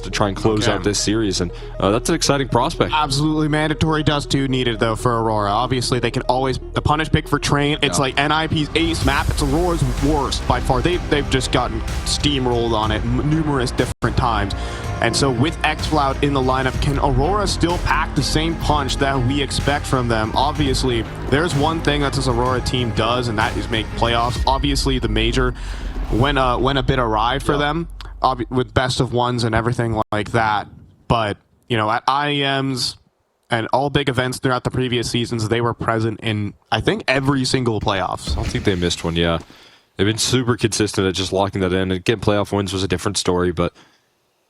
to try and close out this series, and that's an exciting prospect. Absolutely mandatory Dust2 needed, though, for Aurora. Obviously, they can always, the punish pick for Train, it's like NiP's ace map, it's Aurora's worst by far. They've just gotten steamrolled on it numerous different times. And so with xCloud in the lineup, can Aurora still pack the same punch that we expect from them? Obviously, there's one thing that this Aurora team does, and that is make playoffs. Obviously, the major went a bit awry for them, with best of ones and everything like that. But, you know, at IEMs and all big events throughout the previous seasons, they were present in, I think, every single playoffs. I don't think they missed one, yeah. They've been super consistent at just locking that in. And getting playoff wins was a different story, but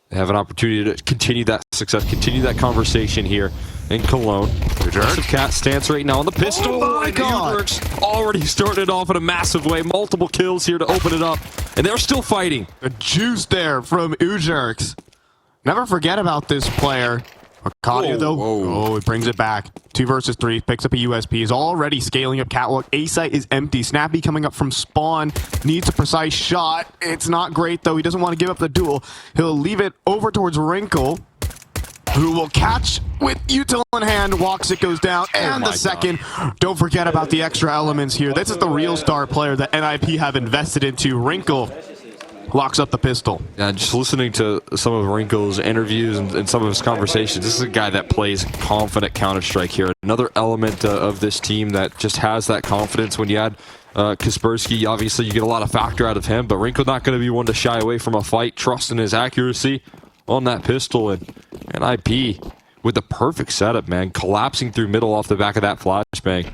they have an opportunity to continue that success, continue that conversation here in Cologne. Aggressive cat stance right now on the pistol. Oh my God! Already started off in a massive way. Multiple kills here to open it up, and they're still fighting. The juice there from Ujerks. Never forget about this player. Arcadia, though, oh, it brings it back. 2 versus 3, picks up a USP, is already scaling up Catwalk. A site is empty. Snappy coming up from spawn, needs a precise shot. It's not great, though. He doesn't want to give up the duel. He'll leave it over towards Wrinkle, who will catch with util in hand. Woxic goes down, and the second. Don't forget about the extra elements here. This is the real star player that NiP have invested into. Wrinkle locks up the pistol. Yeah, just listening to some of Wrinkle's interviews and some of his conversations, this is a guy that plays confident Counter-Strike here. Another element of this team that just has that confidence. When you add Kaspersky, obviously you get a lot of factor out of him, but Wrinkle not going to be one to shy away from a fight, trusting his accuracy on that pistol. And NiP with the perfect setup, man, collapsing through middle off the back of that flashbang.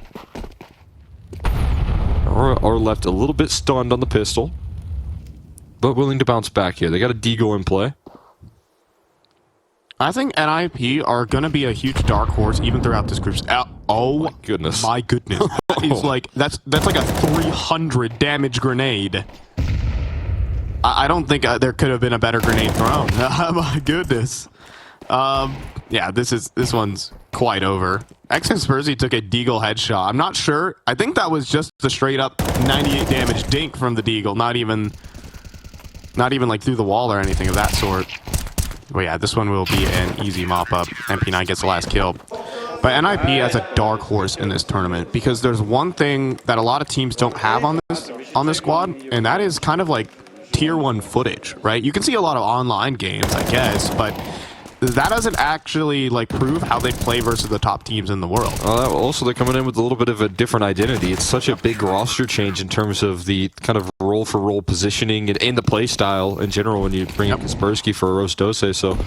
Or left a little bit stunned on the pistol, but willing to bounce back here. They got a Deagle in play. I think NiP are going to be a huge dark horse even throughout this group. Oh my goodness. My goodness. It's like, that's like a 300 damage grenade. I don't think there could have been a better grenade thrown. My goodness. Yeah, this one's quite over. Kaspersky took a Deagle headshot. I'm not sure. I think that was just the straight up 98 damage dink from the Deagle. Not even like through the wall or anything of that sort. But yeah, this one will be an easy mop-up. MP9 gets the last kill. But NiP has a dark horse in this tournament because there's one thing that a lot of teams don't have on this squad, and that is kind of like tier 1 footage, right? You can see a lot of online games, I guess, but that doesn't actually like prove how they play versus the top teams in the world. Also, they're coming in with a little bit of a different identity. It's such a big roster change in terms of the kind of role-for-role positioning and the play style in general when you bring in Kaspersky for a Roast Dose. So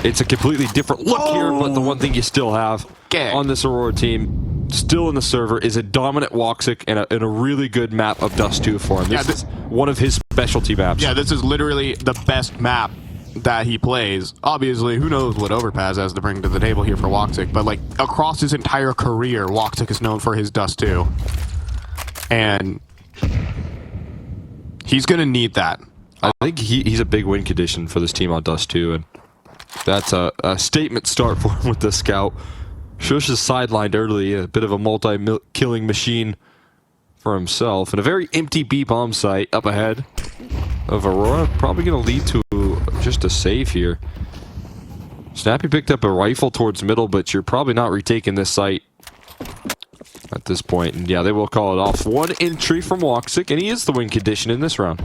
it's a completely different look here, but the one thing you still have on this Aurora team, still in the server, is a dominant Woxic and a really good map of Dust2 for him. This is one of his specialty maps. Yeah, this is literally the best map that he plays. Obviously, who knows what Overpass has to bring to the table here for Woxic, but like across his entire career, Woxic is known for his Dust2. And he's going to need that. I think he's a big win condition for this team on Dust2, and that's a statement start for him with the scout. Shush is sidelined early, a bit of a multi-killing machine for himself, and a very empty B-bomb site up ahead of Aurora. Probably going to lead to just a save here. Snappy picked up a rifle towards middle, but you're probably not retaking this site at this point. And yeah, they will call it off. One entry from Woxic, and he is the win condition in this round.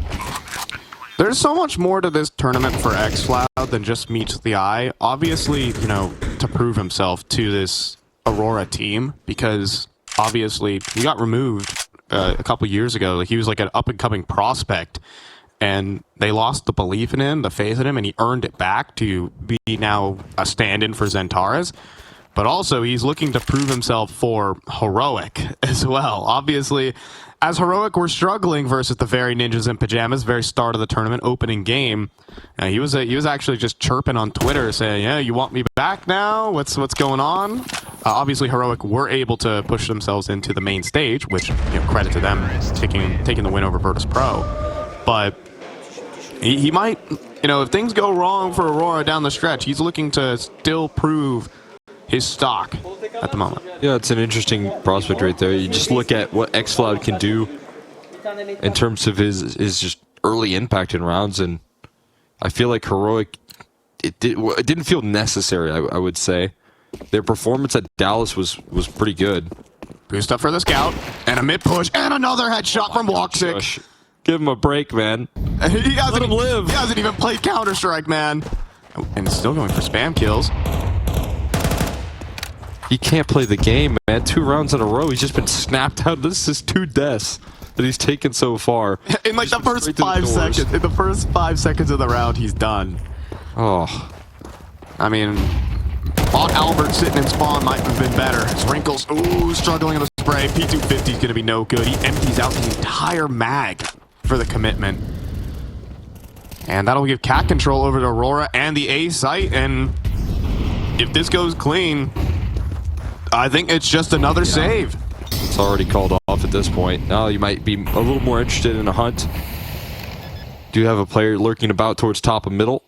There's so much more to this tournament for xCloud than just meets the eye. Obviously, you know, to prove himself to this Aurora team, because obviously he got removed a couple years ago. Like, he was like an up-and-coming prospect, and they lost the belief in him, the faith in him, and he earned it back to be now a stand-in for Zentaras. But also, he's looking to prove himself for Heroic as well. Obviously, as Heroic were struggling versus the very Ninjas in Pajamas, very start of the tournament, opening game, he was actually just chirping on Twitter saying, yeah, you want me back now? What's going on? Obviously, Heroic were able to push themselves into the main stage, which, you know, credit to them, taking the win over Virtus Pro. But he might, you know, if things go wrong for Aurora down the stretch, he's looking to still prove his stock at the moment. Yeah, it's an interesting prospect right there. You just look at what xCloud can do in terms of his just early impact in rounds, and I feel like Heroic it didn't feel necessary, I would say. Their performance at Dallas was pretty good. Boost up for the scout, and a mid push, and another headshot from Woxic. Give him a break, man. He hasn't, Let him live. He hasn't even played Counter-Strike, man. And still going for spam kills. He can't play the game, man. 2 rounds in a row. He's just been snapped out. This is 2 deaths that he's taken so far. In like the first 5 seconds. In the first 5 seconds of the round, he's done. Oh. I mean, Bot Albert sitting in spawn might have been better. His Wrinkles, ooh, struggling in the spray. P250 is going to be no good. He empties out the entire mag for the commitment. And that'll give cat control over to Aurora and the A site. And if this goes clean, I think it's just another save. It's already called off at this point. Now you might be a little more interested in a hunt. Do you have a player lurking about towards top of middle?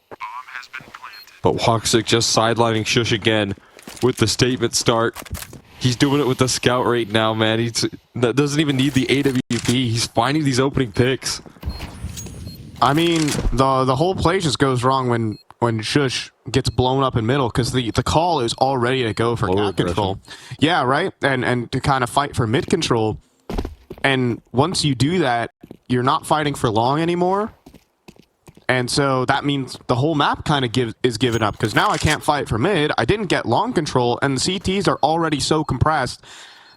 But Woxic just sidelining Shush again with the statement start. He's doing it with the scout right now, man. He doesn't even need the AWP. He's finding these opening picks. I mean, the whole play just goes wrong when Shush gets blown up in middle, because the call is all ready to go for cat control. Yeah, right? And to kind of fight for mid control. And once you do that, you're not fighting for long anymore. And so that means the whole map kind of is given up, because now I can't fight for mid. I didn't get long control, and the CTs are already so compressed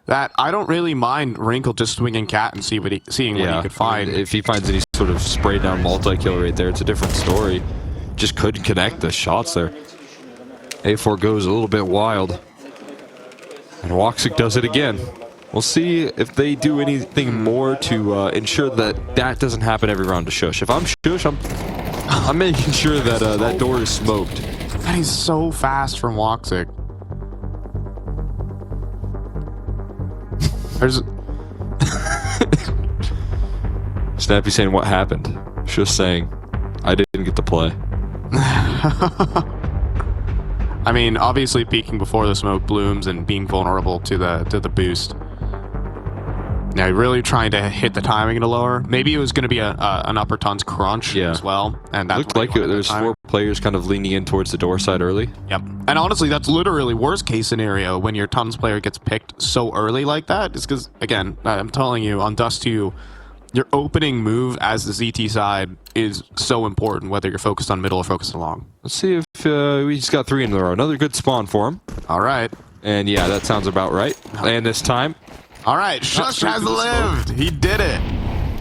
that I don't really mind Wrinkle just swinging cat and seeing what he could find. If he finds any sort of spray down multi-kill right there, it's a different story. Just couldn't connect the shots there. A4 goes a little bit wild. And Woxic does it again. We'll see if they do anything more to ensure that that doesn't happen every round to Shush. If I'm Shush, I'm making sure that that door is smoked. And he's so fast from Woxic. There's Snappy saying what happened. Shush saying I didn't get to play. I mean, obviously peeking before the smoke blooms and being vulnerable to the boost. Now, really trying to hit the timing to lower. Maybe it was going to be an upper tons crunch as well. And that looked like there's 4 players kind of leaning in towards the door side early. Yep. And honestly, that's literally worst case scenario when your tons player gets picked so early like that. It's because, again, I'm telling you, on Dust2, your opening move as the ZT side is so important, whether you're focused on middle or focused along. Let's see if we just got 3 in a row. Another good spawn for him. All right. And yeah, that sounds about right. And this time, all right, Shush has lived. He did it.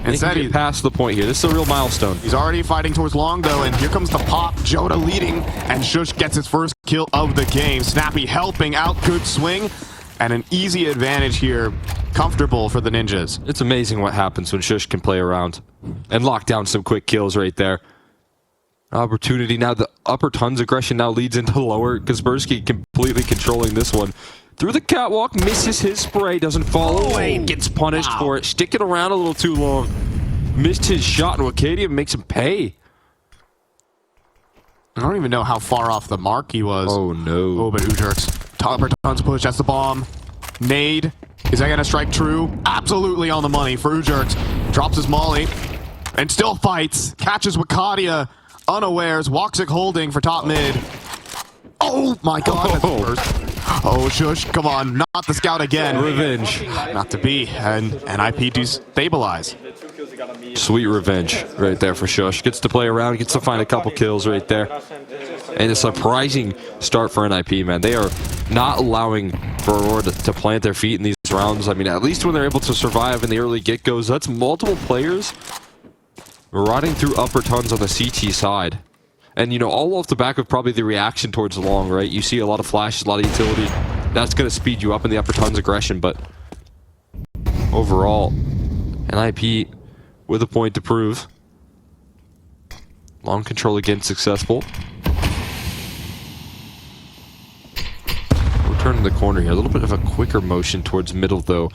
Instead, he passed the point here. This is a real milestone. He's already fighting towards long, though, and here comes the pop. Joda leading, and Shush gets his first kill of the game. Snappy helping out. Good swing, and an easy advantage here. Comfortable for the Ninjas. It's amazing what happens when Shush can play around and lock down some quick kills right there. Opportunity now. The upper tons aggression now leads into lower. Kaspersky completely controlling this one. Through the catwalk, misses his spray, doesn't fall away, gets punished for it. Sticking around a little too long. Missed his shot, and Wakadia makes him pay. I don't even know how far off the mark he was. Oh, no. Oh, but Ujerk's upper tons push. That's the bomb. Nade. Is that going to strike true? Absolutely on the money for Ujerk's. Drops his molly and still fights. Catches Wakadia unawares. Woxic holding for top mid. Oh, my God. That's the first. Oh, Shush, come on, not the scout again. Revenge. Not to be, and NiP do stabilize. Sweet revenge right there for Shush. Gets to play around, gets to find a couple kills right there. And a surprising start for NiP, man. They are not allowing for Aurora to plant their feet in these rounds. I mean, at least when they're able to survive in the early get-goes, that's multiple players riding through upper tons on the CT side. And, you know, all off the back of probably the reaction towards the long, right? You see a lot of flashes, a lot of utility. That's going to speed you up in the upper tons aggression, but overall, NiP with a point to prove. Long control again successful. We're turning the corner here. A little bit of a quicker motion towards middle, though.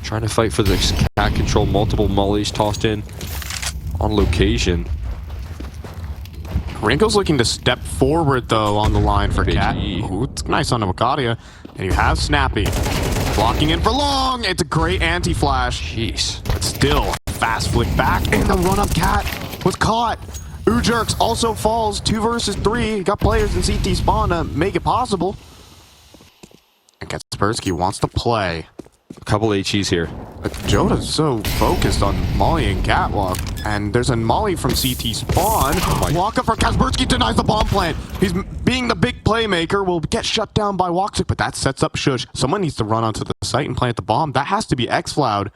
Trying to fight for this cat control. Multiple mollies tossed in on location. Wrinkle's looking to step forward, though, on the line for Cat. Ooh, it's nice on Wakadia. And you have Snappy. Blocking in for long. It's a great anti-flash. Jeez. But still, fast flick back. And the run-up Cat was caught. Ujerks also falls 2 versus 3. Got players in CT spawn to make it possible. And Kaspersky wants to play. A couple HEs here. Joda's so focused on Molly and Catwalk. And there's a Molly from CT spawn. Walk up for Kaspersky, denies the bomb plant. He's being the big playmaker, will get shut down by Woxic, but that sets up Shush. Someone needs to run onto the site and plant the bomb. That has to be xFloud.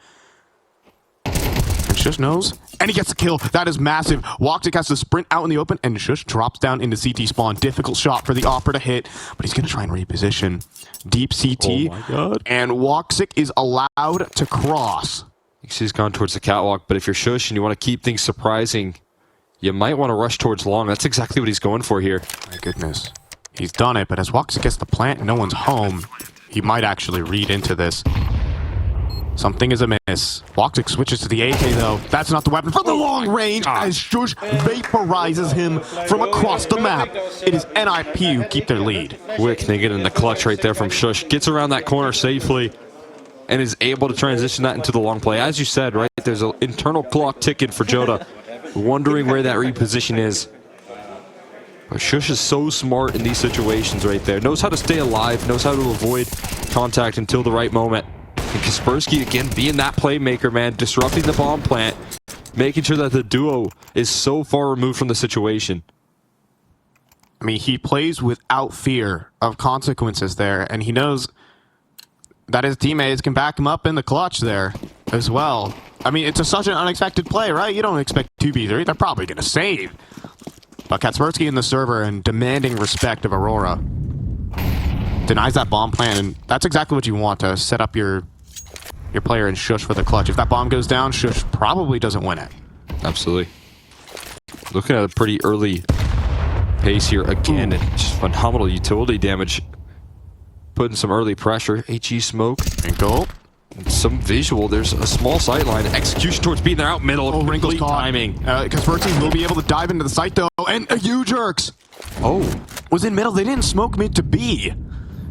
And Shush knows, and he gets the kill. That is massive. Woxic has to sprint out in the open, and Shush drops down into CT spawn. Difficult shot for the Opera to hit, but he's going to try and reposition. Deep CT, oh my God. And Woxic is allowed to cross. He's gone towards the catwalk, but if you're Shush and you want to keep things surprising, you might want to rush towards long. That's exactly what he's going for here. My goodness. He's done it, but as Woxic gets the plant and no one's home, he might actually read into this. Something is amiss. Woxic switches to the AK, though. That's not the weapon for the long range as Shush vaporizes him from across the map. It is NiP who keep their lead. Quick thinking in the clutch right there from Shush. Gets around that corner safely and is able to transition that into the long play. As you said, right, there's an internal clock ticking for Joda, wondering where that reposition is. But Shush is so smart in these situations right there. Knows how to stay alive, knows how to avoid contact until the right moment. And Kaspersky, again, being that playmaker, man, disrupting the bomb plant, making sure that the duo is so far removed from the situation. I mean, he plays without fear of consequences there, and he knows that his teammates can back him up in the clutch there as well. I mean, it's such an unexpected play, right? You don't expect 2v3. They're probably going to save. But Kaspersky in the server and demanding respect of Aurora. Denies that bomb plant, and that's exactly what you want to set up your player in Shush for the clutch. If that bomb goes down, Shush probably doesn't win it. Absolutely. Looking at a pretty early pace here again, and just phenomenal utility damage. Putting some early pressure. HE smoke. Wrinkle. And some visual. There's a small sight line. Execution towards being there out middle. Oh, Wrinkle's Complete caught. timing. Kaspersky will be able to dive into the site, though, and Ujerks was in middle. They didn't smoke mid to B.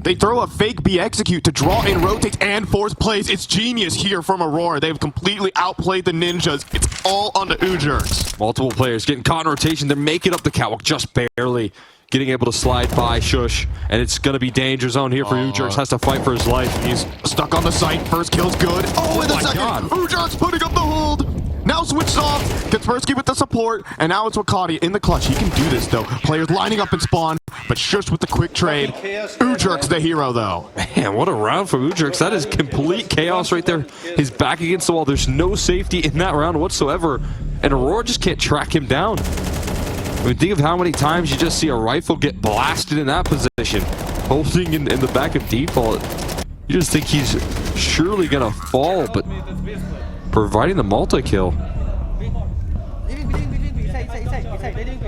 They throw a fake B execute to draw in, rotate, and force plays. It's genius here from Aurora. They've completely outplayed the ninjas. It's all on the Ujerks. Multiple players getting caught in rotation. They're making up the catwalk just barely. Getting able to slide by Shush. And it's going to be danger zone here for Ujerks. Has to fight for his life. He's stuck on the site. First kill's good. Oh, and the second. God. Ujerks putting up the hold. Now switched off. Kaspersky with the support. And now it's Wakati in the clutch. He can do this, though. Players lining up in spawn. But Shush with the quick trade. Ujerks the hero, though. Man, what a round for Ujerks. That is complete chaos right there. His back against the wall. There's no safety in that round whatsoever. And Aurora just can't track him down. I mean, think of how many times you just see a rifle get blasted in that position. Holding in the back of default. You just think he's surely going to fall, but providing the multi-kill.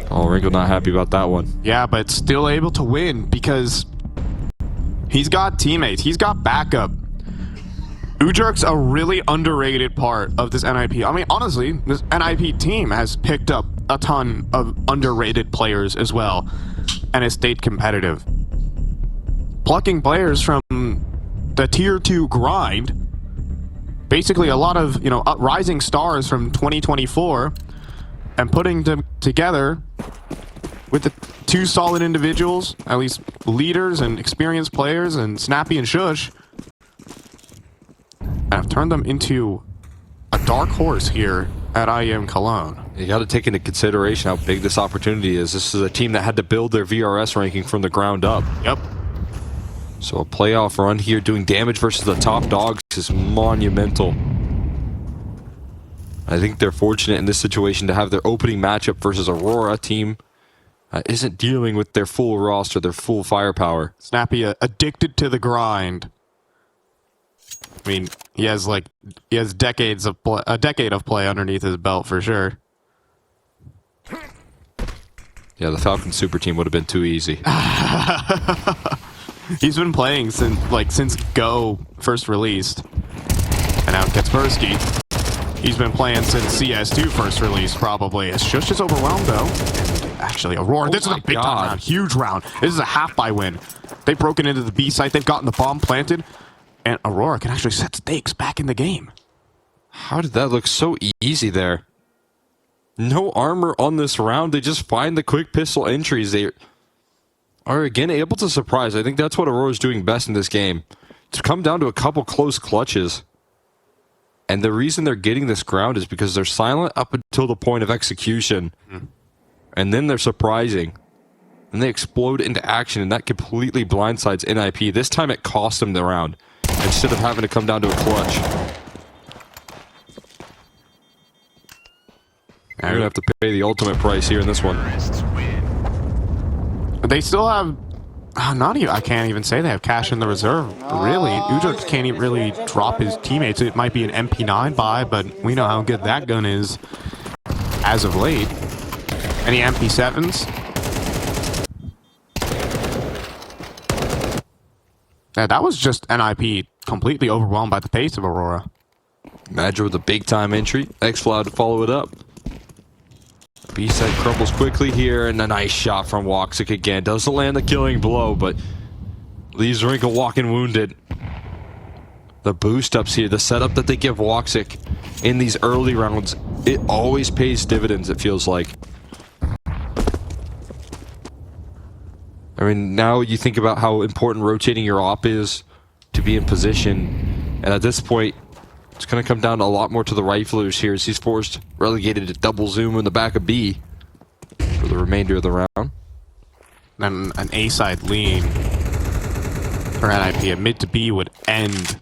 Oh, Wrinkle not happy about that one. Yeah, but still able to win because he's got teammates. He's got backup. Ujerk's a really underrated part of this NiP. I mean, honestly, this NiP team has picked up a ton of underrated players as well and has stayed competitive. Plucking players from the tier 2 grind, basically a lot of, rising stars from 2024, and putting them together with the 2 solid individuals, at least leaders and experienced players, and Snappy and Shush, and have turned them into a dark horse here at IEM Cologne. You got to take into consideration how big this opportunity is. This is a team that had to build their VRS ranking from the ground up. Yep. So a playoff run here doing damage versus the top dogs is monumental. I think they're fortunate in this situation to have their opening matchup versus Aurora, team isn't dealing with their full roster, their full firepower. Snappy addicted to the grind. I mean, he has decades of a decade of play underneath his belt for sure. Yeah, the Falcon Super Team would have been too easy. He's been playing since Go first released, and now Kaspersky. He's been playing since CS2 first released, probably. As Shush is overwhelmed though. And actually, Aurora. This is a big time round, huge round. This is a half-by win. They've broken into the B site. They've gotten the bomb planted. And Aurora can actually set stakes back in the game. How did that look so easy there? No armor on this round. They just find the quick pistol entries. They are again able to surprise. I think that's what Aurora's doing best in this game. To come down to a couple close clutches. And the reason they're getting this ground is because they're silent up until the point of execution. And then they're surprising. And they explode into action, and that completely blindsides NiP. This time it cost them the round, instead of having to come down to a clutch. You're going to have to pay the ultimate price here in this one. They still have... not even, I can't even say they have cash in the reserve, really. Ujux can't even really drop his teammates. It might be an MP9 buy, but we know how good that gun is as of late. Any MP7s? Yeah, that was just NiP completely overwhelmed by the pace of Aurora. Madger with a big-time entry. X-Floud to follow it up. B-side crumbles quickly here, and a nice shot from Woxic again. Doesn't land the killing blow, but leaves Wrinkle walking wounded. The boost-ups here, the setup that they give Woxic in these early rounds, it always pays dividends, it feels like. I mean, now you think about how important rotating your op is to be in position, and at this point, it's going to come down a lot more to the riflers here as he's forced, relegated to double zoom in the back of B for the remainder of the round. Then an A-side lean for NiP. A mid to B would end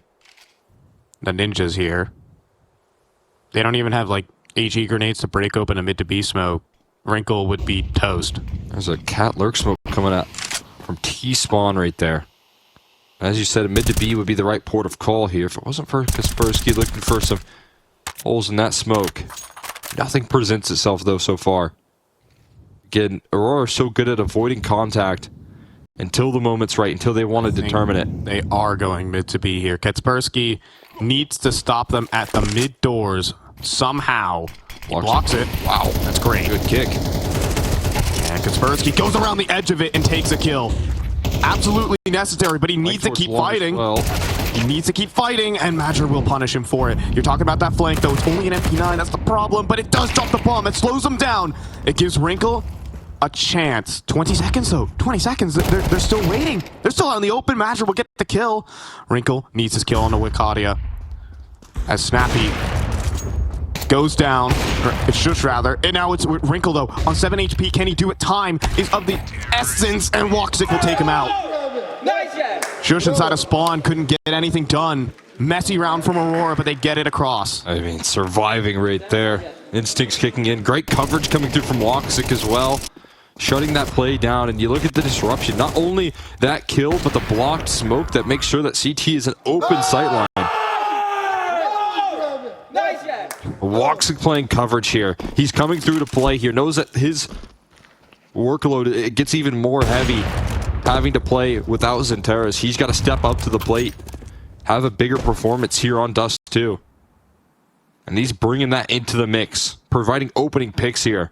the ninjas here. They don't even have, like, HE grenades to break open a mid to B smoke. Wrinkle would be toast. There's a cat lurk smoke coming out from T-spawn right there. As you said, a mid to B would be the right port of call here. If it wasn't for Kaspersky looking for some holes in that smoke. Nothing presents itself, though, so far. Again, Aurora is so good at avoiding contact until the moment's right, until they want to determine it. They are going mid to B here. Kaspersky needs to stop them at the mid doors somehow. He blocks it. Wow, that's great. Good kick. And Kaspersky goes around the edge of it and takes a kill. Absolutely necessary, but he needs to keep fighting. Well. He needs to keep fighting, and Madger will punish him for it. You're talking about that flank, though. It's only an MP9. That's the problem, but it does drop the bomb. It slows him down. It gives Wrinkle a chance. 20 seconds, though. 20 seconds. They're still waiting. They're still out in the open. Madger will get the kill. Wrinkle needs his kill on the Wicadia. As Snappy goes down. It's Shush, rather. And now it's Wrinkle, though. On 7 HP, can he do it? Time is of the essence, and Woxic will take him out. Shush inside of spawn, couldn't get anything done. Messy round from Aurora, but they get it across. I mean, surviving right there. Instincts kicking in. Great coverage coming through from Woxic as well. Shutting that play down, and you look at the disruption. Not only that kill, but the blocked smoke that makes sure that CT is an open sightline. Woxic playing coverage here. He's coming through to play here. Knows that his workload, it gets even more heavy having to play without Zenteras. He's got to step up to the plate, have a bigger performance here on Dust2. And he's bringing that into the mix, providing opening picks here.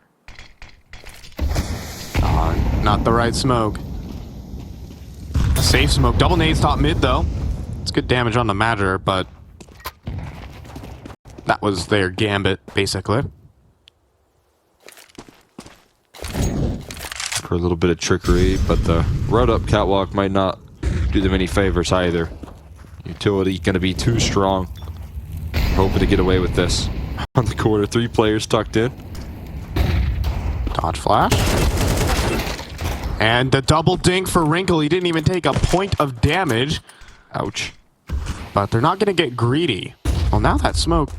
Not the right smoke. A safe smoke. Double nades top mid, though. It's good damage on the Madger, but that was their gambit, basically. For a little bit of trickery, but the road up catwalk might not do them any favors either. Utility going to be too strong. Hoping to get away with this. On the quarter, 3 players tucked in. Dodge flash. And the double dink for Wrinkle. He didn't even take a point of damage. Ouch. But they're not going to get greedy. Well, now that smoke,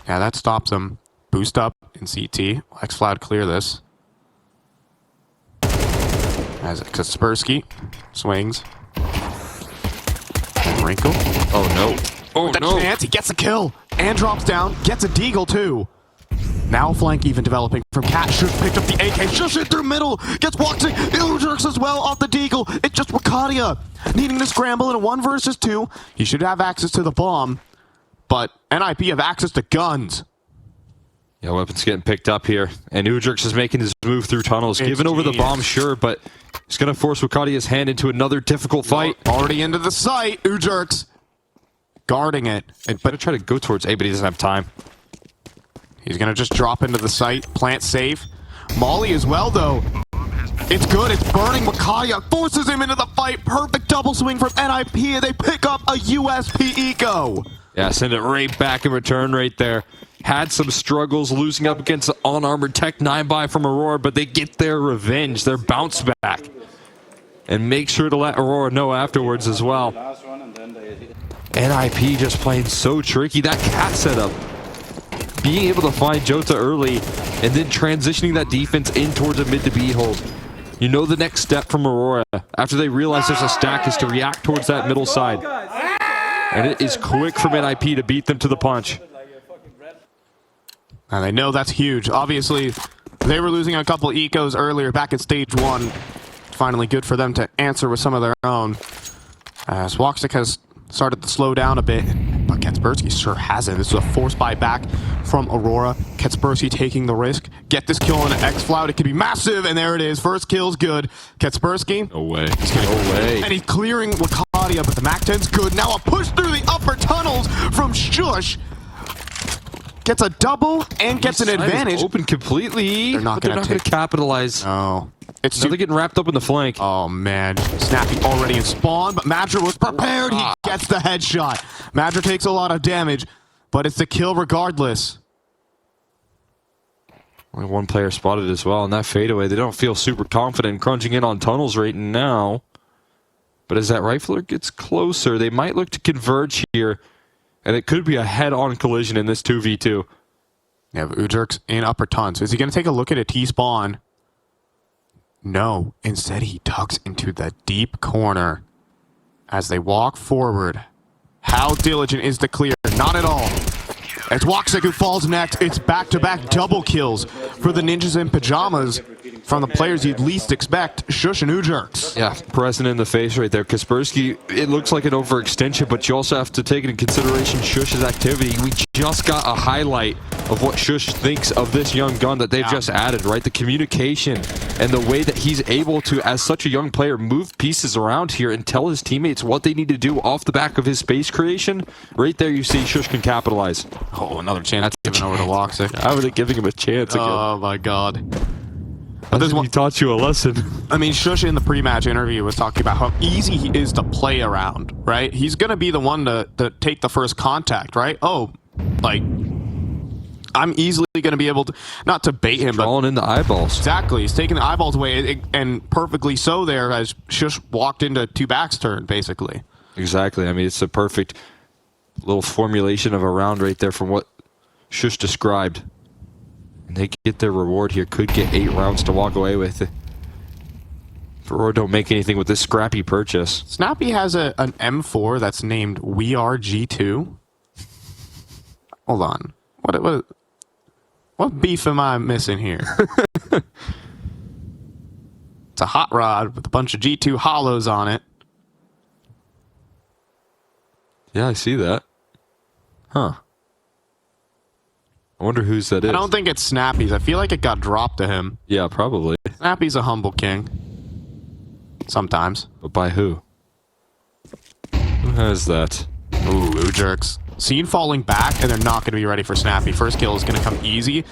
yeah, that stops them. Boost up in CT. X-Floud clear this. As Kaspersky swings. And Wrinkle. Oh no. Oh the no. Chance, he gets a kill. And drops down. Gets a deagle too. Now flank even developing from Cat. Shush picked up the AK. Shush it through middle. Gets Woxic. Illujerks as well off the deagle. It's just Wicadia needing to scramble in a 1 versus 2. He should have access to the bomb. But NiP have access to guns. Yeah, weapons getting picked up here. And Ujurks is making his move through tunnels. It's Giving over the genius. bomb, sure, but he's going to force Wicadia's hand into another difficult fight. Already into the site. Ujurks guarding it. But try to go towards A, but he doesn't have time. He's going to just drop into the site, plant safe. Molly as well, though. It's good. It's burning. Makadia forces him into the fight. Perfect double swing from NiP, and they pick up a USP Eco. Yeah, send it right back in return right there. Had some struggles losing up against the unarmored Tech 9x from Aurora, but they get their revenge, their bounce back. And make sure to let Aurora know afterwards as well. NiP just playing so tricky. That cat setup. Being able to find Jota early and then transitioning that defense in towards a mid to B hold. You know the next step from Aurora after they realize there's a stack is to react towards that middle side. And it is quick from NiP to beat them to the punch. And they know that's huge. Obviously, they were losing a couple ecos earlier back at stage 1. Finally good for them to answer with some of their own. Swaxic has started to slow down a bit, but Ketspersky sure hasn't. This is a force buy back from Aurora. Ketspersky taking the risk. Get this kill on an X-Flout. It could be massive, and there it is. First kill's good. Ketspersky. No way. No way. And he's clearing Lakadia, but the MAC-10's good. Now a push through the upper tunnels from Shush. Gets a double and gets an advantage. Open completely. They're not going to capitalize. No. It's They're getting wrapped up in the flank. Oh, man. Snappy already in spawn, but Madra was prepared. He gets the headshot. Madra takes a lot of damage, but it's the kill regardless. Only one player spotted as well, and that fadeaway, they don't feel super confident crunching in on tunnels right now. But as that rifler gets closer, they might look to converge here, and it could be a head-on collision in this 2v2. Yeah, Ujerk's in upper tons. Is he going to take a look at a T-spawn? No, instead he tucks into the deep corner as they walk forward. How diligent is the clear? Not at all. It's Waxic who falls next. It's back-to-back double kills for the Ninjas in Pajamas from the players you'd least expect, Shush and Ujerks. Yeah, present in the face right there. Kaspersky, it looks like an overextension, but you also have to take into consideration Shush's activity. We just got a highlight of what Shush thinks of this young gun that they've just added, right? The communication and the way that he's able to, as such a young player, move pieces around here and tell his teammates what they need to do off the back of his space creation. Right there, you see Shush can capitalize. Oh, another chance given over to Waxic. How are they giving him a chance again? Oh, my God. But this one, he taught you a lesson. I mean, Shush in the pre-match interview was talking about how easy he is to play around, right? He's going to be the one to take the first contact, right? Oh, like, I'm easily going to be able to, not to bait him, but... Drawing in the eyeballs. Exactly. He's taking the eyeballs away, and perfectly so there as Shush walked into two backs turn, basically. Exactly. I mean, it's a perfect little formulation of a round right there from what Shush described. And they get their reward here. Could get 8 rounds to walk away with. If Aurora don't make anything with this scrappy purchase. Snappy has an M4 that's named We Are G2. Hold on. What beef am I missing here? It's a hot rod with a bunch of G2 hollows on it. Yeah, I see that. Huh. I wonder whose that is. I don't think it's Snappy's. I feel like it got dropped to him. Yeah, probably. Snappy's a humble king. Sometimes. But by who? Who has that? Ooh, Ujerks. Seen falling back, and they're not going to be ready for Snappy. First kill is going to come easy.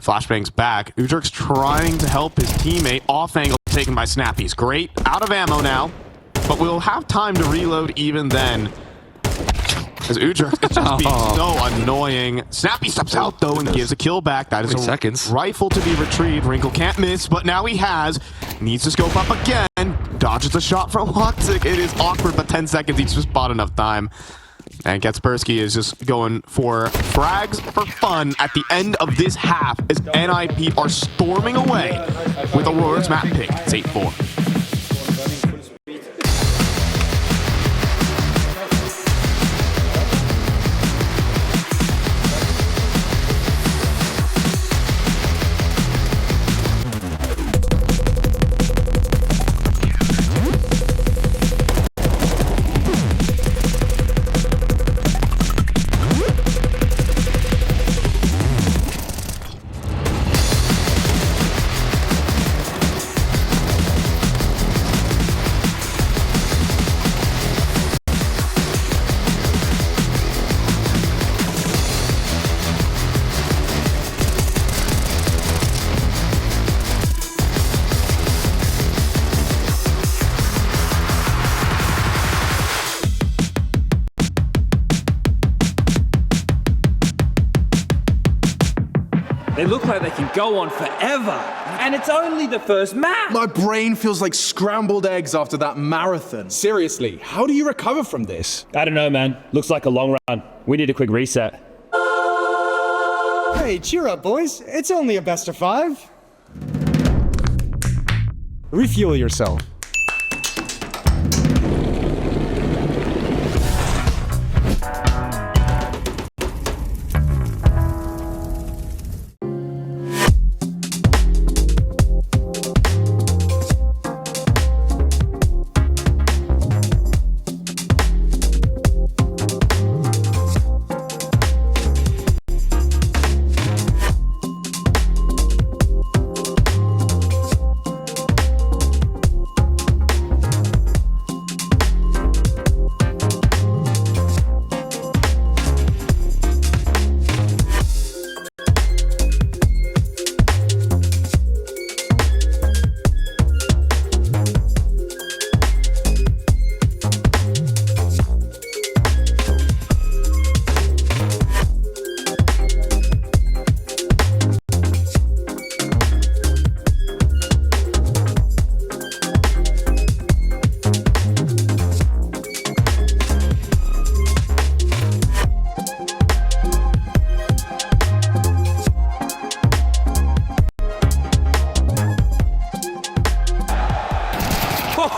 Flashbang's back. Ujerk's trying to help his teammate. Off angle taken by Snappy's. Great. Out of ammo now. But we'll have time to reload even then. As Ujerk is just being so annoying. Snappy steps out, though, and gives a kill back. That is a rifle to be retrieved. Wrinkle can't miss, but now he has. Needs to scope up again. Dodges the shot from Waxic. It is awkward, but 10 seconds. He's just bought enough time. And Ketspersky is just going for frags for fun at the end of this half as NiP are storming away with Aurora's map pick. It's 8-4. They look like they can go on forever. And it's only the first map. My brain feels like scrambled eggs after that marathon. Seriously, how do you recover from this? I don't know, man. Looks like a long run. We need a quick reset. Hey, cheer up, boys. It's only a best of 5. Refuel yourself.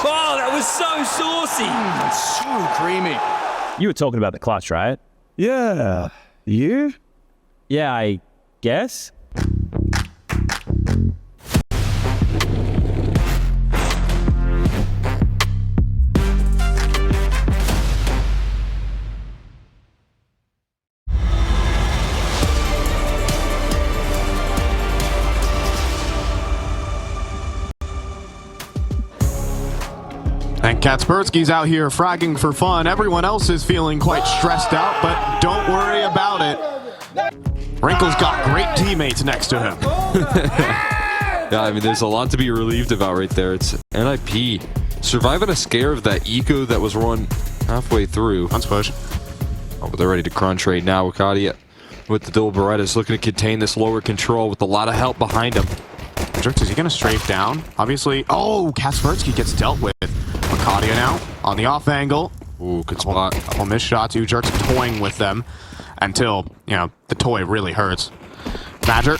Oh, that was so saucy. So creamy. You were talking about the clutch, right? Yeah. You? Yeah, I guess. And Kaspersky's out here fragging for fun. Everyone else is feeling quite stressed out, but don't worry about it. Wrinkle's got great teammates next to him. Yeah, I mean, there's a lot to be relieved about right there. It's NiP surviving a scare of that eco that was run halfway through. Let's push. Oh, but they're ready to crunch right now. Wakati with the dual Berettas looking to contain this lower control with a lot of help behind him. Jerks, is he going to strafe down? Obviously. Oh, Kaspersky gets dealt with. Makadia now on the off angle. Ooh, good spot. Couple missed shots. Jerks toying with them until, the toy really hurts. Badger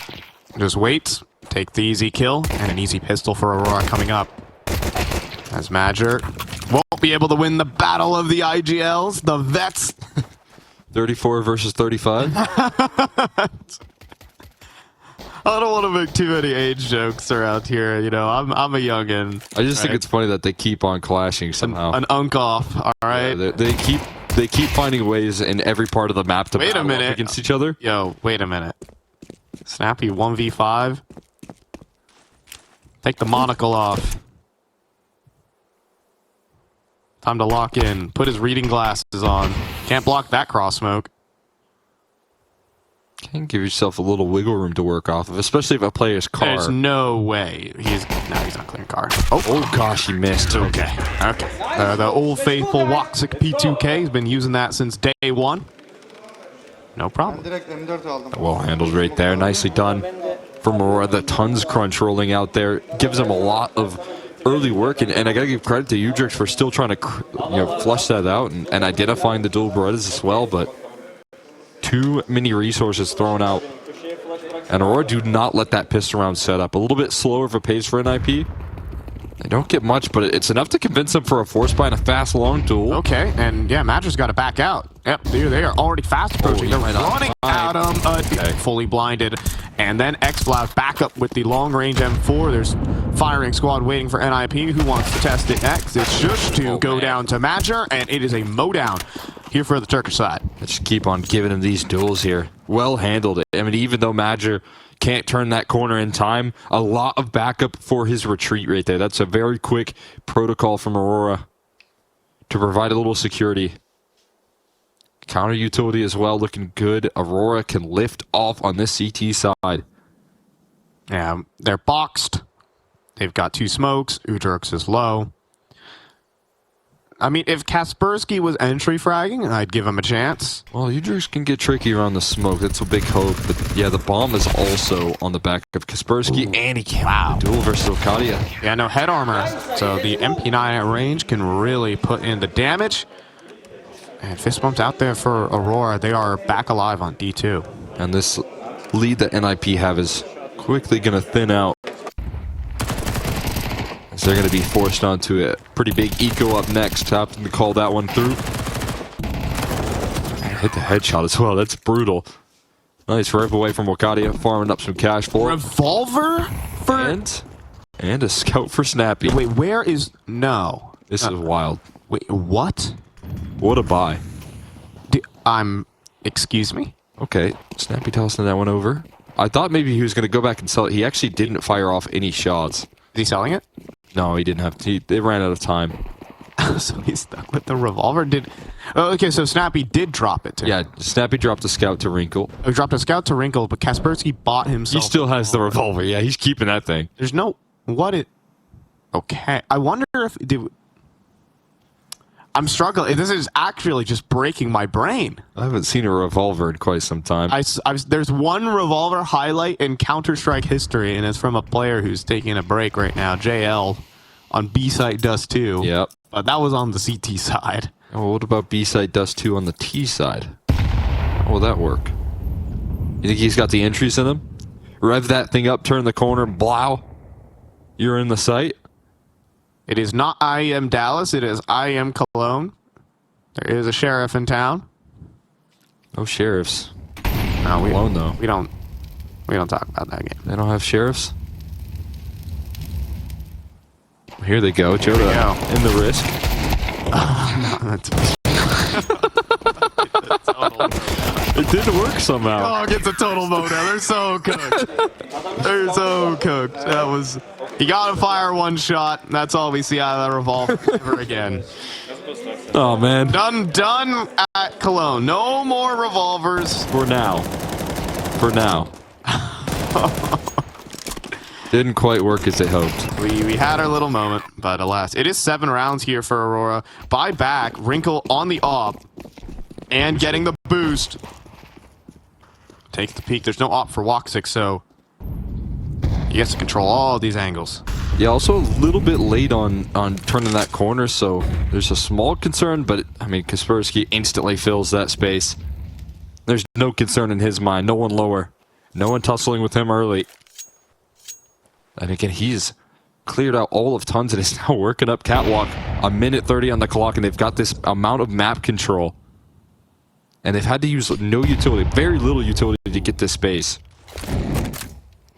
just waits. Take the easy kill and an easy pistol for Aurora coming up. As Badger won't be able to win the battle of the IGLs, the vets. 34 versus 35. I don't want to make too many age jokes around here. I'm a youngin. I just think it's funny that they keep on clashing somehow. An unk off, all right? Yeah, they keep finding ways in every part of the map to battle up against each other. Yo, wait a minute. Snappy 1v5. Take the monocle off. Time to lock in. Put his reading glasses on. Can't block that cross smoke. Can give yourself a little wiggle room to work off of, especially if a player's car. There's no way. He's not clearing car. Oh gosh, he missed. Okay. The old faithful Waxic P2K has been using that since day one. No problem. Well handled right there. Nicely done from Aurora. The tons crunch rolling out there gives him a lot of early work, and I gotta give credit to Udrix for still trying to flush that out and identifying the dual Berettas as well, but too many resources thrown out. And Aurora do not let that pistol round set up. A little bit slower of a pace for NiP. They don't get much, but it's enough to convince them for a force buy and a fast long duel. Okay, and yeah, Madger's got to back out. Yep, they are already fast approaching. They're running at him, fully blinded. And then Xfloud back up with the long-range M4. There's firing squad waiting for NiP. Who wants to test it next? It's Shush to go down to Madger, and it is a mowdown here for the Turkish side. Let's keep on giving him these duels here. Well handled. I mean, even though Madger can't turn that corner in time, a lot of backup for his retreat right there. That's a very quick protocol from Aurora to provide a little security. Counter utility as well, looking good. Aurora can lift off on this CT side. Yeah, they're boxed. They've got two smokes. Udrix is low. I mean, if Kaspersky was entry fragging, I'd give him a chance. Well, you just can get tricky around the smoke. That's a big hope. But yeah, the bomb is also on the back of Kaspersky, and he can't duel versus Arcadia. Yeah, no head armor. So the MP9 at range can really put in the damage. And fist bumps out there for Aurora. They are back alive on D2. And this lead that NiP have is quickly going to thin out. So they're going to be forced onto a pretty big eco up next. Having to call that one through. And hit the headshot as well. That's brutal. Nice rip away from Arcadia, farming up some cash for it. Revolver for... And a scout for Snappy. Wait, where is... No. This is wild. Wait, what? What a buy. Excuse me? Okay, Snappy tossing that one over. I thought maybe he was going to go back and sell it. He actually didn't fire off any shots. Is he selling it? No, he didn't have to. They ran out of time. So he's stuck with the revolver. Oh, okay, so Snappy did drop it to him. Yeah, Snappy dropped a scout to Wrinkle. He dropped a scout to Wrinkle, but Kaspersky bought himself. He still has the revolver. Yeah, he's keeping that thing. There's no... Okay. I wonder if... I'm struggling. This is actually just breaking my brain. I haven't seen a revolver in quite some time. There's one revolver highlight in Counter-Strike history, and it's from a player who's taking a break right now, JL, on B-site Dust2. Yep. But that was on the CT side. Oh, what about B-side Dust2 on the T side? How will that work? You think he's got the entries in him? Rev that thing up, turn the corner, blow. You're in the site. It is not IEM Dallas. It is IEM Cologne. There is a sheriff in town. No sheriffs. No, Cologne, though. We don't talk about that game. They don't have sheriffs? Here they go. Joda in the risk. It didn't work somehow. Oh, it gets a total moto. They're so cooked. They're so cooked. That was... He got to fire one shot. That's all we see out of that revolver ever again. Oh, man. Done at Cologne. No more revolvers. For now. For now. Didn't quite work as they hoped. We had our little moment, but alas. It is 7 rounds here for Aurora. Buy back. Wrinkle on the op. And getting the boost. Takes the peek. There's no op for Woxic, so he gets to control all these angles. Yeah, also a little bit late on turning that corner, so there's a small concern, but, I mean, Kaspersky instantly fills that space. There's no concern in his mind. No one lower. No one tussling with him early. And again, he's cleared out all of tons and is now working up catwalk. A minute 30 on the clock, and they've got this amount of map control. And they've had to use no utility, very little utility to get this space.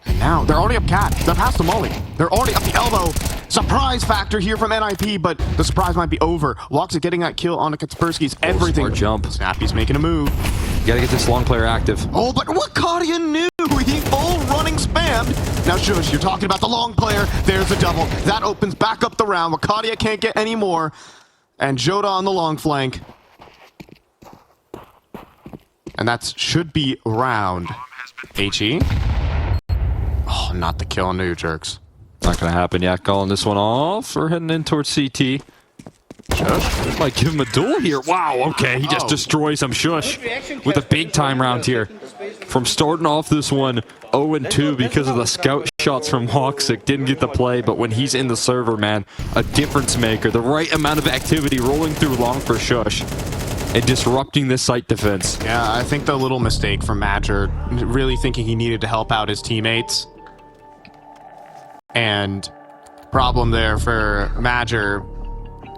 And now, they're already up cat. They're past the molly. They're already up the elbow. Surprise factor here from NiP, but the surprise might be over. Woxic getting that kill on Kaspersky's everything. Smart jump. Snappy's making a move. You gotta get this long player active. Oh, but Arcadia knew. He full running spammed. Now, Shush, you're talking about the long player. There's the double. That opens back up the round. Arcadia can't get any more. And Joda on the long flank. And that should be round. HE. Oh, not the kill on New Jerks. Not gonna happen yet. Calling this one off. We're heading in towards CT. Shush. Might give him a duel here. Wow, okay. He just destroys him. Shush. With a big time round here. From starting off this one 0-2 because of the scout shots from Woxic. Didn't get the play, but when he's in the server, man, a difference maker. The right amount of activity rolling through long for Shush. And disrupting this site defense. Yeah, I think the little mistake from Madger, really thinking he needed to help out his teammates. And problem there for Madger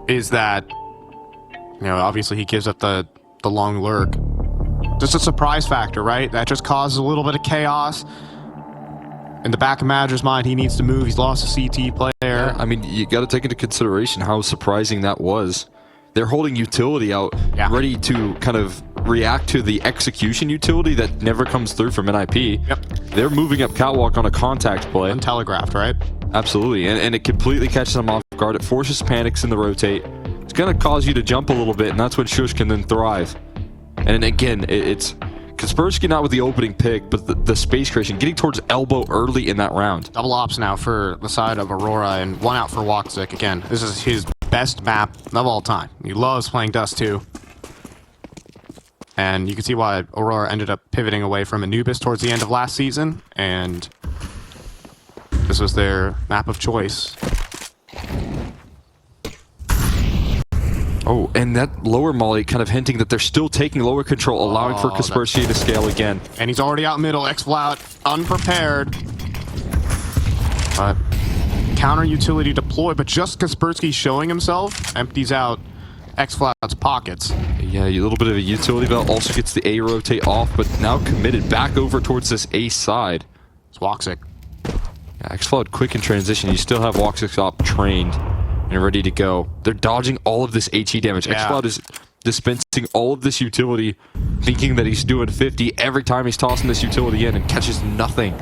is that, you know, obviously he gives up the long lurk. Just a surprise factor, right? That just causes a little bit of chaos. In the back of Madger's mind, he needs to move. He's lost a CT player. Yeah, I mean, you got to take into consideration how surprising that was. They're holding utility out, ready to kind of react to the execution utility that never comes through from NiP. Yep. They're moving up catwalk on a contact play. Untelegraphed, right? Absolutely, and it completely catches them off guard. It forces panics in the rotate. It's going to cause you to jump a little bit, and that's when Shush can then thrive. And again, it's Kaspersky not with the opening pick, but the space creation, getting towards elbow early in that round. Double ops now for the side of Aurora, and one out for Woxic. Again, this is his best map of all time. He loves playing Dust 2. And you can see why Aurora ended up pivoting away from Anubis towards the end of last season, and this was their map of choice. Oh, and that lower molly kind of hinting that they're still taking lower control, allowing for Kaspersky to scale again. And he's already out middle, xFlout unprepared. But counter utility deployed, but just Kaspersky showing himself empties out xFlout's pockets. Yeah, a little bit of a utility belt, also gets the A rotate off, but now committed back over towards this A side. It's Woxic. Yeah, xFlout quick in transition. You still have Woxic up trained and ready to go. They're dodging all of this HE damage. Yeah. xFlout is dispensing all of this utility, thinking that he's doing 50 every time he's tossing this utility in and catches nothing.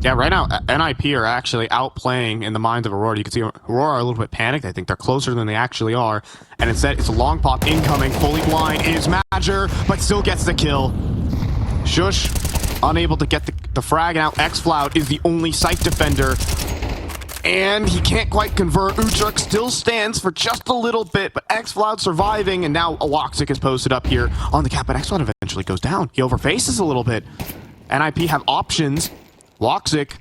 Yeah, right now, NiP are actually outplaying in the minds of Aurora. You can see Aurora are a little bit panicked. I think they're closer than they actually are. And instead, it's a long pop incoming. Fully blind is Madger, but still gets the kill. Shush, unable to get the frag out. xFlout is the only site defender. And he can't quite convert. Utrecht still stands for just a little bit, but xFlout surviving, and now Woxic is posted up here on the cap, but xFlout eventually goes down. He overfaces a little bit. NiP have options. Woxic,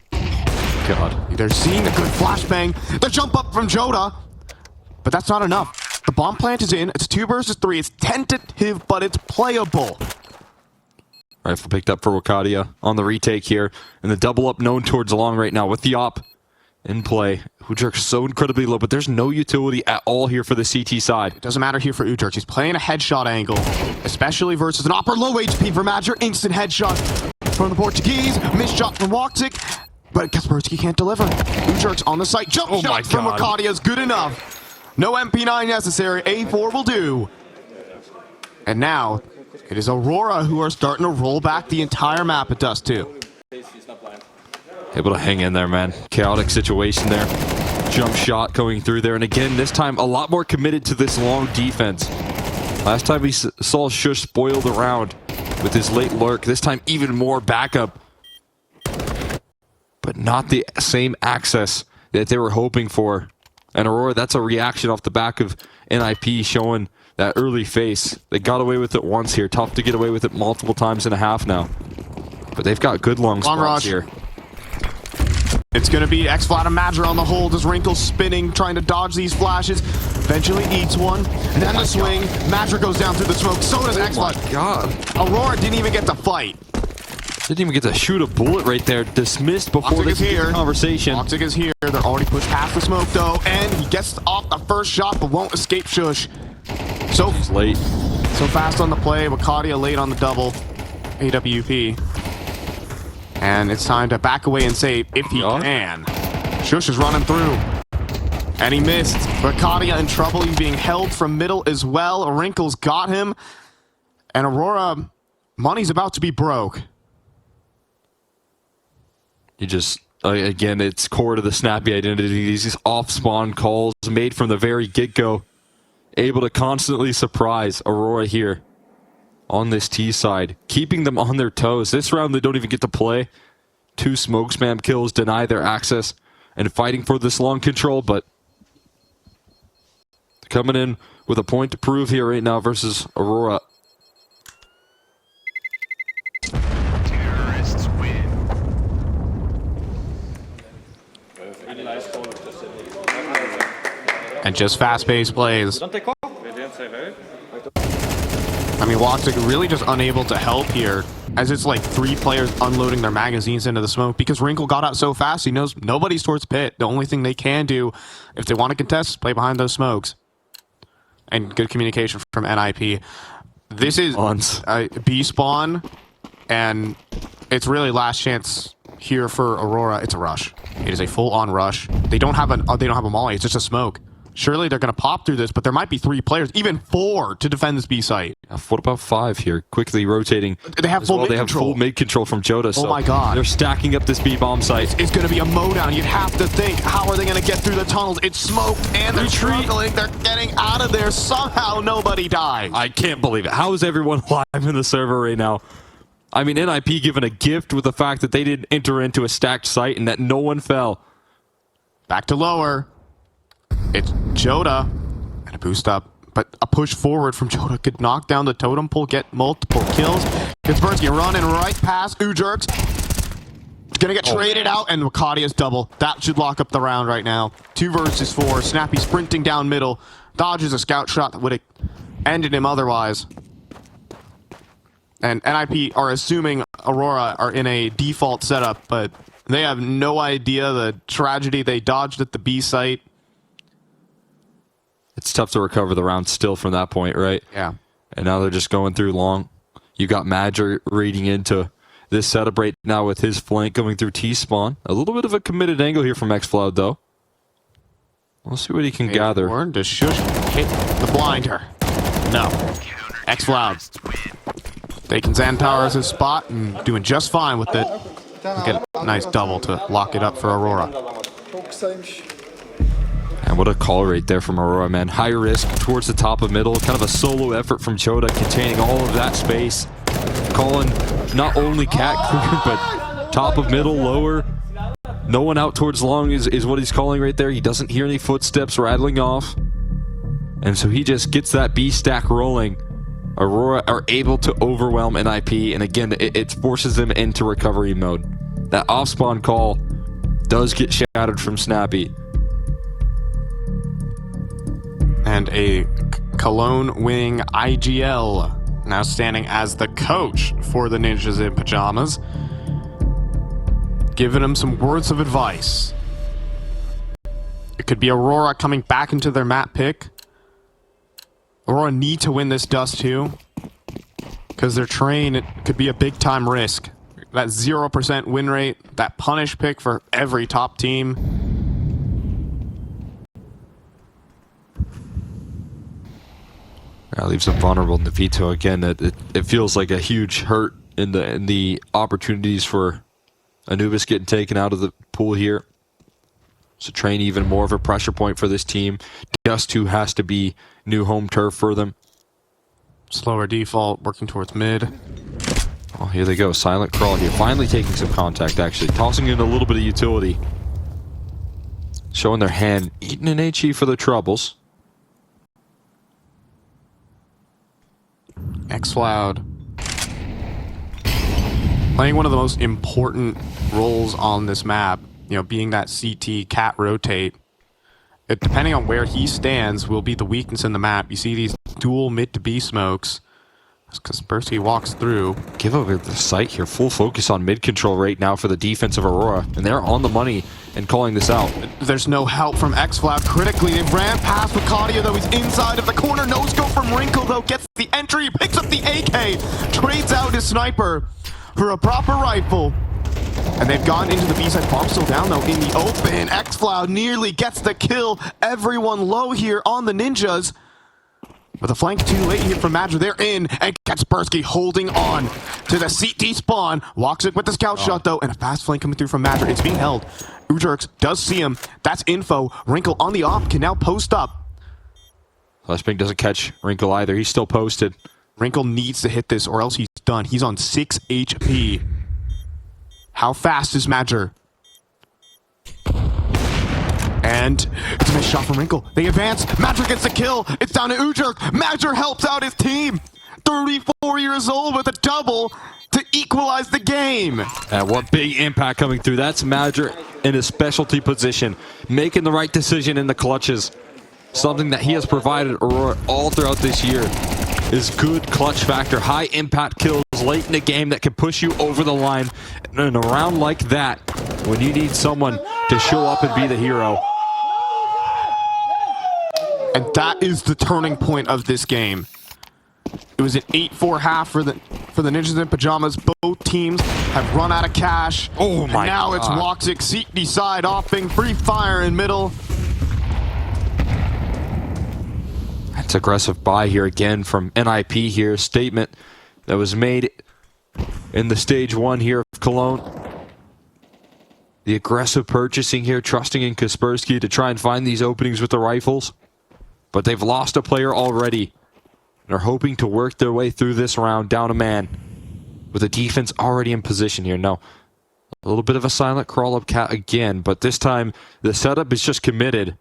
God. they're seeing a good flashbang. The jump up from Joda, but that's not enough. The bomb plant is in. It's 2 versus 3. It's tentative, but it's playable. Rifle picked up for Wakadia on the retake here, and the double up known towards long right now with the op in play. Utrecht's so incredibly low, but there's no utility at all here for the CT side. It doesn't matter here for Utrecht. He's playing a headshot angle, especially versus an op or low HP for Madger. Instant headshot from the Portuguese. Missed shot from Woxic, but Kaspersky can't deliver. Utrecht's on the site. Jump shot from Wakadia is good enough. No MP9 necessary. A4 will do. And now, it is Aurora who are starting to roll back the entire map at Dust 2. Able to hang in there, man. Chaotic situation there. Jump shot going through there. And again, this time, a lot more committed to this long defense. Last time we saw Shush spoil the round with his late lurk. This time, even more backup. But not the same access that they were hoping for. And Aurora, that's a reaction off the back of NiP showing that early face. They got away with it once here. Tough to get away with it multiple times and a half now. But they've got good long spots here. It's going to be xFlout and Madger on the hold as Wrinkle's spinning, trying to dodge these flashes. Eventually eats one, and then the swing. Madger goes down through the smoke. So does xFlout. Oh my God. Aurora didn't even get to fight. Didn't even get to shoot a bullet right there. Dismissed before they get the conversation. Woxic is here. They're already pushed past the smoke, though, and he gets off the first shot, but won't escape Shush. So late. So fast on the play. Wakadia late on the double. AWP. And it's time to back away and save if he can. Shush is running through. And he missed. Wakadia in trouble. He's being held from middle as well. Wrinkle's got him. And Aurora, money's about to be broke. You just, again, it's core to the Snappy identity. These off-spawn calls made from the very get-go. Able to constantly surprise Aurora here on this T side, keeping them on their toes. This round, they don't even get to play. 2 smoke spam kills deny their access and fighting for this long control, but coming in with a point to prove here right now versus Aurora. Terrorists win. And just fast-paced plays. I mean, Woxic really just unable to help here, as it's like 3 players unloading their magazines into the smoke because Wrinkle got out so fast, he knows nobody's towards pit. The only thing they can do, if they want to contest, is play behind those smokes. And good communication from NiP. This is B spawn, and it's really last chance here for Aurora. It's a rush. It is a full-on rush. They don't have a molly. It's just a smoke. Surely they're going to pop through this, but there might be 3 players, even 4, to defend this B site. What about 5 here? Quickly rotating. They have full mid They have full mid control from Joda. Oh my God. They're stacking up this B bomb site. It's going to be a mowdown. You'd have to think, how are they going to get through the tunnels? It's smoke, and they're struggling. They're getting out of there. Somehow nobody dies. I can't believe it. How is everyone alive in the server right now? I mean, NiP given a gift with the fact that they didn't enter into a stacked site and that no one fell. Back to lower. It's Joda. And a boost up. But a push forward from Joda could knock down the totem pole, get multiple kills. Kaspersky running right past Ujerks. Gonna get traded out, and Wakadia's double. That should lock up the round right now. 2 versus 4. Snappy sprinting down middle. Dodges a scout shot that would have ended him otherwise. And NiP are assuming Aurora are in a default setup, but they have no idea the tragedy they dodged at the B site. It's tough to recover the round still from that point, right? Yeah. And now they're just going through long. You got Madger reading into this setup right now with his flank going through T-spawn. A little bit of a committed angle here from xFloud, though. We'll see what he can gather. Warren to shush hit the blinder. No. xFloud taking Zantar his spot and doing just fine with it. Get a nice double to lock it up for Aurora. And what a call right there from Aurora, man. High risk towards the top of middle. Kind of a solo effort from Joda, containing all of that space. Calling not only cat clear, but top of middle, lower. No one out towards long is what he's calling right there. He doesn't hear any footsteps rattling off. And so he just gets that B stack rolling. Aurora are able to overwhelm NiP, and again, it forces them into recovery mode. That off-spawn call does get shattered from Snappy. And a Cologne winning IGL, now standing as the coach for the Ninjas in Pajamas, giving them some words of advice. It could be Aurora coming back into their map pick. Aurora need to win this Dust2, because their train, it could be a big time risk. That 0% win rate, that punish pick for every top team. That leaves them vulnerable in the veto again. It feels like a huge hurt in the opportunities for Anubis getting taken out of the pool here. So train even more of a pressure point for this team. Dust2 has to be new home turf for them. Slower default, working towards mid. Oh, here they go. Silent crawl here. Finally taking some contact, actually. Tossing in a little bit of utility. Showing their hand. Eating an HE for the troubles. xFloud playing one of the most important roles on this map, you know, being that CT cat rotate. Depending on where he stands will be the weakness in the map. You see these dual mid to B smokes as Kaspersky walks through. Give over the site here. Full focus on mid control right now for the defense of Aurora, and they're on the money and calling this out. There's no help from xFloud. Critically, they ran past Wakadiya, though. He's inside of the corner. No scope from Wrinkle, though. Gets the entry, picks up the AK, trades out his sniper for a proper rifle. And they've gone into the B-side. Bomb still down, though, in the open. xFloud nearly gets the kill. Everyone low here on the Ninjas. But the flank too late here from Madger. They're in, and Kaspersky holding on to the CT spawn. Walks it with the scout shot, though, and a fast flank coming through from Madger. It's being held. Ujerks does see him. That's info. Wrinkle on the op can now post up. Flashbang doesn't catch Wrinkle either. He's still posted. Wrinkle needs to hit this, or else he's done. He's on 6 HP. How fast is Madger? And it's a nice shot from Wrinkle. They advance. Madger gets the kill. It's down to Ujerk. Madger helps out his team. 34 years old with a double to equalize the game. And what big impact coming through. That's Madger in a specialty position, making the right decision in the clutches. Something that he has provided Aurora all throughout this year is good clutch factor, high impact kills late in the game that can push you over the line. And in a round like that, when you need someone to show up and be the hero. And that is the turning point of this game. It was an 8-4 half for the Ninjas in Pajamas. Both teams have run out of cash. Oh my now God. It's Woxic, seek decide, offing, free fire in middle. That's aggressive buy here again from NiP here. Statement that was made in the stage 1 here of Cologne. The aggressive purchasing here, trusting in Kaspersky to try and find these openings with the rifles. But they've lost a player already. They're hoping to work their way through this round down a man with the defense already in position here. Now, a little bit of a silent crawl up cat again, but this time the setup is just committed.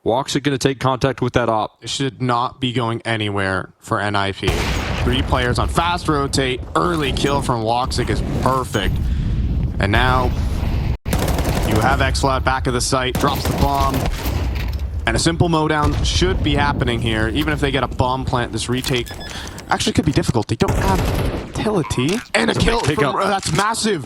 Woxic going to take contact with that op. It should not be going anywhere for NiP. 3 players on fast rotate. Early kill from Woxic is perfect. And now you have xCloud back of the site, drops the bomb. And a simple mowdown should be happening here. Even if they get a bomb plant, this retake actually could be difficult. They don't have utility. And a kill from, that's massive.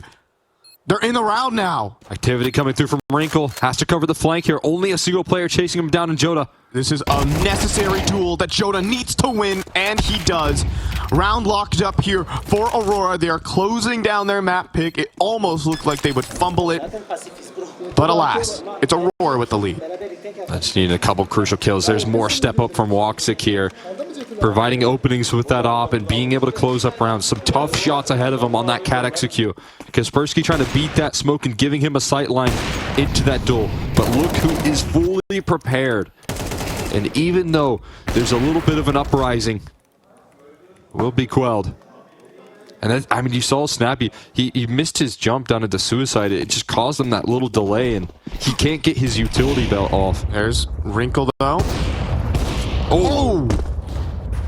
They're in the round now. Activity coming through from Wrinkle. Has to cover the flank here. Only a single player chasing him down in Joda. This is a necessary duel that Joda needs to win, and he does. Round locked up here for Aurora. They are closing down their map pick. It almost looked like they would fumble it. But alas, it's Aurora with the lead. I just need a couple crucial kills. There's more step up from Woxic here. Providing openings with that op and being able to close up rounds. Some tough shots ahead of him on that cat execute. Kaspersky trying to beat that smoke and giving him a sight line into that duel. But look who is fully prepared. And even though there's a little bit of an uprising, will be quelled. And that, I mean, you saw Snappy. He missed his jump down into suicide. It just caused him that little delay, and he can't get his utility belt off. There's Wrinkle though. Oh!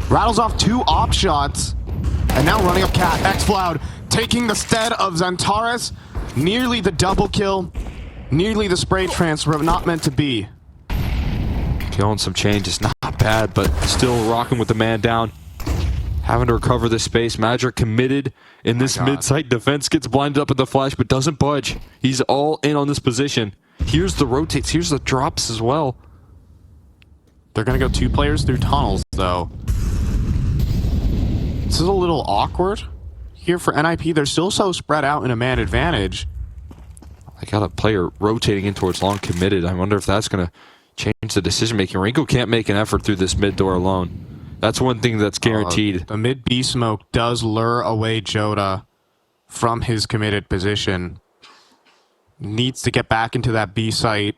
Rattles off 2 op shots. And now running up Cat. xCloud taking the stead of Xantares. Nearly the double kill. Nearly the spray transfer, but not meant to be. Killing some changes, not bad, but still rocking with the man down. Having to recover this space. Magic committed in this mid-site defense. Gets blinded up in the flash, but doesn't budge. He's all in on this position. Here's the rotates. Here's the drops as well. They're going to go 2 players through tunnels, though. This is a little awkward here for NiP. They're still so spread out in a man advantage. I got a player rotating in towards long committed. I wonder if that's going to change the decision-making. Rinko can't make an effort through this mid door alone. That's one thing that's guaranteed. The mid B smoke does lure away Joda from his committed position. Needs to get back into that B site.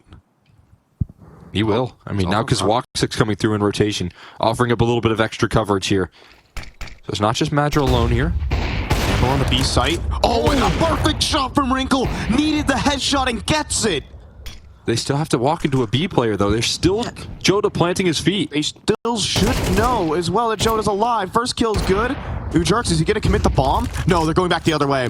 He will. I mean, now because Woxic's coming through in rotation, offering up a little bit of extra coverage here. So it's not just Madra alone here. Campbell on the B site. Oh, and a perfect shot from Wrinkle. Needed the headshot and gets it. They still have to walk into a B player, though. There's still Joda planting his feet. They still should know as well that Joda's alive. First kill is good. Ujarks, is he going to commit the bomb? No, they're going back the other way.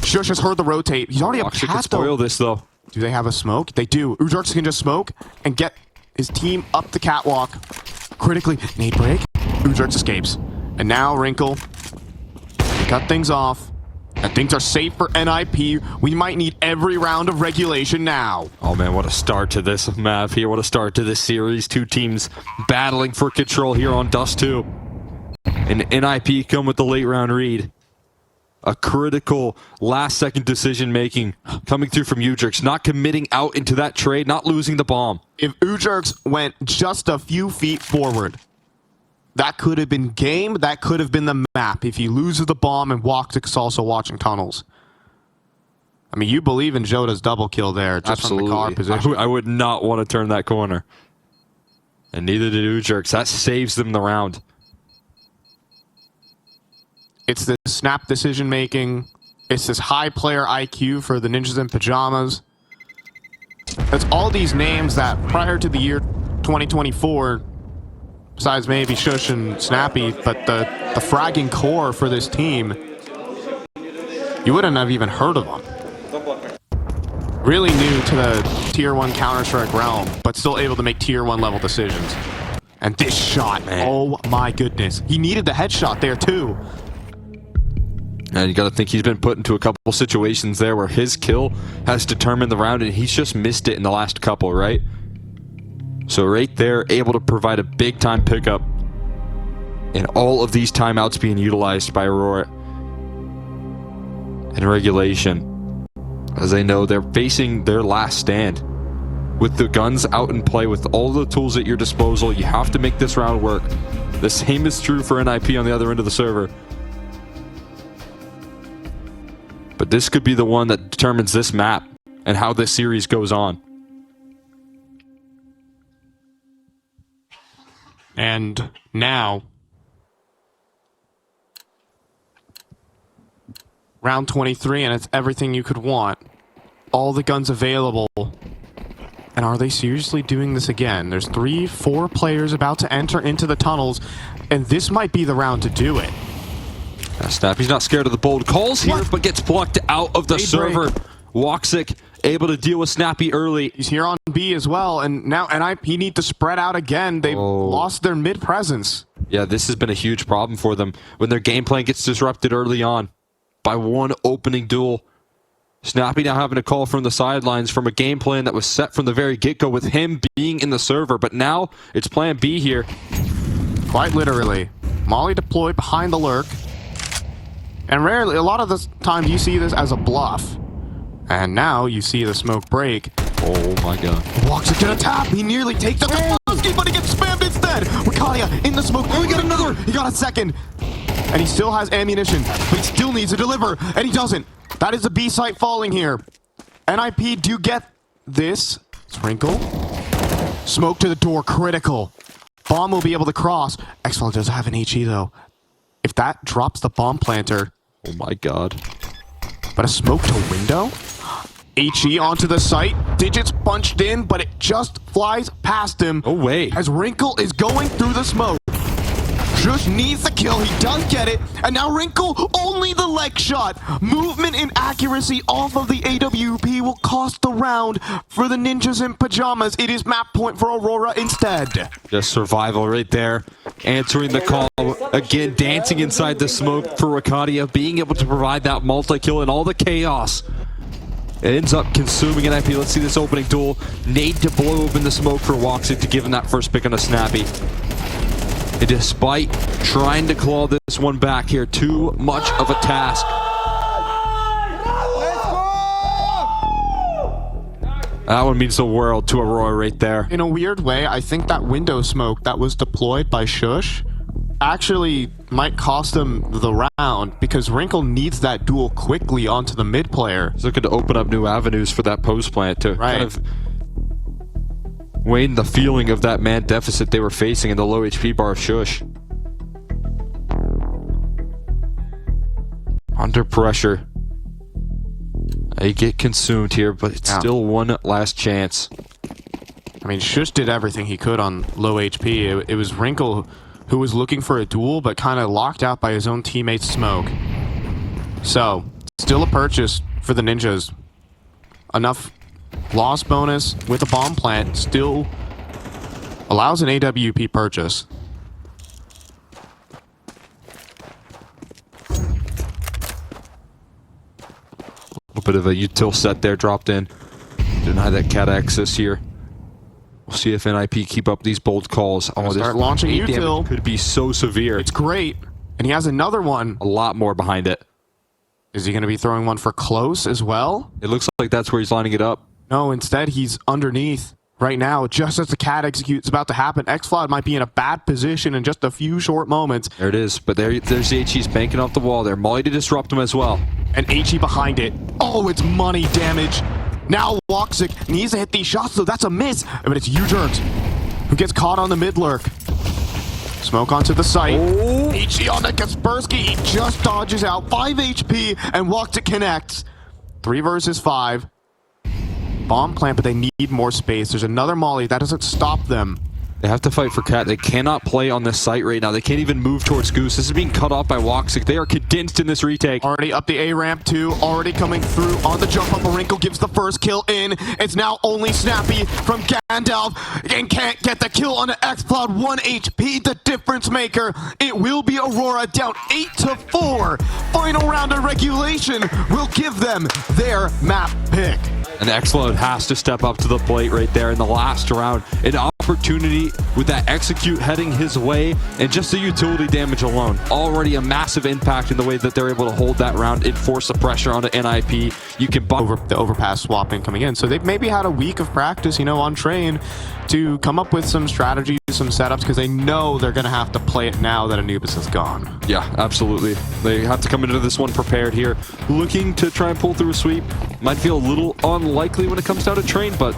Shush has heard the rotate. He's already up Woxic past can spoil this, though. Do they have a smoke? They do. Ujarks can just smoke and get his team up the catwalk. Critically, nade break. Ujarks escapes. And now Wrinkle. They cut things off. And things are safe for NiP. We might need every round of regulation now. Oh man, what a start to this map here. What a start to this series. 2 teams battling for control here on Dust2. And NiP come with the late round read. A critical last second decision making coming through from Ujarks. Not committing out into that trade, not losing the bomb. If Ujarks went just a few feet forward, that could have been game. That could have been the map if he loses the bomb and Woxic's also watching tunnels. I mean, you believe in Joda's double kill there just from the car position. I would not want to turn that corner. And neither did Ujarks. That saves them the round. It's the snap decision making. It's this high player IQ for the Ninjas in Pajamas. It's all these names that prior to the year 2024, besides maybe Shush and Snappy, but the fragging core for this team, you wouldn't have even heard of them. Really new to the Tier 1 Counter-Strike realm, but still able to make Tier 1 level decisions. And this shot, man. Oh my goodness. He needed the headshot there too. And you got to think he's been put into a couple situations there where his kill has determined the round, and he's just missed it in the last couple, right? So right there, able to provide a big-time pickup. And all of these timeouts being utilized by Aurora in regulation. As they know, they're facing their last stand. With the guns out in play, with all the tools at your disposal, you have to make this round work. The same is true for NiP on the other end of the server. But this could be the one that determines this map and how this series goes on. And now, round 23, and it's everything you could want. All the guns available. And are they seriously doing this again? There's 4 players about to enter into the tunnels, and this might be the round to do it. Snappy's not scared of the bold calls here, but gets plucked out of the server. Woxic able to deal with Snappy early. He's here on B as well, and now NiP need to spread out again. They've lost their mid presence. Yeah, this has been a huge problem for them when their game plan gets disrupted early on by one opening duel. Snappy now having to call from the sidelines from a game plan that was set from the very get-go with him being in the server, but now it's plan B here. Quite literally. Molly deployed behind the lurk. And rarely, a lot of the times you see this as a bluff. And now you see the smoke break. Oh my god. Walks it to the tap. He nearly takes the Kowalski, but he gets spammed instead. Rakadia in the smoke. Oh, he got another. He got a second. And he still has ammunition, but he still needs to deliver. And he doesn't. That is the B site falling here. NiP do get this. Sprinkle. Smoke to the door. Critical. Bomb will be able to cross. xFlow does have an HE though. If that drops the bomb planter. Oh my god. But a smoke to window? HE onto the site. Digits punched in, but it just flies past him. Oh wait. As Wrinkle is going through the smoke. Shush needs the kill. He does get it. And now Wrinkle, only the leg shot. Movement and accuracy off of the AWP will cost the round for the ninjas in pajamas. It is map point for Aurora instead. Just survival right there. Answering the call. Again, dancing inside the smoke for Rakadia. Being able to provide that multi-kill and all the chaos. It ends up consuming NiP. Let's see this opening duel. Nade to blow open the smoke for Woxic to give him that first pick on a Snappy. And despite trying to claw this one back here, too much of a task. That one means the world to Aurora right there. In a weird way, I think that window smoke that was deployed by Shush actually might cost him the round because Wrinkle needs that duel quickly onto the mid player. He's looking to open up new avenues for that post plant to kind of wane the feeling of that man deficit they were facing in the low HP bar of Shush. Under pressure. They get consumed here, but it's still one last chance. I mean, Shush did everything he could on low HP. It was Wrinkle who was looking for a duel, but kind of locked out by his own teammate's smoke. So, still a purchase for the ninjas. Enough loss bonus with a bomb plant still allows an AWP purchase. A little bit of a util set there dropped in. Deny that cat access here. We'll see if NiP keep up these bold calls. Oh, start launching util. Could be so severe. It's great. And he has another one. A lot more behind it. Is he going to be throwing one for close as well? It looks like that's where he's lining it up. No, instead he's underneath right now. Just as the cat execute is about to happen, xFlow might be in a bad position in just a few short moments. There it is. But there's HE's banking off the wall there. Molly to disrupt him as well. And HE behind it. Oh, it's money damage. Now Woxic needs to hit these shots, so that's a miss. But it's U-Jerks who gets caught on the mid lurk. Smoke onto the site. HE on the Kaspersky. He just dodges out. 5 HP, and Woxic connects. 3 versus 5. Bomb plant, but they need more space. There's another Molly. That doesn't stop them. They have to fight for cat. They cannot play on this site right now. They can't even move towards Goose. This is being cut off by Woxic. They are condensed in this retake. Already up the A ramp too. Already coming through on the jump up. Wrinkle gives the first kill in. It's now only Snappy from Gandalf and can't get the kill on the xFlow. 1 HP, the difference maker. It will be Aurora down 8-4. Final round of regulation will give them their map pick. And xFlow has to step up to the plate right there in the last round. An opportunity with that execute heading his way, and just the utility damage alone. Already a massive impact in the way that they're able to hold that round, enforce the pressure onto NiP. You can the overpass swapping coming in. So they've maybe had a week of practice, you know, on train to come up with some strategies, some setups, because they know they're going to have to play it now that Anubis is gone. Yeah, absolutely. They have to come into this one prepared here, looking to try and pull through a sweep. Might feel a little unlikely when it comes down to train, but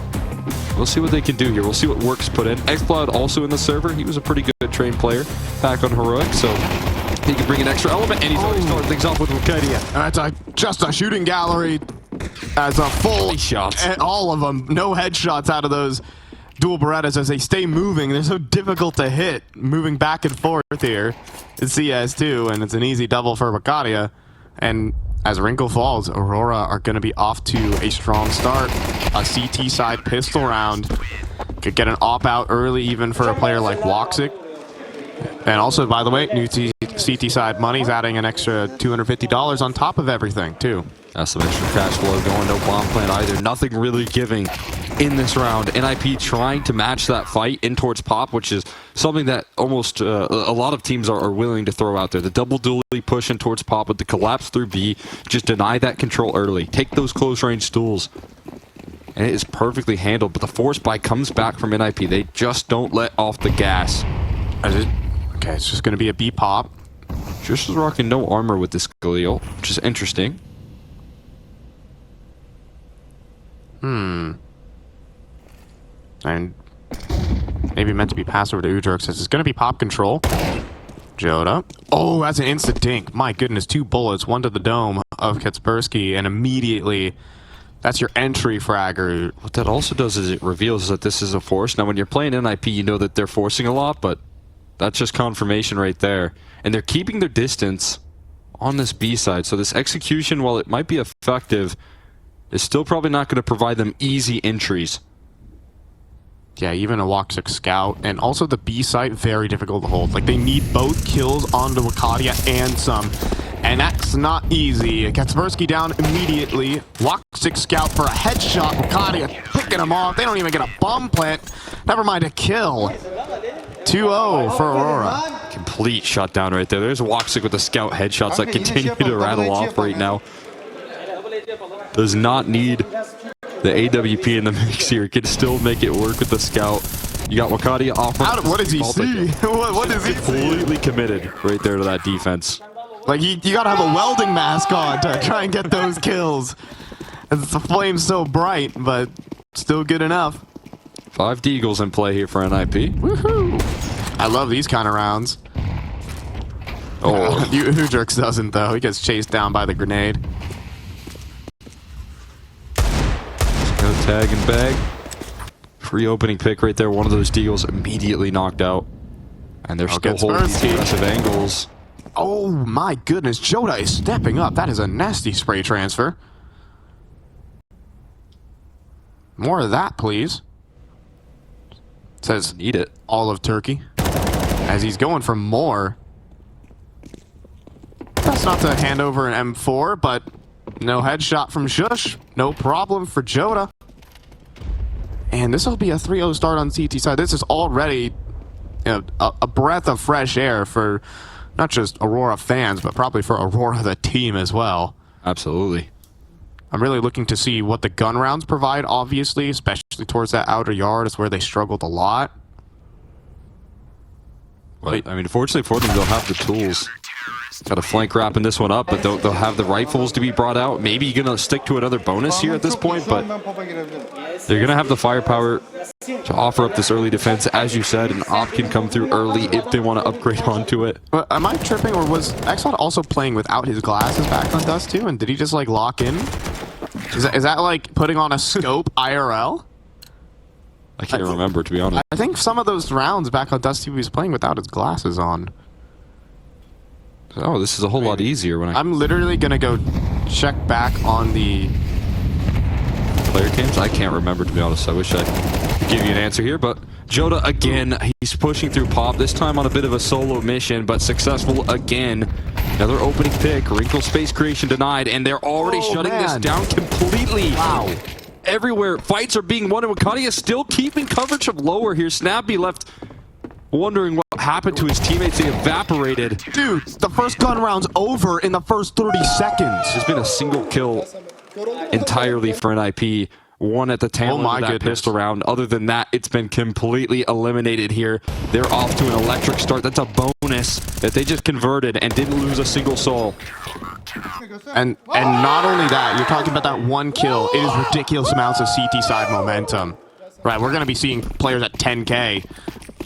we'll see what they can do here. We'll see what works put in. xFlow also in the server. He was a pretty good train player back on Heroic, so he can bring an extra element, and he's already starting things off with Rakadia. That's just a shooting gallery. as a full shots. all of them. No headshots out of those dual Berettas as they stay moving. They're so difficult to hit, moving back and forth here. It's CS2, and it's an easy double for Bakadia. And as Wrinkle falls, Aurora are going to be off to a strong start. A CT side pistol round. Could get an op out early even for a player like Woxic. And also, by the way, new CT side money's adding an extra $250 on top of everything, too. That's some extra cash flow going. No bomb plant either. Nothing really giving in this round. NiP trying to match that fight in towards Pop, which is something that almost a lot of teams are willing to throw out there. The double dually push in towards Pop with the collapse through B. Just deny that control early. Take those close range stools. And it is perfectly handled, but the force buy comes back from NiP. They just don't let off the gas. Okay, it's just going to be a B pop. Just is rocking no armor with this Galil, which is interesting. And maybe meant to be passed over to Udruk, says it's going to be pop control. Joda. Oh, that's an instant dink. My goodness, 2 bullets, 1 to the dome of Kaspersky, and immediately that's your entry fragger. What that also does is it reveals that this is a force. Now, when you're playing NiP, you know that they're forcing a lot, but that's just confirmation right there. And they're keeping their distance on this B side. So this execution, while it might be effective, is still probably not going to provide them easy entries. Yeah, even a Woxic scout. And also the B site, very difficult to hold. Like, they need both kills onto Wakadia and some. And that's not easy. Kaspersky down immediately. Woxic scout for a headshot. Wakadia picking him off. They don't even get a bomb plant. Never mind a kill. 2-0 for Aurora. Complete shutdown right there. There's Woxic with the scout headshots that continue to rattle off right now. Does not need the AWP in the mix here. Can still make it work with the scout. You got Wakadia off. What does he see? What does he see? Completely committed right there to that defense. Like, you gotta have a welding mask on to try and get those kills. The flame's so bright, but still good enough. 5 Deagles in play here for NiP. Woohoo! I love these kind of rounds. Oh, Udrix doesn't, though. He gets chased down by the grenade. Go tag and bag. Free opening pick right there. One of those Deagles immediately knocked out. And they're still holding these aggressive angles. Oh my goodness, Joda is stepping up. That is a nasty spray transfer. More of that, please. Says need it. All of Turkey. As he's going for more. That's not to hand over an M4, but no headshot from Shush. No problem for Joda. And this will be a 3-0 start on CT side. This is already a breath of fresh air for not just Aurora fans, but probably for Aurora the team as well. Absolutely. I'm really looking to see what the gun rounds provide, obviously, especially towards that outer yard. Is where they struggled a lot. Well, I mean, fortunately for them, they'll have the tools. Got a flank wrapping this one up, but they'll have the rifles to be brought out. Maybe you're going to stick to another bonus here at this point, but they're going to have the firepower to offer up this early defense. As you said, an op can come through early if they want to upgrade onto it. Am I tripping, or was Exxon also playing without his glasses back on Dust2? And did he just, like, lock in? Is that like putting on a scope IRL? I can't remember, to be honest. I think some of those rounds back on Dust2 he was playing without his glasses on. Oh, this is a whole lot easier when I'm literally gonna go check back on the player cams. I can't remember, to be honest. I wish I could give you an answer here, but Joda again, he's pushing through Pop, this time on a bit of a solo mission, but successful again. Another opening pick, wrinkle space creation denied, and they're already shutting this down completely. Wow. Everywhere, fights are being won, and Wakadia still keeping coverage of lower here. Snappy left wondering what happened to his teammates. They evaporated. Dude, the first gun round's over in the first 30 seconds. There's been a single kill entirely for NiP. One at the tail end of that pistol round. Other than that, it's been completely eliminated here. They're off to an electric start. That's a bonus that they just converted and didn't lose a single soul. And not only that, you're talking about that one kill. It is ridiculous amounts of CT side momentum. Right, we're going to be seeing players at 10K.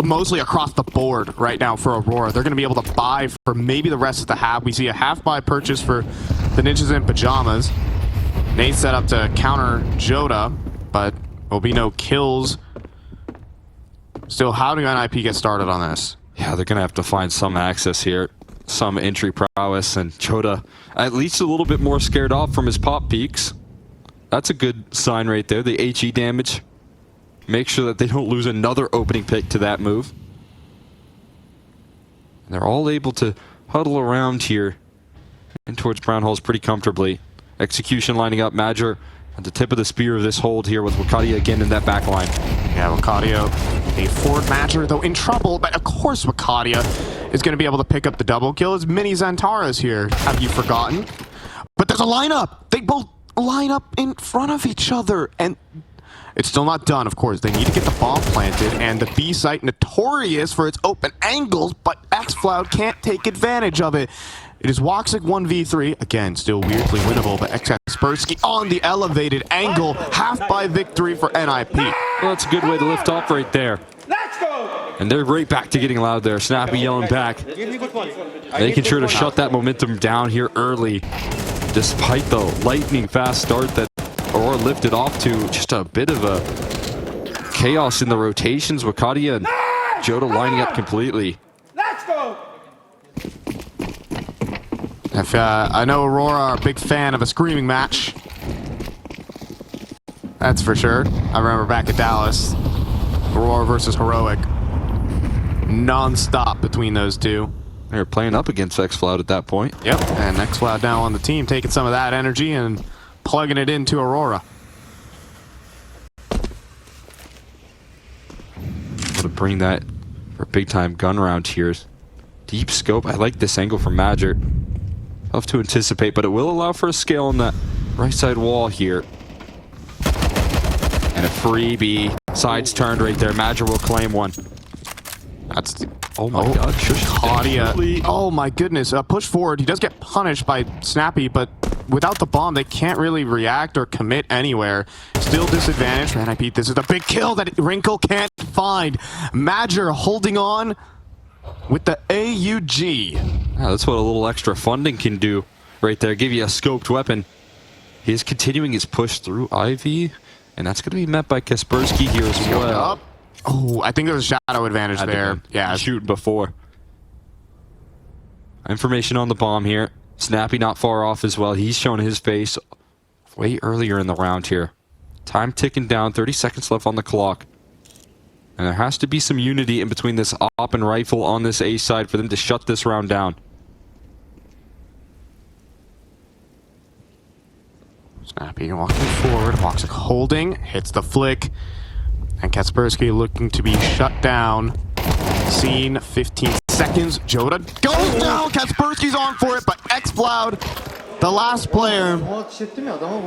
Mostly across the board right now for Aurora. They're going to be able to buy for maybe the rest of the half. We see a half buy purchase for the Ninjas in Pajamas. Nate set up to counter Joda, but will be no kills. Still, how do NiP get started on this? Yeah, they're going to have to find some access here, some entry prowess, and Joda at least a little bit more scared off from his pop peaks. That's a good sign right there. The HE damage. Make sure that they don't lose another opening pick to that move. And they're all able to huddle around here and towards Brown Holes pretty comfortably. Execution lining up. Major at the tip of the spear of this hold here with Wakadia again in that back line. Yeah, Wakadia, a forward Major, though in trouble, but of course Wakadia is going to be able to pick up the double kill. It's mini Xantaras here, have you forgotten? But there's a lineup! They both line up in front of each other, and it's still not done, of course. They need to get the bomb planted, and the B site notorious for its open angles, but xFloud can't take advantage of it. It is Woxic 1v3, again, still weirdly winnable, but Kaspersky on the elevated angle, half by victory for NiP. Well, that's a good way to lift off right there. Let's go! And they're right back to getting loud there. Snappy yelling back. Making sure to shut that momentum down here early. Despite the lightning fast start that Aurora lifted off to, just a bit of a chaos in the rotations. Wakadia and Joda lining up completely. Let's go! If, I know Aurora are a big fan of a screaming match. That's for sure. I remember back at Dallas, Aurora versus Heroic. Non-stop between those two. They were playing up against xFloud at that point. Yep, and xFloud now on the team, taking some of that energy and plugging it into Aurora. Able to bring that for a big-time gun round here. Deep scope. I like this angle from Major. Tough to anticipate, but it will allow for a scale on that right side wall here. And a freebie. Sides turned right there. Major will claim one. That's... Oh my god. Claudia. Oh my goodness. Push forward. He does get punished by Snappy, but without the bomb, they can't really react or commit anywhere. Still disadvantage for NiP. This is the big kill that Wrinkle can't find. Major holding on with the AUG. Yeah, that's what a little extra funding can do right there. Give you a scoped weapon. He is continuing his push through Ivy, and that's going to be met by Kaspersky here as well. Oh, I think there's a shadow advantage there. Yeah, shooting before. Information on the bomb here. Snappy not far off as well. He's shown his face way earlier in the round here. Time ticking down. 30 seconds left on the clock. And there has to be some unity in between this op and rifle on this A side for them to shut this round down. Snappy walking forward. Woxic holding. Hits the flick. And Kaspersky looking to be shut down. Scene 15 seconds. Joda goes down. Kaspersky's on for it, but xFloud, the last player,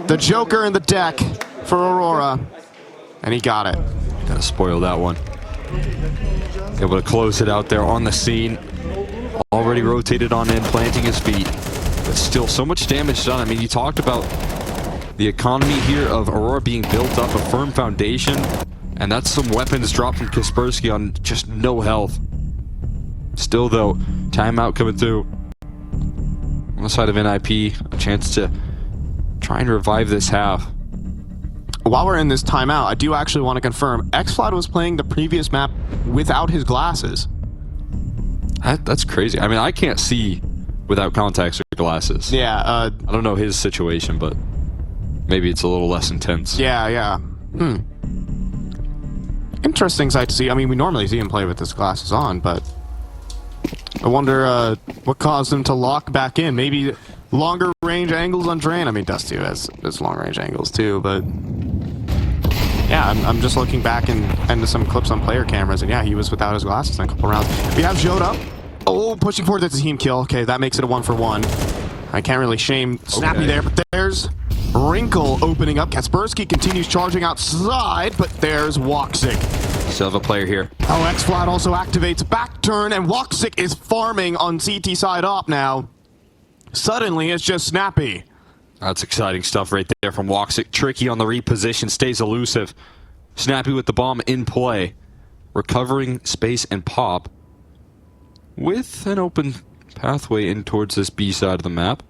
the Joker in the deck for Aurora. And he got it. Gotta spoil that one. Able to close it out there on the scene. Already rotated on in, planting his feet. But still, so much damage done. I mean, you talked about the economy here of Aurora being built up, a firm foundation. And that's some weapons dropped from Kaspersky on just no health. Still, though, timeout coming through. On the side of NiP, a chance to try and revive this half. While we're in this timeout, I do actually want to confirm xFloud was playing the previous map without his glasses. That's crazy. I mean, I can't see without contacts or glasses. Yeah, I don't know his situation, but maybe it's a little less intense. Yeah. Interesting sight to see. I mean, we normally see him play with his glasses on, but I wonder what caused him to lock back in. Maybe longer range angles on Drain. I mean, Dust2 has long range angles too, but yeah, I'm just looking back into some clips on player cameras, and yeah, he was without his glasses in a couple rounds. We have Joda. Oh, pushing forward. That's a team kill. Okay, that makes it a 1-for-1. I can't really shame Snappy there, but there's Wrinkle opening up. Kaspersky continues charging outside, but there's Woxic. Still have a player here. Oh, xFloud also activates back turn, and Woxic is farming on CT side op now. Suddenly, it's just Snappy. That's exciting stuff right there from Woxic. Tricky on the reposition, stays elusive. Snappy with the bomb in play. Recovering space and pop. With an open pathway in towards this B side of the map.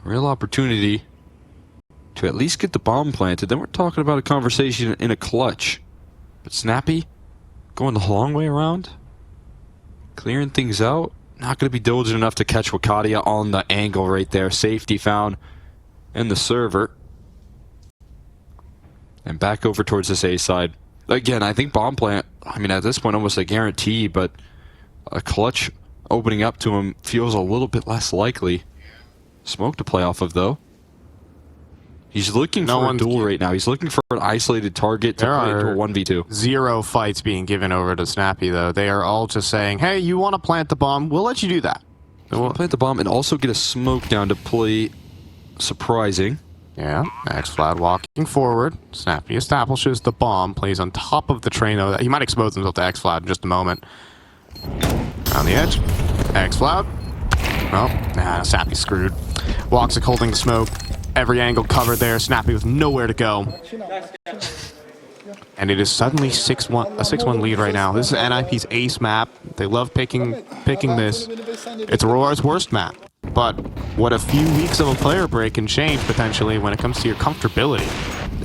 Real opportunity to at least get the bomb planted. Then we're talking about a conversation in a clutch. But Snappy going the long way around, clearing things out. Not going to be diligent enough to catch Wakadia on the angle right there. Safety found in the server. And back over towards this A side. Again, I think bomb plant, I mean, at this point, almost a guarantee, but a clutch opening up to him feels a little bit less likely. Smoke to play off of, though. He's looking for a duel right now. He's looking for an isolated target to play into a 1v2. 0 fights being given over to Snappy, though. They are all just saying, hey, you want to plant the bomb? We'll let you do that. We'll plant the bomb and also get a smoke down to play surprising. Yeah, X-Flat walking forward. Snappy establishes the bomb, plays on top of the train, though. He might expose himself to X-Flat in just a moment. On the edge. X-Flat. Oh, Snappy's screwed. Woxic holding the smoke. Every angle covered there. Snappy with nowhere to go. And it is suddenly a 6-1 lead right now. This is NiP's ace map. They love picking this. It's Aurora's worst map. But what a few weeks of a player break can change potentially when it comes to your comfortability.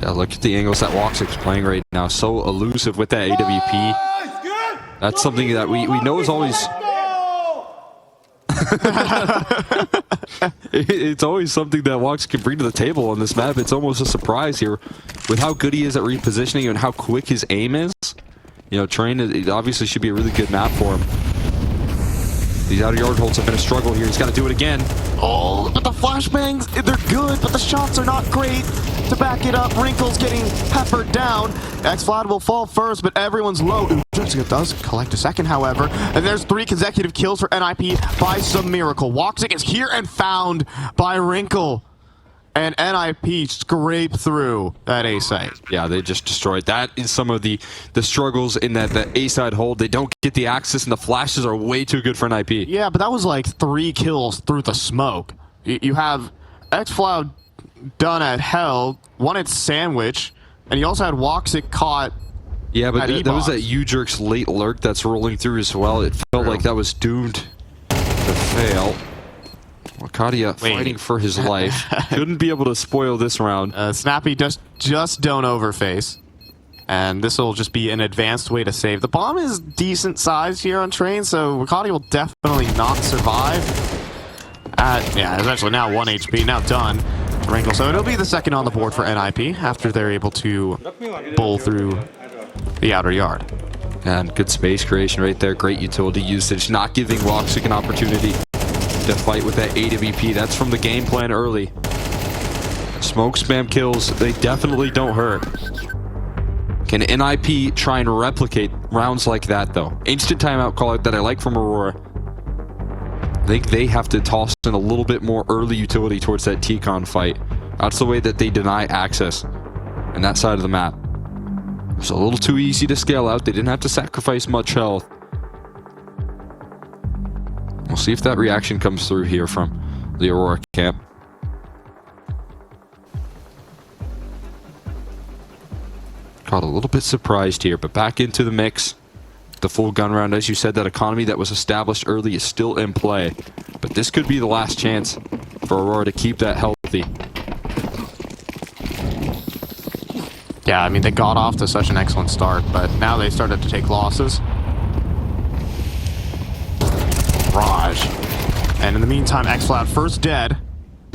Yeah, look at the angles that Woxic's playing right now. So elusive with that AWP. That's something that we know is always... It's always something that Wox can bring to the table on this map. It's almost a surprise here with how good he is at repositioning and how quick his aim is. You know, Train, it obviously should be a really good map for him. These outer yard holds have been a struggle here. He's got to do it again. Oh, but the flashbangs, they're good, but the shots are not great. To back it up, Wrinkle's getting peppered down. X-Flat will fall first, but everyone's low. Jessica does collect a second, however. And there's 3 consecutive kills for NiP by some miracle. Woxic is here and found by Wrinkle. And NiP scrape through that A site. Yeah, they just destroyed. That is some of the struggles in that A side hold. They don't get the access, and the flashes are way too good for NiP. Yeah, but that was like 3 kills through the smoke. You have X-Flat done at Hell, one at Sandwich, and you also had Woxic caught. Yeah, but that was that U-Jerk's late lurk that's rolling through as well. It felt like that was doomed to fail. Wakadia fighting for his life. Couldn't be able to spoil this round. Snappy just don't overface. And this will just be an advanced way to save. The bomb is decent size here on Train, so Wakadia will definitely not survive. Yeah, eventually now 1 HP, now done. Wrinkle, so it'll be the second on the board for NiP after they're able to bowl through the outer yard. And good space creation right there. Great utility usage. Not giving Woxic an opportunity to fight with that AWP. That's from the game plan early. Smoke spam kills, they definitely don't hurt. Can NiP try and replicate rounds like that, though? Instant timeout call out that I like from Aurora. I think they have to toss in a little bit more early utility towards that T-Con fight. That's the way that they deny access on that side of the map. It's a little too easy to scale out. They didn't have to sacrifice much health. We'll see if that reaction comes through here from the Aurora camp. Caught a little bit surprised here, but back into the mix. The full gun round, as you said, that economy that was established early is still in play. But this could be the last chance for Aurora to keep that healthy. Yeah, I mean, they got off to such an excellent start, but now they started to take losses. Raj. And in the meantime, X-Flat first dead.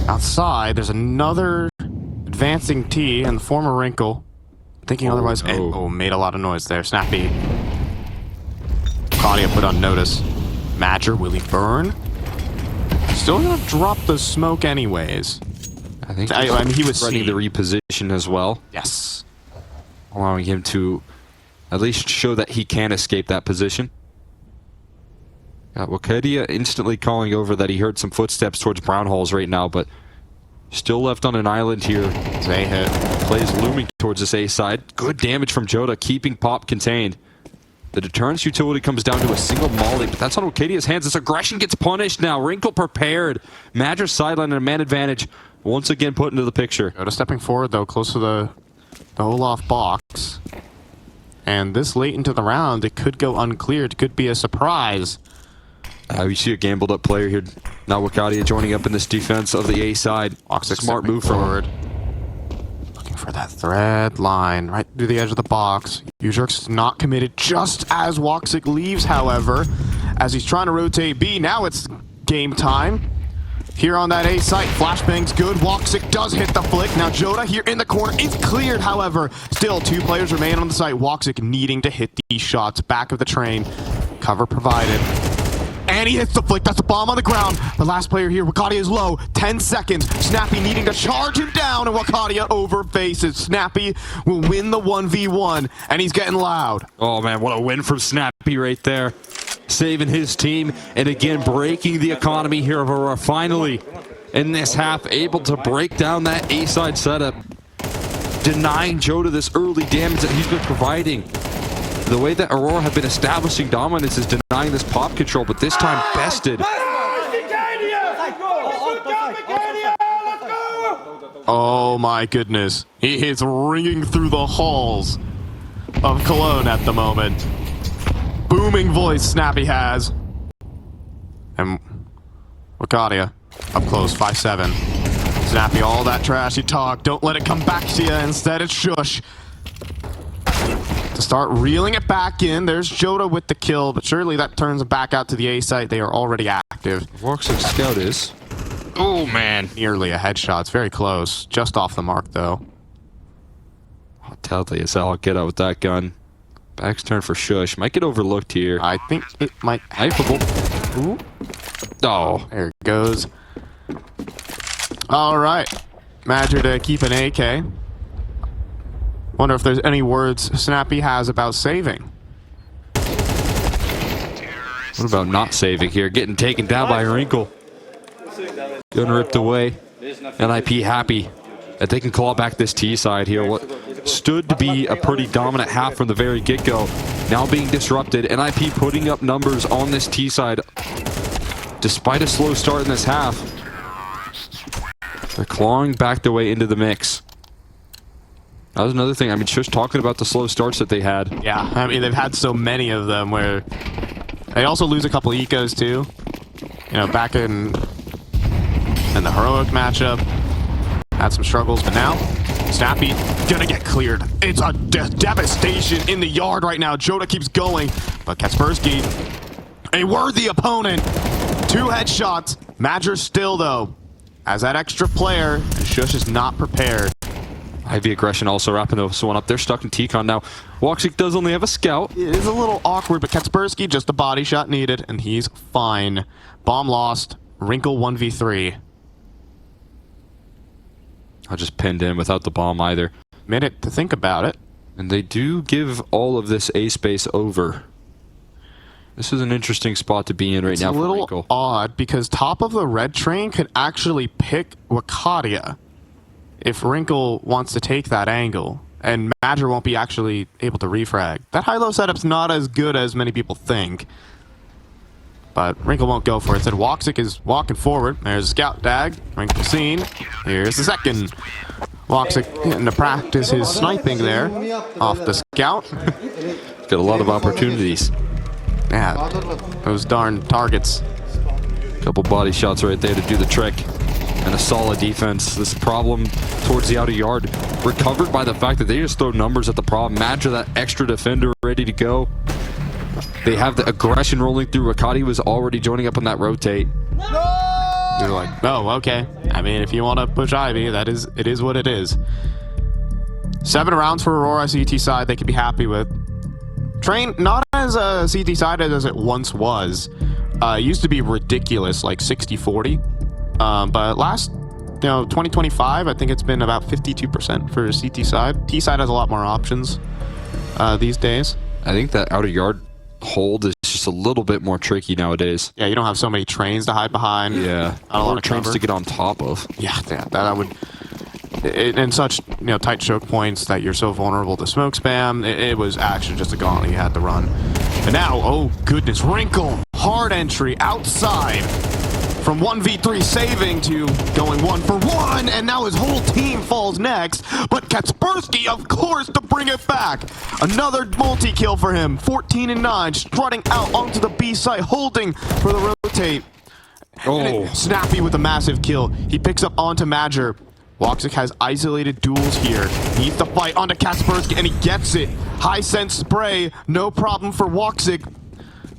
Outside, there's another advancing T and the former Wrinkle. Thinking otherwise. No. Made a lot of noise there. Snappy. Claudia put on notice. Madger, will he burn? Still gonna drop the smoke anyways. I think I mean, he was threatening the reposition as well. Yes. Allowing him to at least show that he can escape that position. Got Wakadia instantly calling over that he heard some footsteps towards Brown Halls right now, but still left on an island here. They hit. Plays looming towards this A side. Good damage from Joda, keeping Pop contained. The deterrence utility comes down to a single molly, but that's on Wacadia's hands. This aggression gets punished now. Wrinkle prepared. Madras sideline and a man advantage once again put into the picture. Joda stepping forward though, close to the Olaf box. And this late into the round, it could go uncleared. It could be a surprise. We see a gambled up player here Now Wakadia joining up in this defense of the A side. Smart move forward. Looking for that thread line right through the edge of the box. Ujurk's not committed just as Woxic leaves, however, as he's trying to rotate B. Now it's game time. Here on that A site, flashbang's good. Woxic does hit the flick. Now Joda here in the corner. It's cleared, however. Still 2 players remain on the site. Woxic needing to hit these shots. Back of the train. Cover provided. And he hits the flick. That's the bomb on the ground. The last player here, Wakadia is low. 10 seconds. Snappy needing to charge him down, and Wakadia overfaces. Snappy will win the 1v1, and he's getting loud. Oh man, what a win from Snappy right there. Saving his team, and again breaking the economy here of Aurora. Finally, in this half, able to break down that A-side setup. Denying Joda this early damage that he's been providing. The way that Aurora have been establishing dominance is denying this pop control, but this time bested. Oh my goodness. He is ringing through the halls of Cologne at the moment. Booming voice Snappy has. And Wakadia up close, 5-7. Snappy, all that trashy talk, don't let it come back to you. Instead, it's shush. To start reeling it back in, there's Joda with the kill, but surely that turns them back out to the A site. They are already active. Woxic scout is. Oh man. Nearly a headshot. It's very close. Just off the mark, though. I'll tell you, I'll get out with that gun. Back's turn for Shush. Might get overlooked here. I think it might. Knifeable. Ooh. Oh. There it goes. All right. Madger to keep an AK. Wonder if there's any words Snappy has about saving. What about not saving here? Getting taken down by Wrinkle. Gun ripped away. NiP happy that they can claw back this T side here. What stood to be a pretty dominant half from the very get-go, now being disrupted. NiP putting up numbers on this T side despite a slow start in this half. They're clawing back their way into the mix. That was another thing. I mean, just talking about the slow starts that they had. Yeah, I mean, they've had so many of them where they also lose a couple ecos too. You know, back in the heroic matchup, had some struggles, but now Snappy gonna get cleared. It's a devastation in the yard right now. Joda keeps going, but Kaspersky, a worthy opponent. 2 headshots. Madger still though, as that extra player, and Shush is not prepared. Heavy aggression also wrapping this one up. They're stuck in T-Con now. Woxic does only have a scout. It is a little awkward, but Kaspersky, just a body shot needed, and he's fine. Bomb lost. Wrinkle 1v3. I just pinned in without the bomb either. Minute to think about it. And they do give all of this A space over. This is an interesting spot to be in right now for Wrinkle. It's a little odd because top of the red train could actually pick Wakadia if Wrinkle wants to take that angle, and Madger won't be actually able to refrag. That high-low setup's not as good as many people think, but Wrinkle won't go for it. Instead, Woxic is walking forward. There's a scout tag. Wrinkle seen. Here's the second. Woxic getting to practice his sniping there off the scout. Got a lot of opportunities. Yeah, those darn targets. Couple body shots right there to do the trick. And a solid defense. This problem towards the outer yard recovered by the fact that they just throw numbers at the problem. Madger, that extra defender ready to go. They have the aggression rolling through. Wakadia was already joining up on that rotate. You're like, oh, okay. I mean, if you want to push Ivy, it is what it is. 7 rounds for Aurora CT side they could be happy with. Train, not as CT side as it once was. It used to be ridiculous, like 60-40. But last, 2025, I think it's been about 52% for CT side. T side has a lot more options these days. I think that outer yard hold is just a little bit more tricky nowadays. Yeah, you don't have so many trains to hide behind. Yeah, not a lot of trains cover to get on top of. Yeah, that I would. In such tight choke points that you're so vulnerable to smoke spam, it was actually just a gauntlet you had to run. And now, oh goodness, Wrinkle, hard entry outside. From 1v3 saving to going 1-for-1, and now his whole team falls next. But Kaspersky, of course, to bring it back. Another multi-kill for him. 14-9, strutting out onto the B site, holding for the rotate. Oh. Snappy with a massive kill. He picks up onto Madger. Woxic has isolated duels here. He needs to fight onto Kaspersky, and he gets it. High sense spray, no problem for Woxic.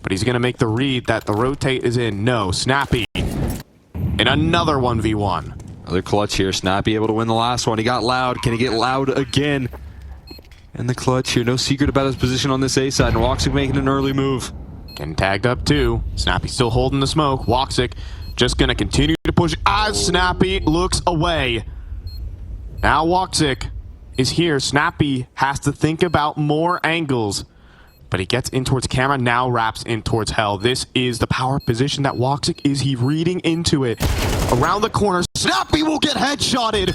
But he's going to make the read that the rotate is in. No, Snappy. In another 1v1. Another clutch here. Snappy able to win the last one. He got loud. Can he get loud again? And the clutch here. No secret about his position on this A side. And Woxic making an early move. Getting tagged up too. Snappy still holding the smoke. Woxic just going to continue to push as Snappy looks away. Now Woxic is here. Snappy has to think about more angles. But he gets in towards camera, now wraps in towards Hell. This is the power position that Woxic is. He reading into it. Around the corner, Snappy will get headshotted.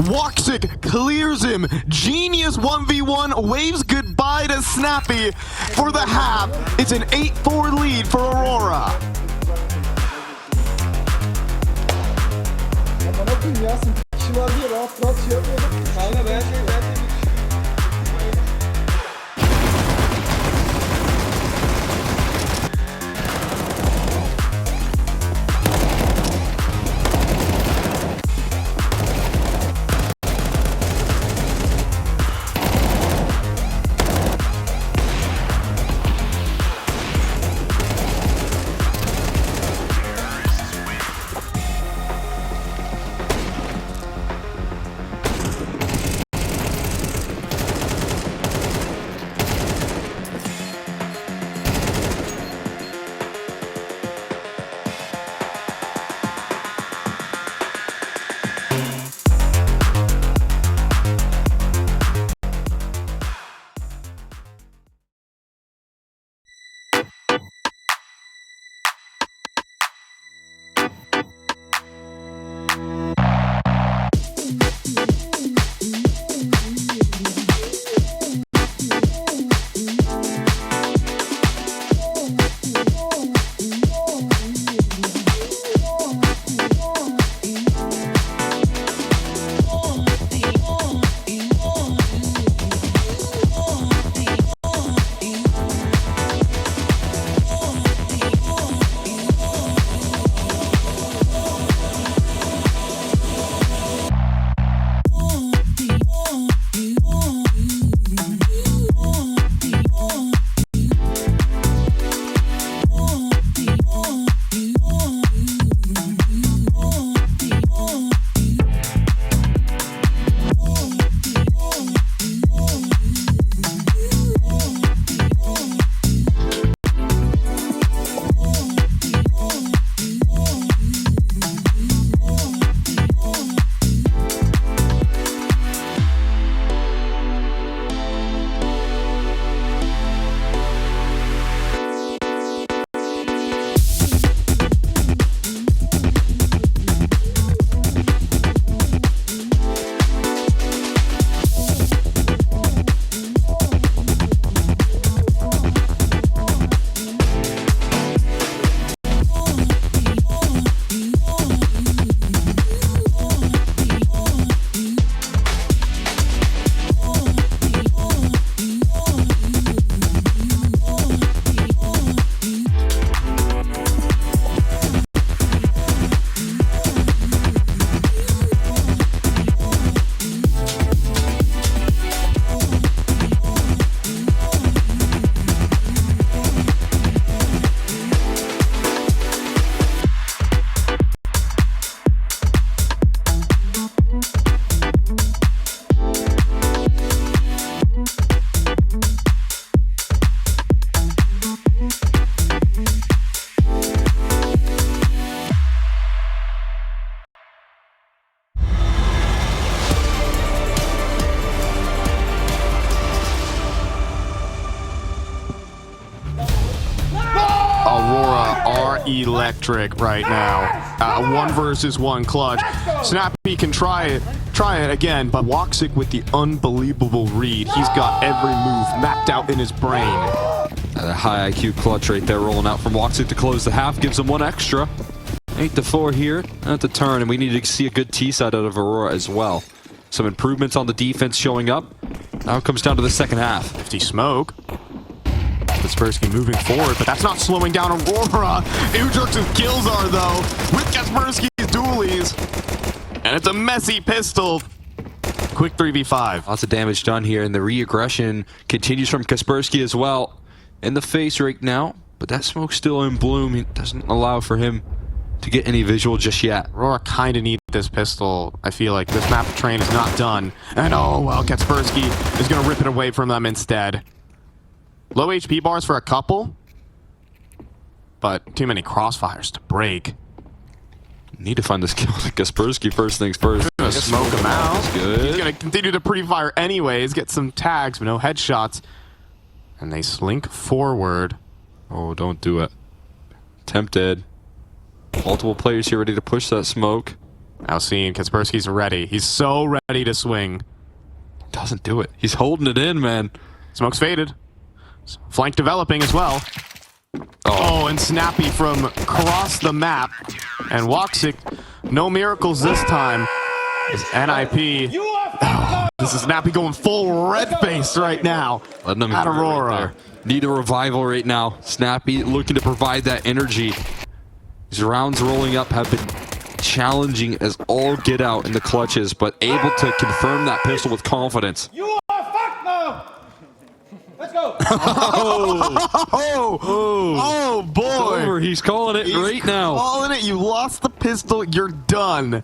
Woxic clears him. Genius 1v1, waves goodbye to Snappy for the half. It's an 8-4 lead for Aurora. Electric right now. 1 versus 1 clutch. Snappy can try it again, but Woxic with the unbelievable read. He's got every move mapped out in his brain. A high IQ clutch right there rolling out from Woxic to close the half, gives him 1 extra. 8-4 here at the turn, and we need to see a good T side out of Aurora as well. Some improvements on the defense showing up. Now it comes down to the second half. 50 smoke. Kaspersky moving forward, but that's not slowing down Aurora. Ujerks' kills are, though, with Kaspersky's dualies. And it's a messy pistol. Quick 3v5. Lots of damage done here, and the re-aggression continues from Kaspersky as well. In the face right now, but that smoke's still in bloom. It doesn't allow for him to get any visual just yet. Aurora kind of needs this pistol. I feel like this map train is not done. And oh, well, Kaspersky is going to rip it away from them instead. Low HP bars for a couple, but too many crossfires to break. Need to find this kill to Kaspersky first things first. Gonna smoke him out. That's good. He's going to continue to pre-fire anyways, get some tags, but no headshots. And they slink forward. Oh, don't do it. Tempted. Multiple players here ready to push that smoke. Now seeing Kaspersky's ready. He's so ready to swing. Doesn't do it. He's holding it in, man. Smoke's faded. Flank developing as well. Oh, and Snappy from across the map. And Woxic, no miracles this time. Is NiP. Oh, this is Snappy going full red face right now. Letting him at get it Aurora. right there. Need a revival right now. Snappy looking to provide that energy. These rounds rolling up have been challenging as all get out in the clutches, but able to confirm that pistol with confidence. You are fucked now! Let's go! Oh boy! Over. He's calling it right now. Calling it. You lost the pistol. You're done.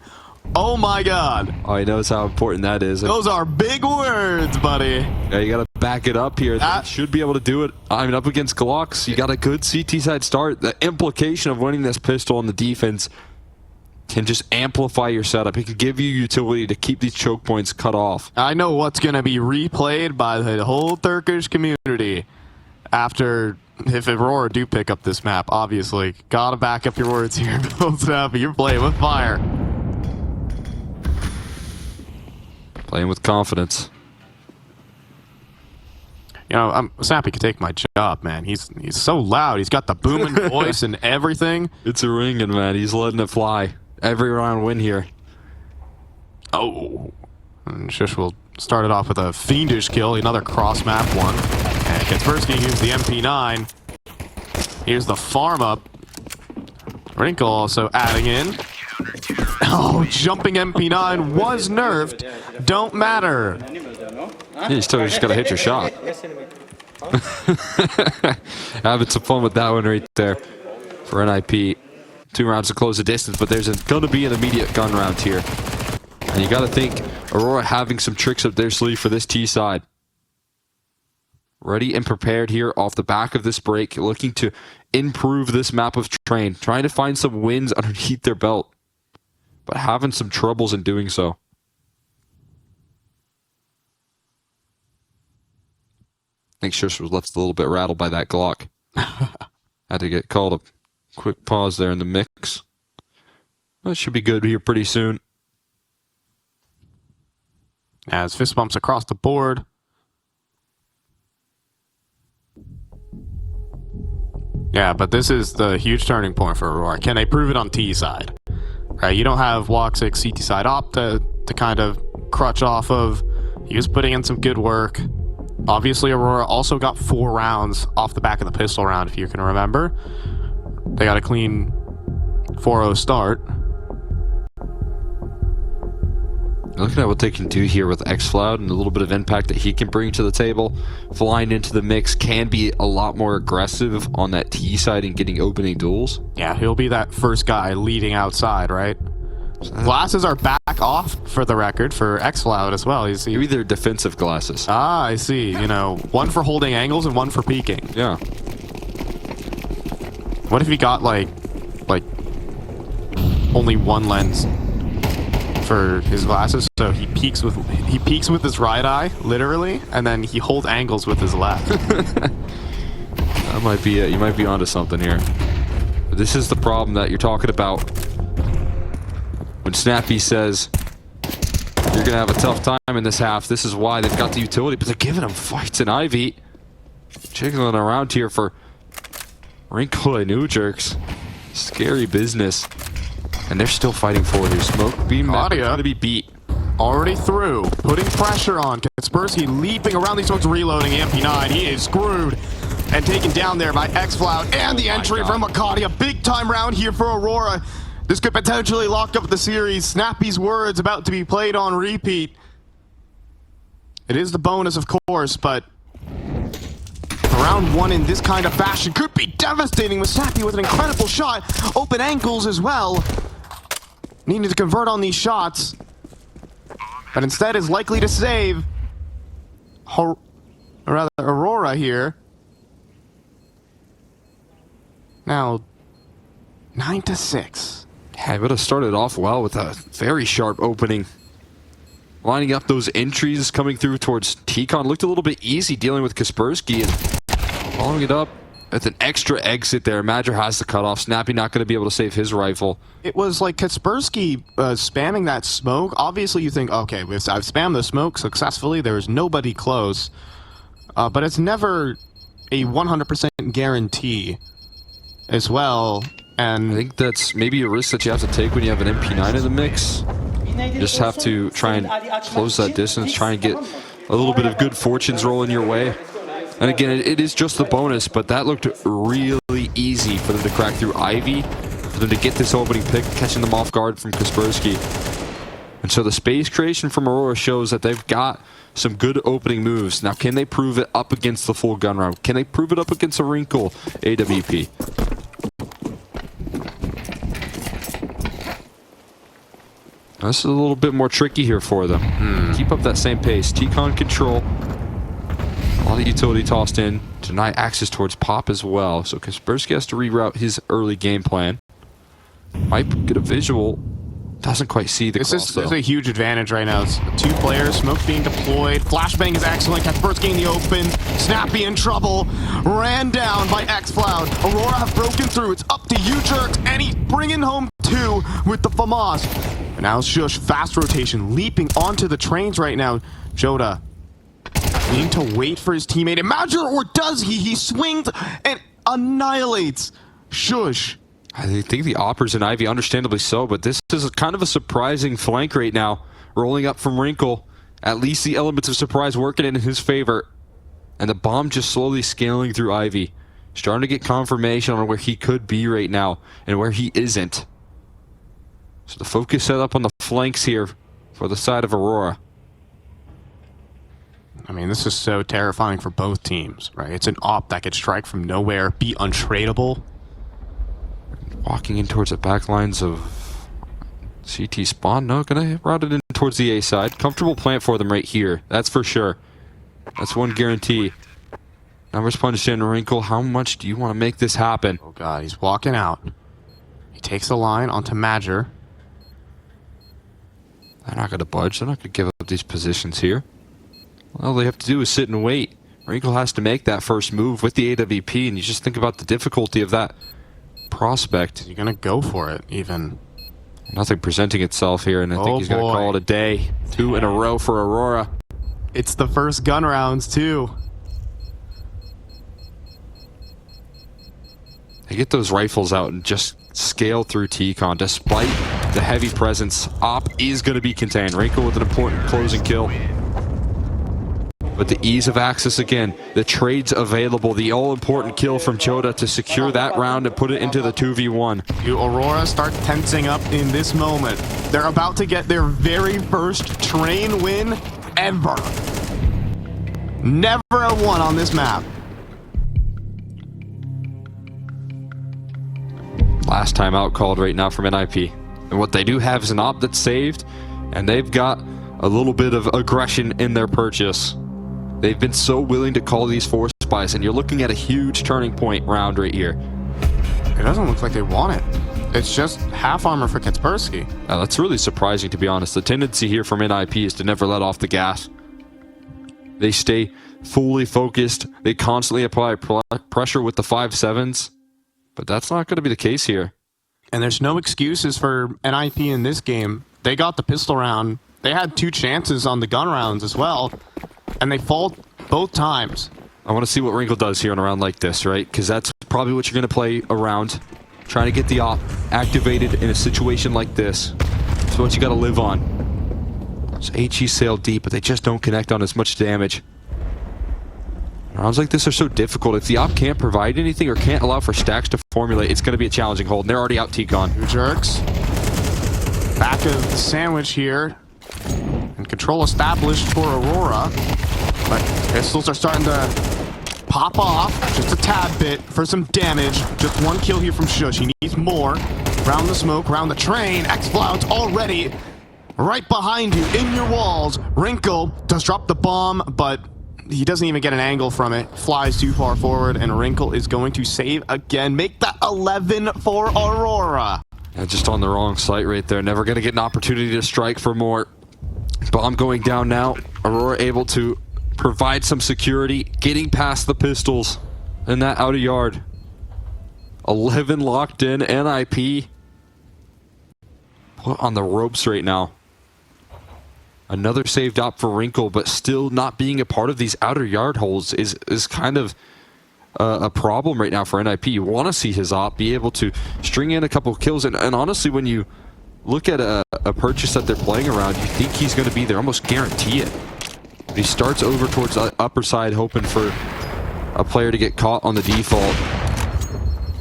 Oh my god. Oh, he knows how important that is. Those are big words, buddy. Yeah, you gotta back it up here. That should be able to do it. I mean, up against Glocks, you got a good CT side start. The implication of winning this pistol on the defense can just amplify your setup. It can give you utility to keep these choke points cut off. I know what's going to be replayed by the whole Turkish community after, if Aurora do pick up this map, obviously. Gotta back up your words here. Snappy, you're playing with fire. Playing with confidence. You know, Snappy could take my job, man. He's so loud. He's got the booming voice and everything. It's a ringing, man. He's letting it fly. Every round win here. Oh. And Shush will start it off with a fiendish kill. Another cross-map one. And Kaspersky used the MP9. Here's the farm up. Wrinkle also adding in. Oh, jumping MP9 was nerfed. Don't matter. Yeah, you still just gotta hit your shot. Having some fun with that one right there for NiP. 2 rounds to close the distance, but there's gonna be an immediate gun round here. And you gotta think Aurora having some tricks up their sleeve for this T side. Ready and prepared here off the back of this break, looking to improve this map of train, trying to find some wins underneath their belt, but having some troubles in doing so. I think Schuster was left a little bit rattled by that Glock. Had to get called a quick pause there in the mix. That should be good here pretty soon. As fist bumps across the board. Yeah, but this is the huge turning point for Aurora. Can they prove it on T side? Right, you don't have Woxic CT side op to kind of crutch off of. He was putting in some good work. Obviously, Aurora also got 4 rounds off the back of the pistol round, if you can remember. They got a clean 4-0 start. Looking at what they can do here with xCloud and a little bit of impact that he can bring to the table. Flying into the mix can be a lot more aggressive on that T side and getting opening duels. Yeah, he'll be that first guy leading outside, right? Glasses are back off, for the record, for xCloud as well. Maybe they're defensive glasses. Ah, I see. You know, one for holding angles and one for peeking. Yeah. What if he got like only one lens for his glasses, so he peeks with his right eye, literally, and then he holds angles with his left. That might be it. You might be onto something here. But this is the problem that you're talking about. When Snappy says you're gonna have a tough time in this half, this is why they've got the utility, but they're giving him fights in Ivy. Jiggling around here for Wrinkle and Ujerks. Scary business. And they're still fighting forward here. Smoke beam going to be beat. Already through. Putting pressure on Kaspersky, leaping around these smokes, reloading the MP9. He is screwed. and taken down there by xFloud, and the entry from Makati. A big-time round here for Aurora. This could potentially lock up the series. Snappy's words about to be played on repeat. It is the bonus, of course, but round one in this kind of fashion could be devastating with Snappy with an incredible shot. Open ankles as well. Needing to convert on these shots, but instead is likely to save Aurora here. Now, 9-6. Yeah, would have started off well with a very sharp opening. Lining up those entries coming through towards T-Con. Looked a little bit easy dealing with Kaspersky, and following it up with an extra exit there. Madger has the cutoff. Snappy not going to be able to save his rifle. It was like Kaspersky spamming that smoke. Obviously, you think, okay, I've spammed the smoke successfully. There's nobody close. But it's never a 100% guarantee as well. And I think that's maybe a risk that you have to take when you have an MP9 in the mix. You just have to try and close that distance, try and get a little bit of good fortunes rolling your way. And again, it is just the bonus, but that looked really easy for them to crack through Ivy, for them to get this opening pick, catching them off guard from Kaspersky. And so the space creation from Aurora shows that they've got some good opening moves. Now, can they prove it up against the full gun round? Can they prove it up against a Wrinkle AWP? This is a little bit more tricky here for them. Keep up that same pace. T-Con control. A lot of utility tossed in. Deny access towards Pop as well. So Kaspersky has to reroute his early game plan. Might get a visual. Doesn't quite see the cross, This is a huge advantage right now. It's 2 players, smoke being deployed. Flashbang is excellent. Kaspersky in the open. Snappy in trouble. Ran down by xFloud. Aurora have broken through. It's up to you, Jerks. And he's bringing home 2 with the FAMAS. And now Shush, fast rotation, leaping onto the trains right now. Joda needing to wait for his teammate. Imagine, or does he? He swings and annihilates Shush. I think the Oppers and Ivy, understandably so, but this is kind of a surprising flank right now. Rolling up from Wrinkle. At least the elements of surprise working in his favor. And the bomb just slowly scaling through Ivy. Starting to get confirmation on where he could be right now and where he isn't. So the focus set up on the flanks here for the side of Aurora. I mean, this is so terrifying for both teams, right? It's an op that could strike from nowhere, be untradeable. Walking in towards the back lines of CT spawn. No, gonna route it in towards the A side. Comfortable plant for them right here. That's for sure. That's one guarantee. Numbers punched in. Wrinkle, how much do you want to make this happen? Oh god, he's walking out. He takes the line onto Madger. They're not going to budge. They're not going to give up these positions here. All they have to do is sit and wait. Wrinkle has to make that first move with the AWP, and you just think about the difficulty of that prospect. Is he going to go for it, even? Nothing presenting itself here, and I think he's going to call it a day. 2 in a row for Aurora. It's the first gun rounds, too. They get those rifles out and just scale through T-Con. Despite the heavy presence, Op is going to be contained. Wrinkle with an important closing kill. But the ease of access again, the trades available, the all-important kill from Joda to secure that round and put it into the 2v1. Aurora start tensing up in this moment. They're about to get their very first train win ever. Never a one on this map. Last time out called right now from NiP. And what they do have is an op that's saved, and they've got a little bit of aggression in their purchase. They've been so willing to call these force buys, and you're looking at a huge turning point round right here. It doesn't look like they want it. It's just half armor for Kaspersky. That's really surprising, to be honest. The tendency here from NiP is to never let off the gas. They stay fully focused. They constantly apply pressure with the 5.7s. But that's not going to be the case here. And there's no excuses for NiP in this game. They got the pistol round. They had 2 chances on the gun rounds as well. And they fall both times. I want to see what Wrinkle does here in a round like this, right? Because that's probably what you're going to play around. Trying to get the op activated in a situation like this. That's what you got to live on. So HE sailed deep, but they just don't connect on as much damage. Rounds like this are so difficult. If the op can't provide anything or can't allow for stacks to formulate, it's going to be a challenging hold. And they're already out T-Con. Jerks. Back of the sandwich here. And control established for Aurora. But pistols are starting to pop off. Just a tad bit for some damage. Just one kill here from Shush. He needs more. Round the smoke, round the train. X-Cloud's already right behind you, in your walls. Wrinkle does drop the bomb, but he doesn't even get an angle from it. Flies too far forward, and Wrinkle is going to save again. Make that 11 for Aurora. Yeah, just on the wrong site right there. Never going to get an opportunity to strike for more. Bomb going down now. Aurora able to provide some security, getting past the pistols in that outer yard. 11 locked in, NiP put on the ropes right now. Another saved op for Wrinkle, but still not being a part of these outer yard holes is kind of a problem right now for NiP. You want to see his op be able to string in a couple kills, and honestly, when you look at a purchase that they're playing around, you think he's going to be there, almost guarantee it. But he starts over towards the upper side, hoping for a player to get caught on the default.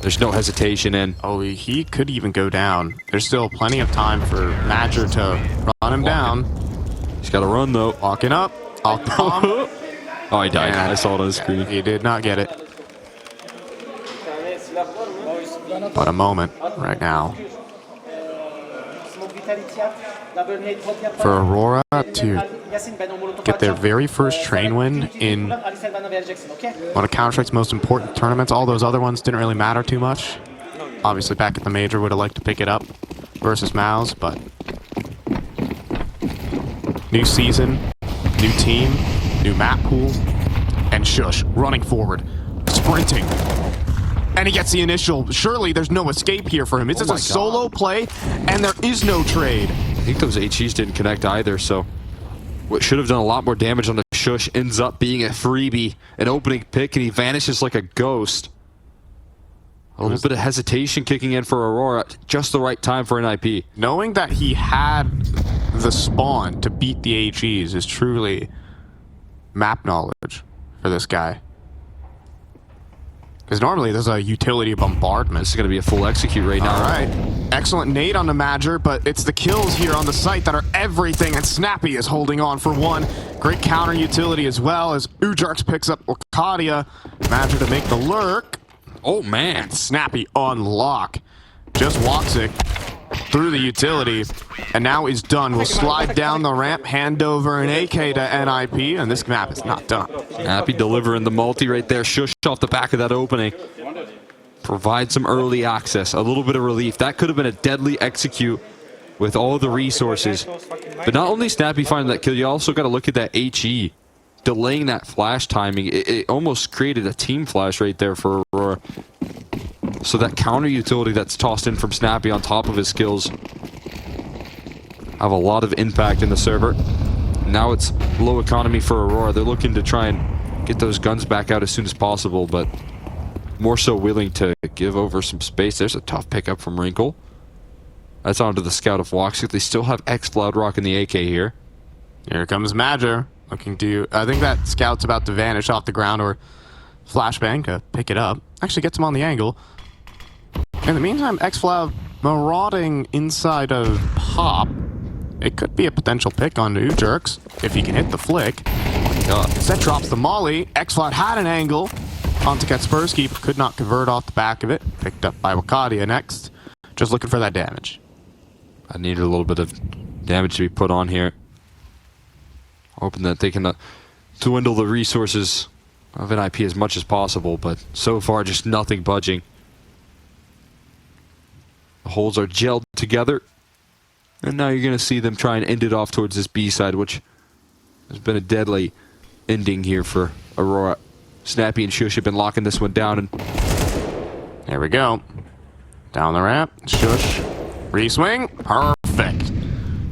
There's no hesitation in. Oh, he could even go down. There's still plenty of time for Madger to run him down. He's got to run, though. Walking up. Off the bomb. Oh, he died. And I saw it on the screen. He did not get it. But a moment right now for Aurora to get their very first train win in one of Counter-Strike's most important tournaments. All those other ones didn't really matter too much. Obviously, back at the major, would have liked to pick it up versus Mouse, but new season, new team, new map pool, and Shush running forward, sprinting. And he gets the initial. Surely there's no escape here for him. It's just a solo play, and there is no trade. I think those HEs didn't connect either, so what should have done a lot more damage on the Shush ends up being a freebie, an opening pick, and he vanishes like a ghost. A little bit of hesitation kicking in for Aurora, just the right time for NiP. Knowing that he had the spawn to beat the HEs is truly map knowledge for this guy. Because normally there's a utility bombardment. This is going to be a full execute right now. All right. Excellent nade on the Madger, but it's the kills here on the site that are everything, and Snappy is holding on for one. Great counter utility as well as Ujarks picks up Orcadia. Madger to make the lurk. Oh, man. Snappy on lock. Just walks it through the utility, and now he's done. We'll slide down the ramp, hand over an AK to NiP, and this map is not done. Happy delivering the multi right there. Shush off the back of that opening. Provide some early access, a little bit of relief. That could have been a deadly execute with all the resources. But not only Snappy finding that kill, you also got to look at that HE. Delaying that flash timing. It almost created a team flash right there for Aurora. So that counter utility that's tossed in from Snappy on top of his skills have a lot of impact in the server. Now it's low economy for Aurora. They're looking to try and get those guns back out as soon as possible, but more so willing to give over some space. There's a tough pickup from Wrinkle. That's onto the Scout of Woxic. They still have X-Cloud rocking the AK here. Here comes Madger. Looking to... I think that Scout's about to vanish off the ground, or flashbang to pick it up. Actually gets him on the angle. In the meantime, X-Cloud marauding inside of Pop. It could be a potential pick on Ujarks if he can hit the flick. Set drops the molly. X-Cloud had an angle onto Kaspersky, but could not convert off the back of it. Picked up by Wakadia next. Just looking for that damage. I needed a little bit of damage to be put on here. Hoping that they can dwindle the resources of NiP as much as possible, but so far just nothing budging. The holes are gelled together, and now you're going to see them try and end it off towards this B side, which has been a deadly ending here for Aurora. Snappy and Shush have been locking this one down, and there we go. Down the ramp. Shush. Reswing. Perfect.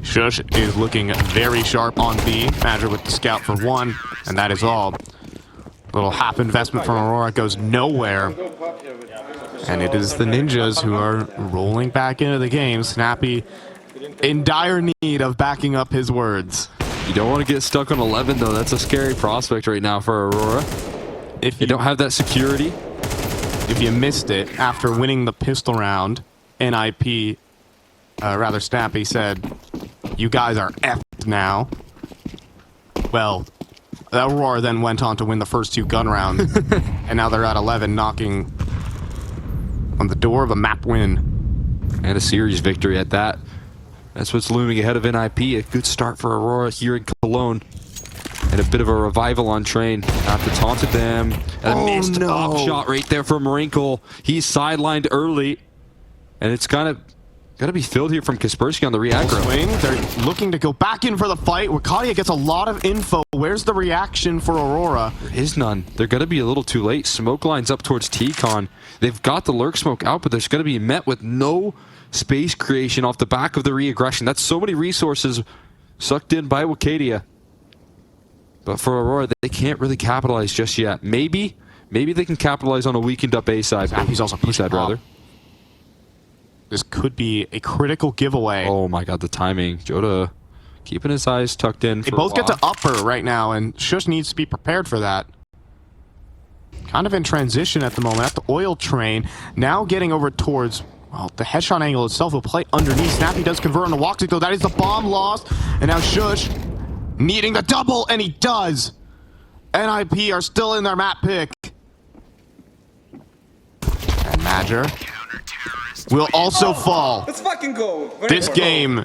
Shush is looking very sharp on B. Madger with the scout for one, and that is all. Little half investment from Aurora goes nowhere. And it is the Ninjas who are rolling back into the game. Snappy in dire need of backing up his words. you don't want to get stuck on 11, though. That's a scary prospect right now for Aurora. They don't have that security. If you missed it, after winning the pistol round, NiP, Snappy said, "You guys are effed now." Well, Aurora then went on to win the first 2 gun rounds, and now they're at 11, knocking on the door of a map win. And a series victory at that. That's what's looming ahead of NiP. A good start for Aurora here in Cologne. And a bit of a revival on train after taunted them. And a missed up shot right there from Wrinkle. He's sidelined early. And it's kind of got to be filled here from Kaspersky on the re-aggro. They're looking to go back in for the fight. Wakadia gets a lot of info. Where's the reaction for Aurora? There is none. They're going to be a little too late. Smoke lines up towards T-Con. They've got the lurk smoke out, but there's going to be met with no space creation off the back of the re-aggression. That's so many resources sucked in by Wakadia. But for Aurora, they can't really capitalize just yet. Maybe they can capitalize on a weakened up A side. He's also pushed side, rather. This could be a critical giveaway. Oh my god, the timing. Joda keeping his eyes tucked in. They both get to upper right now, and Shush needs to be prepared for that. Kind of in transition at the moment, at the oil train. Now getting over towards, well, the headshot angle itself will play underneath. Snappy does convert on the walk to go. That is the bomb lost. And now Shush needing the double, and he does. NiP are still in their map pick. And Madger will also fall. Let's fucking go. This game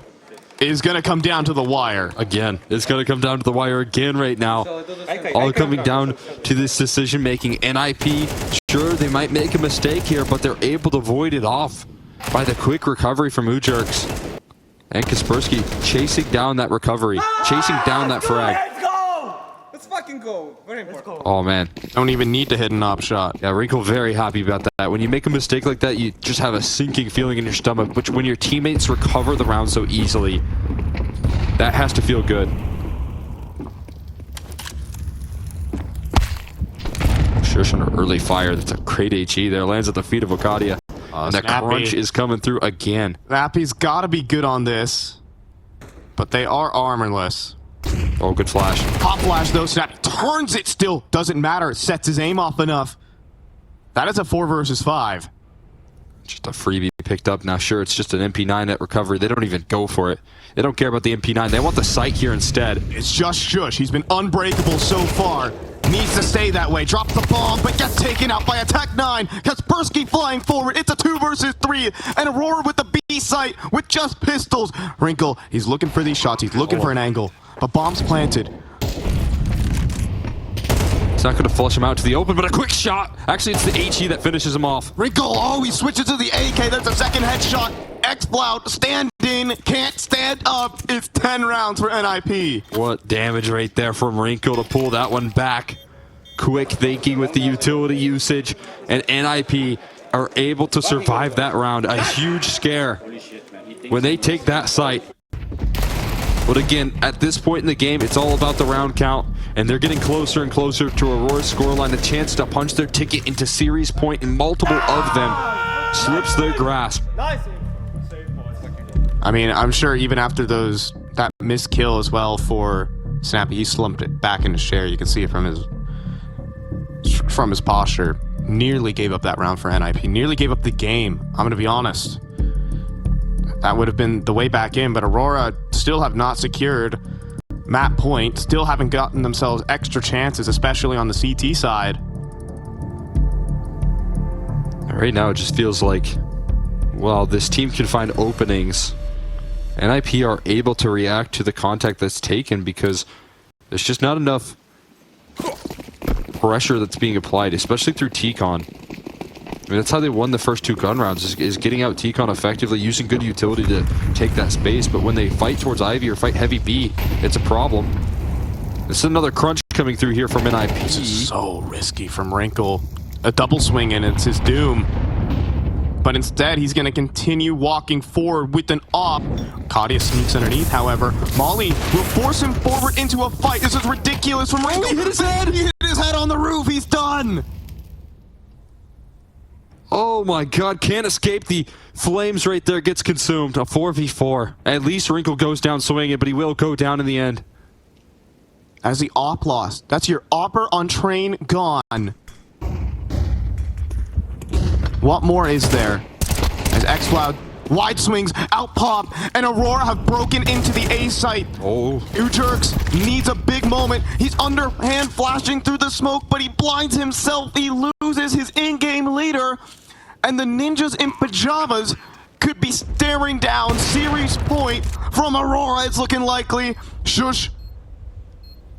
is going to come down to the wire. Again, it's going to come down to the wire again right now. All coming down to this decision making. NiP, sure, they might make a mistake here, but they're able to void it off by the quick recovery from Ujerks. And Kaspersky chasing down that recovery, chasing down that frag. Let's go. Let's fucking go. Very important. Oh man, Don't even need to hit an op shot. yeah, Wrinkle very happy about that. When you make a mistake like that, you just have a sinking feeling in your stomach, which when your teammates recover the round so easily, that has to feel good. Shush on an early fire. That's a great HE there. Lands at the feet of Wakadia. And the crunch is coming through again. Snappy's got to be good on this. But they are armorless. Oh, good flash. Pop flash though, Snappy turns it still. Doesn't matter. Sets his aim off enough. That is a 4 versus 5. Just a freebie picked up. Now, sure, it's just an MP9 at recovery. They don't even go for it. They don't care about the MP9. They want the sight here instead. It's just Shush. He's been unbreakable so far. Needs to stay that way. Drops the bomb, but gets taken out by Attack 9. Kaspersky flying forward. It's a 2 versus 3. And Aurora with the B sight with just pistols. Wrinkle, he's looking for these shots. He's looking for an angle. But bomb's planted. It's not going to flush him out to the open, but a quick shot. Actually, it's the HE that finishes him off. Wrinkle, oh, he switches to the AK. There's a second headshot. X-Flout, stand in, can't stand up. It's 10 rounds for NiP. What damage right there from Wrinkle to pull that one back. Quick thinking with the utility usage, and NiP are able to survive that round. A huge scare when they take that site. But again, at this point in the game, it's all about the round count, and they're getting closer and closer to Aurora's scoreline. A chance to punch their ticket into series point, and multiple of them slips their grasp. I mean, I'm sure even after that missed kill as well for Snappy, he slumped it back into share. You can see it from his posture. Nearly gave up that round for NiP. Nearly gave up the game. I'm going to be honest. That would have been the way back in, but Aurora still have not secured map point. Still haven't gotten themselves extra chances, especially on the CT side. Right now, it just feels like, well, this team can find openings. NiP are able to react to the contact that's taken because there's just not enough pressure that's being applied, especially through T-Con. I mean, that's how they won the first 2 gun rounds, is getting out T-Con effectively, using good utility to take that space. But when they fight towards Ivy or fight heavy B, it's a problem. This is another crunch coming through here from NiP. This is so risky from Wrinkle. A double swing and it's his doom. But instead, he's going to continue walking forward with an op. Kadia sneaks underneath, however. Molly will force him forward into a fight. This is ridiculous from Wrinkle. He hit his head! He hit his head on the roof! He's done! Oh my god, can't escape the flames right there, gets consumed. A 4v4. At least Wrinkle goes down swinging, but he will go down in the end. As the op lost. That's your opper on train gone. What more is there? As xCloud wide swings, out pop, and Aurora have broken into the A site. Oh. Ujerks needs a big moment. He's underhand flashing through the smoke, but he blinds himself. He loses his in-game leader, and the ninjas in pajamas could be staring down series point from Aurora. It's looking likely. Shush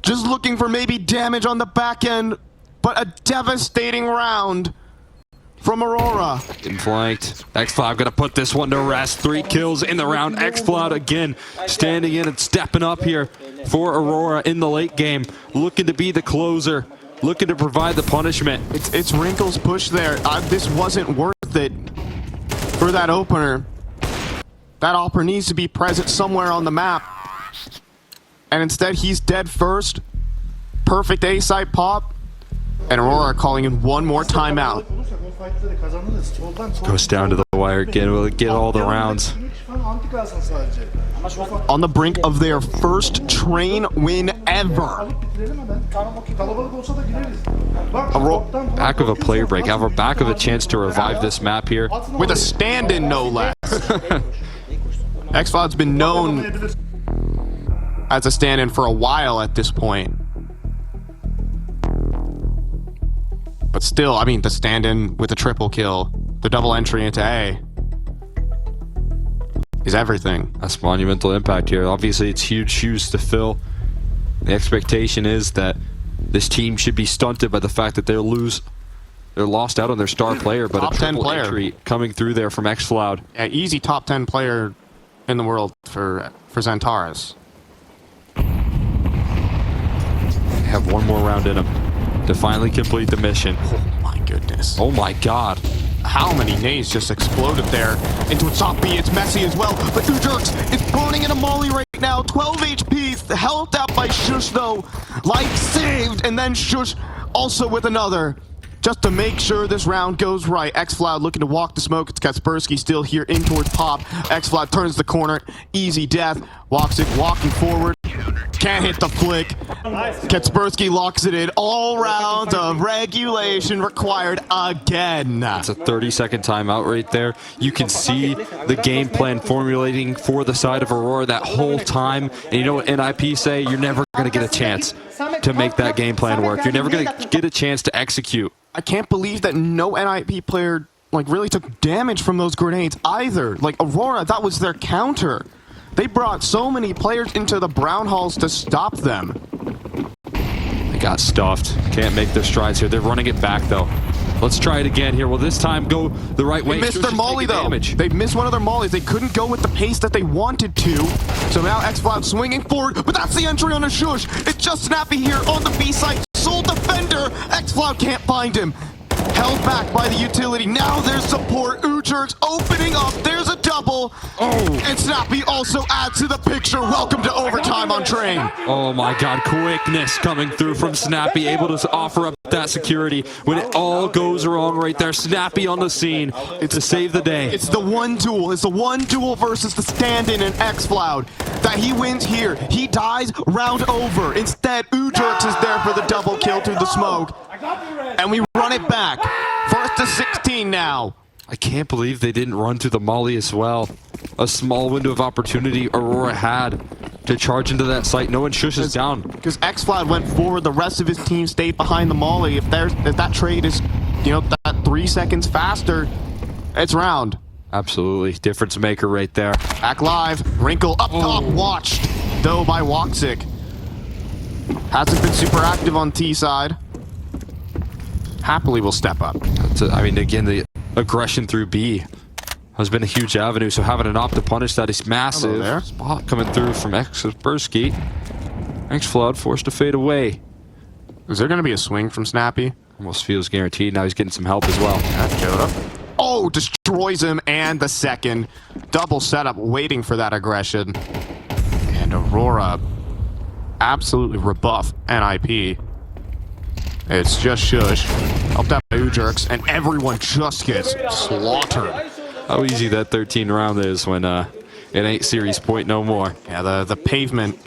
just looking for maybe damage on the back end, but a devastating round from Aurora. Getting flanked. xCloud gonna put this one to rest. 3 kills in the round. xCloud again standing in and stepping up here for Aurora in the late game. Looking to be the closer. Looking to provide the punishment. It's Wrinkle's push there. This wasn't worth it for that opener. That opener needs to be present somewhere on the map. And instead he's dead first. Perfect A-site pop. And Aurora calling in one more timeout. Goes down to the wire again. Will it get all the rounds? On the brink of their first train win ever. Back of a player break. Have a back of a chance to revive this map here. With a stand-in, no less. xCloud's been known as a stand-in for a while at this point. But still, I mean, the stand-in with a triple kill, the double entry into A, is everything. That's monumental impact here. Obviously, it's huge shoes to fill. The expectation is that this team should be stunted by the fact that they're lost out on their star player, but Top a 10 triple player entry coming through there from xCloud. Yeah, easy top 10 player in the world for Xantares. They have one more round in them to finally complete the mission. Oh my goodness. Oh my god. How many nades just exploded there into a top B? It's messy as well, but Ujerks is burning in a molly right now. 12 HP, held out by Shush though. Life saved, and then Shush also with another. Just to make sure this round goes right. xCloud looking to walk the smoke. It's Kaspersky still here in towards Pop. xCloud turns the corner. Easy death. Walks it, walking forward. Can't hit the flick. Kaspersky locks it in. All rounds of regulation required again. It's a 30-second timeout right there. You can see the game plan formulating for the side of Aurora that whole time. And you know what NiP say? You're never going to get a chance to make that game plan work. You're never going to get a chance to execute. I can't believe that no NiP player really took damage from those grenades either. Like Aurora, that was their counter. They brought so many players into the brown halls to stop them. They got stuffed. Can't make their strides here. They're running it back though. Let's try it again here. Will this time go the right way? They missed their molly though. They missed one of their mollies. They couldn't go with the pace that they wanted to. So now xCloud swinging forward, but that's the entry on a Shush. It's just Snappy here on the B site. Sole defender. xCloud can't find him. Held back by the utility. Now there's support. Ujerks opening up. There's a double. Oh. And Snappy also adds to the picture. Welcome to overtime on Train. Oh my god, quickness coming through from Snappy, able to offer up that security when it all goes wrong right there. Snappy on the scene to save the day. It's the one duel. It's the one duel versus the stand-in and xCloud. That he wins here. He dies, round over. Instead, Ujerks is there for the double kill through the smoke. And we run it back. First to 16 now. I can't believe they didn't run to the molly as well. A small window of opportunity Aurora had to charge into that site. No one shushes down. Because xCloud went forward, the rest of his team stayed behind the molly. If that trade is, that 3 seconds faster, it's round. Absolutely. Difference maker right there. Back live. Wrinkle up top. Watched, though, by Woxic. Hasn't been super active on T side. Happily will step up. I mean, again, the aggression through B has been a huge avenue, so having an op to punish that is massive. There. Spot coming through from xBursky. xCloud forced to fade away. Is there going to be a swing from Snappy? Almost feels guaranteed. Now he's getting some help as well. That's Joda. Oh, destroys him, and the second. Double setup, waiting for that aggression. And Aurora absolutely rebuff NiP. It's just Shush. Helped out by Ujerks, and everyone just gets slaughtered. How easy that 13 round is when it ain't series point no more. Yeah, the pavement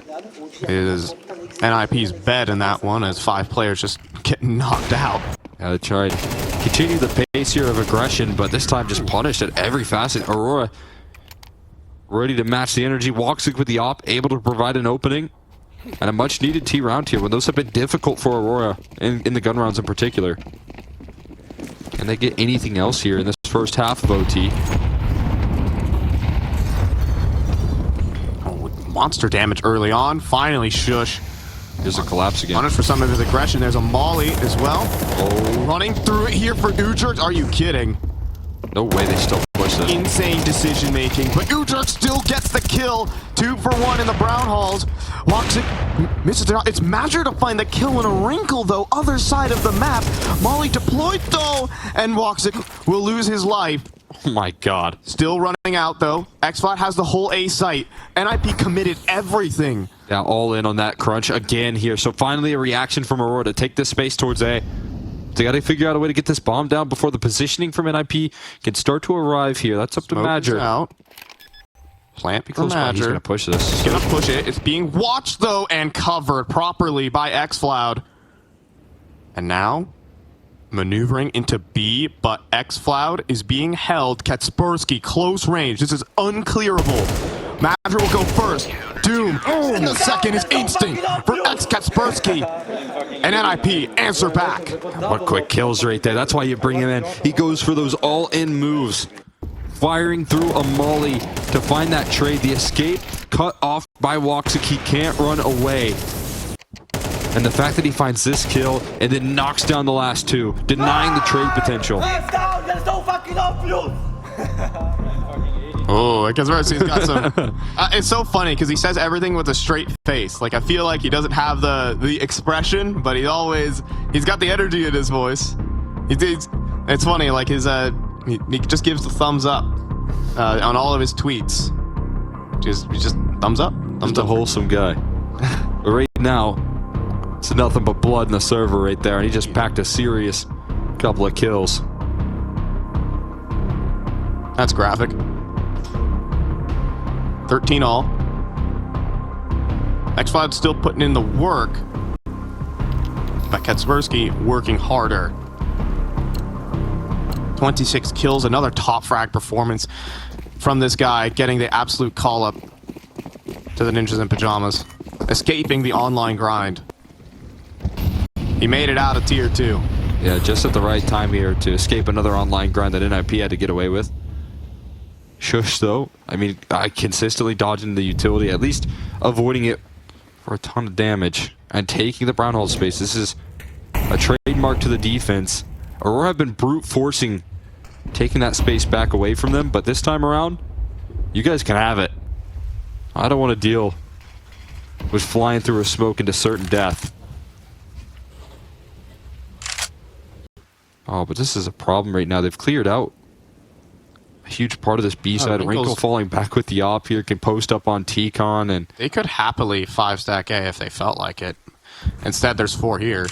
is NiP's bed in that one as 5 players just get knocked out. Yeah, they tried continue the pace here of aggression, but this time just punished at every facet. Aurora ready to match the energy. Woxic with the op, able to provide an opening. And a much needed T round here when those have been difficult for Aurora in the gun rounds in particular. Can they get anything else here in this first half of OT? Oh, monster damage early on. Finally, Shush. There's a collapse again. Punished for some of his aggression. There's a Molly as well. Oh, Running through it here for Ujurk. Are you kidding? no way they still push this. Insane decision making, but Ujurk still gets the kill. 2 for 1 in the brown halls. Woxic misses it out. It's Madger to find the kill in a wrinkle though. Other side of the map. Molly deployed though, and Woxic will lose his life. Oh my god. Still running out though. X-Flat has the whole A site. NiP committed everything. Now all in on that crunch again here. So finally a reaction from Aurora to take this space towards A. They got to figure out a way to get this bomb down before the positioning from NiP can start to arrive here. That's up to Smoke is Madger. out. Plant Be for close by. He's Madger. going to push this. He's gonna push it. It's being watched though and covered properly by X-Cloud. And now, maneuvering into B, but X-Cloud is being held. Katspersky, close range. This is unclearable. Madger will go first. Doom in the second is instinct for Katspersky. And NiP answer back. What quick kills right there. That's why you bring him in. He goes for those all-in moves. Firing through a molly to find that trade. The escape cut off by Woxic. He can't run away. And the fact that he finds this kill and then knocks down the last 2, denying the trade potential. There's no fucking options! Oh, Katspersky's got some... it's so funny because he says everything with a straight face. Like, I feel like he doesn't have the expression, but he's got the energy in his voice. It's funny, like his... He just gives the thumbs up on all of his tweets. Just thumbs up. Just a wholesome guy. But right now, it's nothing but blood in the server right there, and he just packed a serious couple of kills. That's graphic. 13 all. X-Cloud still putting in the work, but Katspersky working harder. 26 kills, another top frag performance from this guy, getting the absolute call up to the Ninjas in Pajamas, escaping the online grind. He made it out of tier 2. Yeah, just at the right time here to escape another online grind that NiP had to get away with. Shush, though, I mean, consistently dodging the utility, at least avoiding it for a ton of damage, and taking the brown hole space. This is a trademark to the defense. Aurora have been brute forcing, taking that space back away from them, but this time around, you guys can have it. I don't want to deal with flying through a smoke into certain death. Oh, but this is a problem right now. They've cleared out a huge part of this B side. Wrinkle falling back with the op here, can post up on T-Con, and they could happily 5-stack A if they felt like it. Instead, there's 4 here.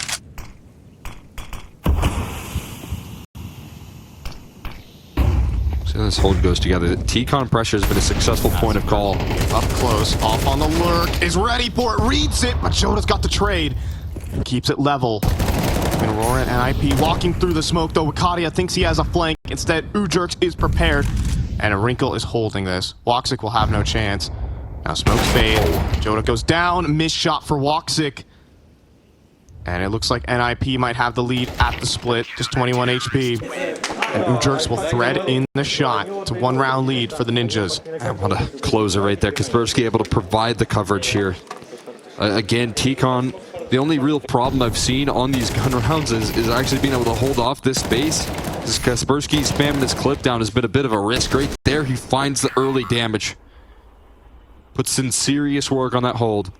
See how this hold goes together. The T-Con pressure has been a successful point of call. Up close, off on the lurk, is ready for it, reads it, but Joda's got the trade. Keeps it level. And Aurora and NiP walking through the smoke, though Wakadia thinks he has a flank. Instead, Ujurk is prepared, and a Wrinkle is holding this. Woxic will have no chance. Now smokes fade. Joda goes down, missed shot for Woxic. And it looks like NiP might have the lead at the split, just 21 HP. And Ujurk will thread in the shot. It's a 1-round lead for the Ninjas. And what a closer right there. Kaspersky able to provide the coverage here. Again, T-Con, the only real problem I've seen on these gun rounds is actually being able to hold off this space. This Kaspersky spamming his clip down has been a bit of a risk right there. He finds the early damage. Puts in serious work on that hold.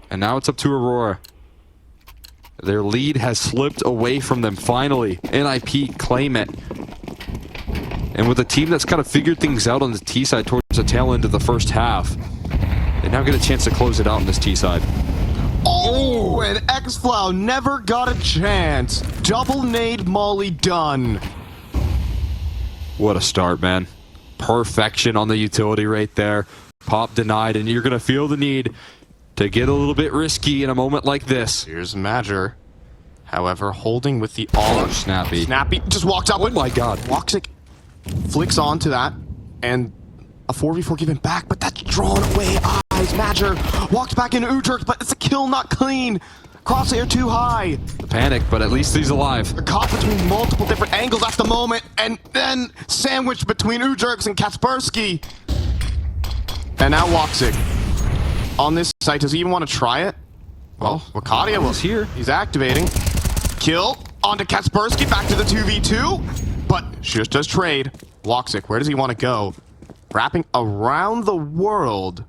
And now it's up to Aurora. Their lead has slipped away from them finally. NiP claim it. And with a team that's kind of figured things out on the T side towards the tail end of the first half, they now get a chance to close it out on this T side. Oh, and X-Flow never got a chance. Double nade Molly done. What a start, man. Perfection on the utility right there. Pop denied, and you're going to feel the need to get a little bit risky in a moment like this. Here's Madger. However, holding with the all. Snappy. Snappy just walks up. Oh my god. Woxic flicks onto that, and a 4v4 given back, but that's drawn away. Eyes. Madger walks back into Udrix, but it's a kill not clean. Crosshair too high. The panic, but at least he's alive. They're caught between multiple different angles at the moment, and then sandwiched between Udrix and Kaspersky. And now Woxic on this site. Does he even want to try it? Well, Wakadia was here. He's activating. Kill onto Kaspersky, back to the 2v2. But Shush does trade. Woxic, where does he want to go? Wrapping around the world.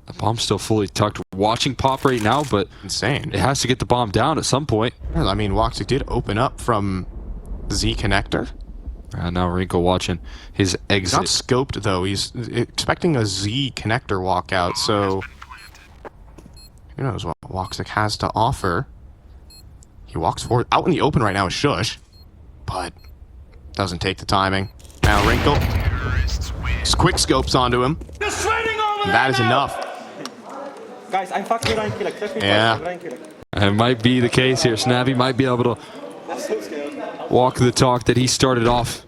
The bomb's still fully tucked. Watching pop right now, but Insane. it has to get the bomb down at some point. Well, I mean, Woxic did open up from Z connector. Now Wrinkle watching his exit. Not scoped though. He's expecting a Z connector walkout. So who knows what Woxic has to offer? He walks forward. Out in the open right now is Shush, but doesn't take the timing. Now Wrinkle just quick scopes onto him. That is enough. Guys, I'm fucking rank killer. Yeah. And it might be the case here. Snappy might be able to walk the talk that he started off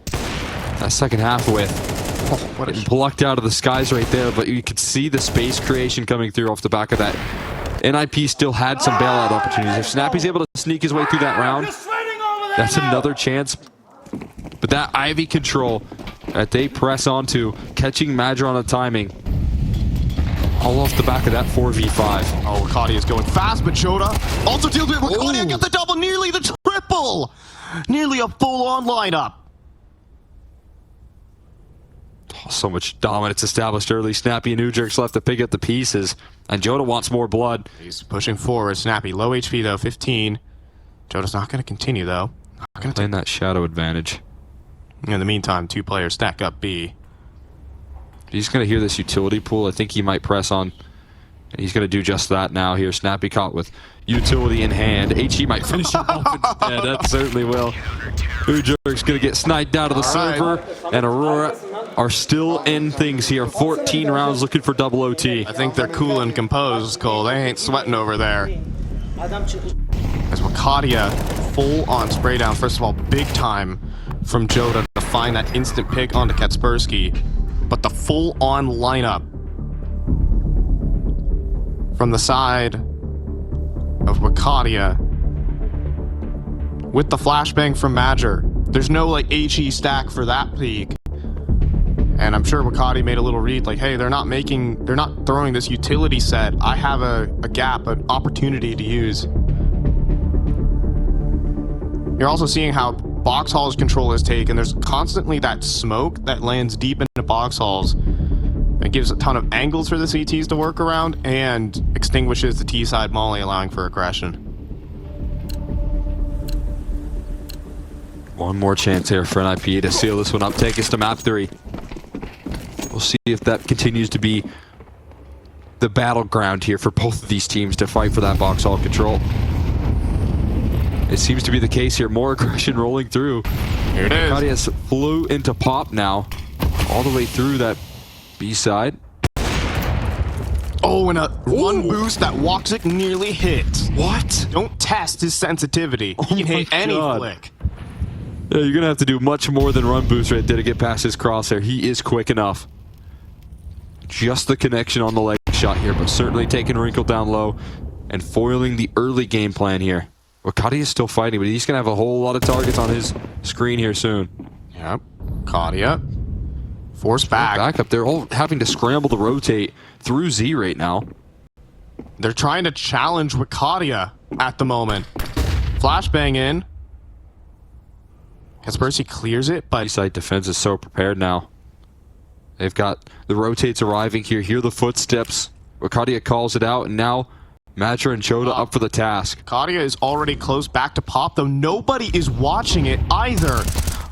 that second half with. Oh, what a Plucked out of the skies right there, but you could see the space creation coming through off the back of that. NiP still had some bailout opportunities. If Snappy's able to sneak his way through that round, that's another chance. But that Ivy control that they press onto, catching Madra on the timing, all off the back of that 4v5. Oh, Wakadia is going fast, but Joda also deals with Wakadia. Gets the double, nearly the triple. Nearly a full-on lineup. Oh, so much dominance established early. Snappy and Udrix left to pick up the pieces. And Joda wants more blood. He's pushing forward. Snappy, low HP though, 15. Joda's not going to continue though. Not going to Playing that shadow advantage. In the meantime, two players stack up B. He's going to hear this utility pool. I think he might press on. And he's going to do just that now here. Snappy caught with utility in hand. HE might finish him off instead. That certainly will. Udrix going to get sniped out of the server. And Aurora are still in things here. 14 rounds looking for double OT. I think they're cool and composed, Cole. They ain't sweating over there. As Wakadia full on spray down. First of all, big time from Joda to find that instant pick onto Kaspersky. But the full on lineup from the side of Wakadia with the flashbang from Madger. There's no like HE stack for that peak. And I'm sure Wakadia made a little read like, hey, they're not throwing this utility set. I have a gap, an opportunity to use. You're also seeing how box halls control is taken. There's constantly that smoke that lands deep into box halls. It gives a ton of angles for the CTs to work around and extinguishes the T-side molly, allowing for aggression. One more chance here for NiP to seal this one up. Take us to map 3. We'll see if that continues to be the battleground here for both of these teams to fight for that box hall control. It seems to be the case here. More aggression rolling through. Here it is. Claudius flew into pop now, all the way through that B side. Oh, and a one boost that Woxic nearly hit. What? Don't test his sensitivity. He can hit any flick. Yeah, you're gonna have to do much more than run boost right there to get past his crosshair. He is quick enough. Just the connection on the leg shot here, but certainly taking Wrinkle down low and foiling the early game plan here. Wakadia is still fighting, but he's going to have a whole lot of targets on his screen here soon. Yep. Wakadia. Force back. Back up. They're all having to scramble to rotate through Z right now. They're trying to challenge Wakadia at the moment. Flashbang in. Kaspersky clears it, but B-side defense is so prepared now. They've got the rotates arriving here. Hear the footsteps. Wakadia calls it out, and now Madra and Joda up for the task. Wakadia is already close back to pop, though nobody is watching it either.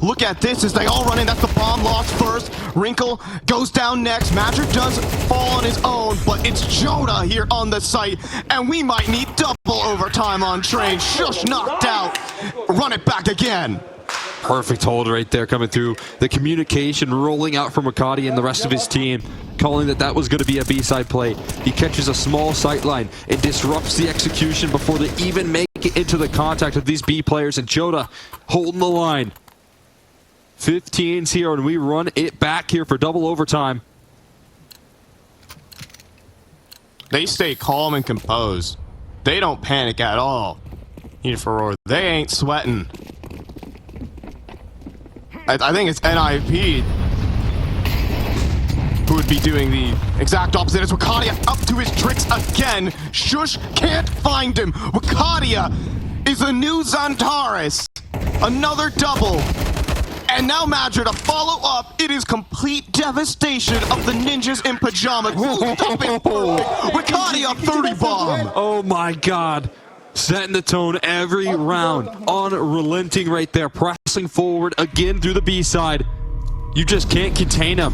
Look at this as they all run in. That's the bomb lost first. Wrinkle goes down next. Madra does fall on his own, but it's Joda here on the site, and we might need double overtime on train. Shush knocked out. Run it back again. Perfect hold right there coming through. The communication rolling out from Wakadia and the rest of his team, calling that was going to be a B-side play. He catches a small sight line. It disrupts the execution before they even make make it into the contact of these B players, and Joda holding the line. 15's here, and we run it back here for double overtime. They stay calm and composed. They don't panic at all. For Aurora, they ain't sweating. I think it's NiP who would be doing the exact opposite as Wakadia up to his tricks again. Shush can't find him. Wakadia is a new Xantares. Another double. And now Madra to follow up. It is complete devastation of the ninjas in pajamas. Wakadia 30 bomb. Oh my god. Setting the tone every round. Unrelenting right there. Pressing forward again through the B side. You just can't contain him.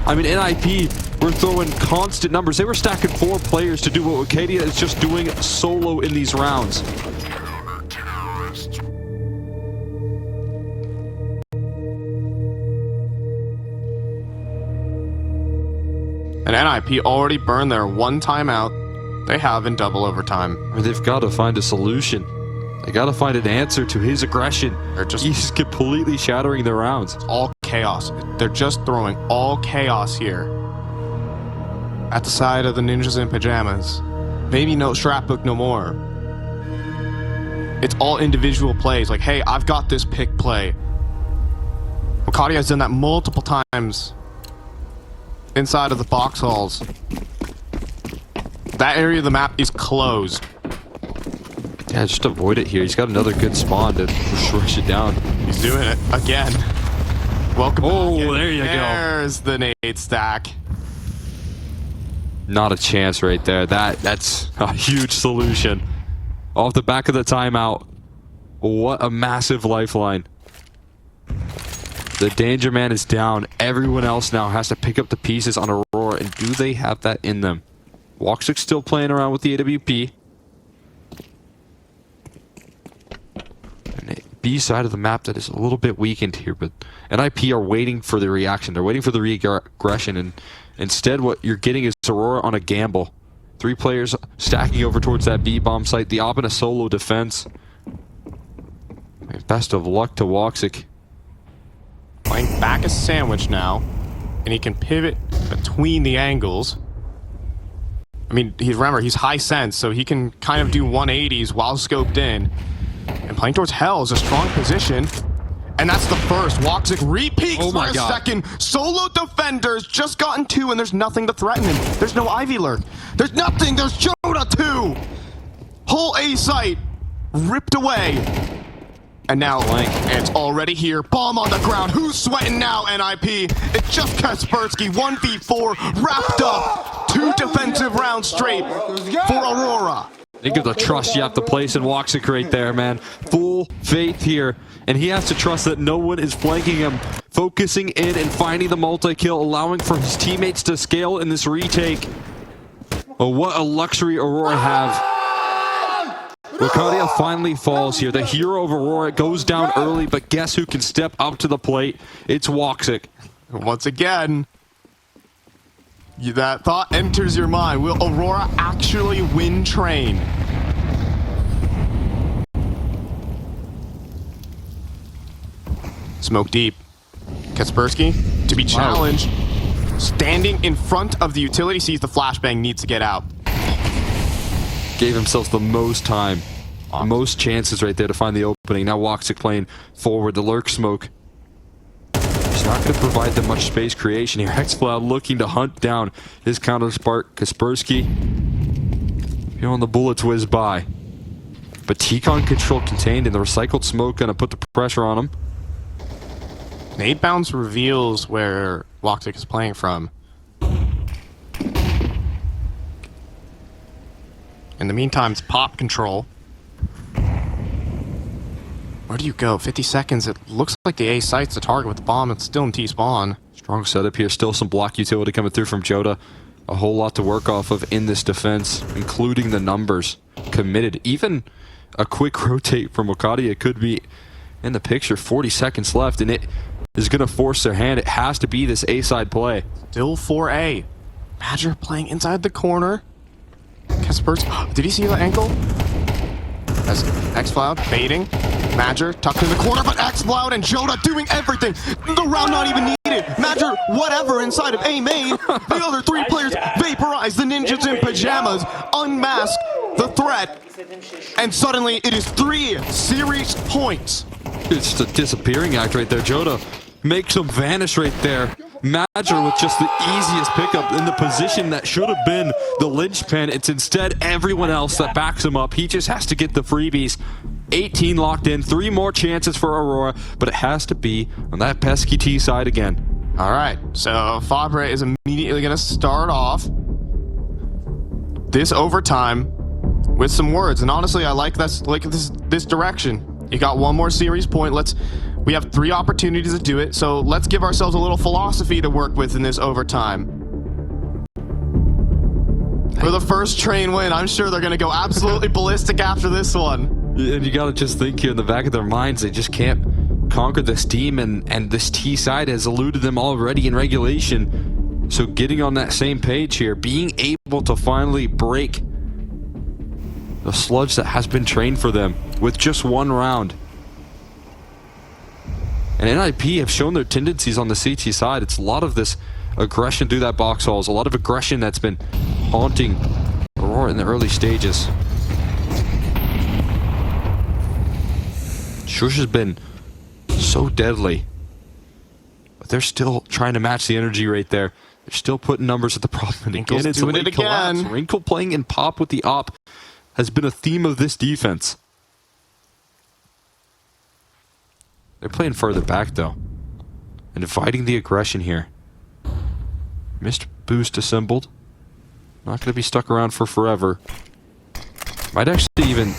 I mean, NiP were throwing constant numbers. They were stacking 4 players to do what Wakadia is just doing solo in these rounds. And NiP already burned their 1 timeout they have in double overtime. They've got to find a solution. They got to find an answer to his aggression. He's completely shattering their rounds. All chaos. They're just throwing all chaos here. At the side of the ninjas in pajamas. Maybe no scrapbook no more. It's all individual plays. Like, hey, I've got this pick play. Wakadia has done that multiple times inside of the box halls. That area of the map is closed. Yeah, just avoid it here. He's got another good spawn to rush it down. He's doing it again. Welcome back. There you go. There's the nade stack. Not a chance right there. That's a huge solution. Off the back of the timeout. What a massive lifeline. The danger man is down. Everyone else now has to pick up the pieces on Aurora, and do they have that in them? Woxic's still playing around with the AWP. And B side of the map that is a little bit weakened here, but NiP are waiting for the reaction. They're waiting for the regression, and instead what you're getting is Aurora on a gamble. 3 players stacking over towards that B bomb site. The op in a solo defense. Best of luck to Woxic. Playing back a sandwich now, and he can pivot between the angles. I mean, remember, he's high sense, so he can kind of do 180s while scoped in. And playing towards Hell is a strong position. And that's the first. Woxic repeats for a second. Solo defenders just gotten 2, and there's nothing to threaten him. There's no Ivy lurk. There's nothing. There's Joda 2. Whole A site ripped away. And now it's already here. Bomb on the ground. Who's sweating now, NiP? It's just Kaspersky. 1v4 wrapped up. 2 defensive rounds straight for Aurora. Think of the trust you have to place in Woxic right there, man. Full faith here. And he has to trust that no one is flanking him. Focusing in and finding the multi-kill, allowing for his teammates to scale in this retake. Well, what a luxury Aurora have. Wakadia finally falls here. The hero of Aurora goes down early, but guess who can step up to the plate? It's Woxic. Once again, that thought enters your mind. Will Aurora actually win train? Smoke deep. Kaspersky to be challenged. Standing in front of the utility, sees the flashbang, needs to get out. Gave himself the most time, most chances right there to find the opening. Now Woxic playing forward, the lurk smoke. He's not going to provide them much space creation here. Hexcloud looking to hunt down his counterpart, Kaspersky. Feeling the bullets whiz by. But T-Con control contained, and the recycled smoke going to put the pressure on him. Nade bounce reveals where Woxic is playing from. In the meantime, it's pop control. Where do you go? 50 seconds. It looks like the A site's the target with the bomb. It's still in T-spawn. Strong setup here. Still some block utility coming through from Joda. A whole lot to work off of in this defense, including the numbers committed. Even a quick rotate from Wakadia could be in the picture. 40 seconds left, and it is going to force their hand. It has to be this A-side play. Still 4A. Badger playing inside the corner. Kaspersky, did he see the ankle? As xCloud baiting. Major tucked in the corner, but xCloud and Joda doing everything. The round not even needed. Major, whatever, inside of A main. The other 3 players vaporize the ninjas in pajamas, unmask the threat, and suddenly it is 3 series points. It's just a disappearing act right there. Joda makes him vanish right there. Major with just the easiest pickup in the position that should have been the linchpin. It's instead everyone else that backs him up. He just has to get the freebies. 18 locked in, 3 more chances for Aurora, but it has to be on that pesky T side again. All right, so Fabre is immediately going to start off this overtime with some words, and honestly, I like this direction. You got 1 more series point. We have 3 opportunities to do it, so let's give ourselves a little philosophy to work with in this overtime. For the first train win, I'm sure they're going to go absolutely ballistic after this one. And you gotta just think here in the back of their minds, they just can't conquer this team, and this T side has eluded them already in regulation. So getting on that same page here, being able to finally break the sludge that has been trained for them with just 1 round. And NiP have shown their tendencies on the CT side. It's a lot of this aggression through that box halls, a lot of aggression that's been haunting Aurora in the early stages. Shush has been so deadly, but they're still trying to match the energy right there. They're still putting numbers at the problem. And again, it's a late collapse. Wrinkle playing in pop with the op has been a theme of this defense. They're playing further back though, and dividing the aggression here. Missed boost assembled. Not going to be stuck around for forever. Might actually even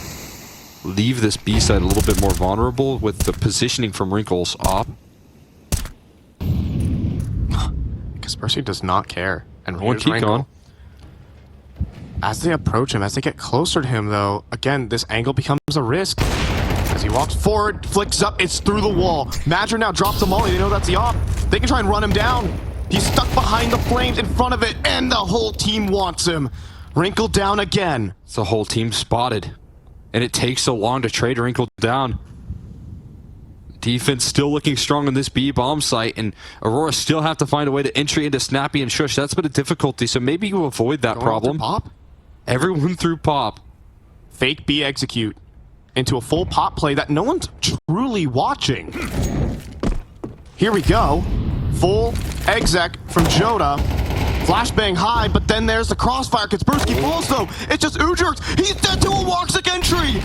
leave this B side a little bit more vulnerable with the positioning from Wrinkle's op. Kaspersky does not care. And One here's keep Wrinkle. going. As they approach him, as they get closer to him though, again, this angle becomes a risk. As he walks forward, flicks up, it's through the wall. Major now drops the molly, they know that's the op. They can try and run him down. He's stuck behind the flames in front of it, and the whole team wants him. Wrinkle down again. It's the whole team spotted. And it takes so long to trade Wrinkle down. Defense still looking strong on this B bomb site, and Aurora still have to find a way to entry into Snappy and Shush. That's been a difficulty, so maybe you avoid that problem. Pop? Everyone through pop. Fake B execute into a full pop play that no one's truly watching. Here we go. Full exec from Joda. Flashbang high, but then there's the crossfire. Kaspersky falls though. It's just Ujerks. He's dead to a Woxic entry.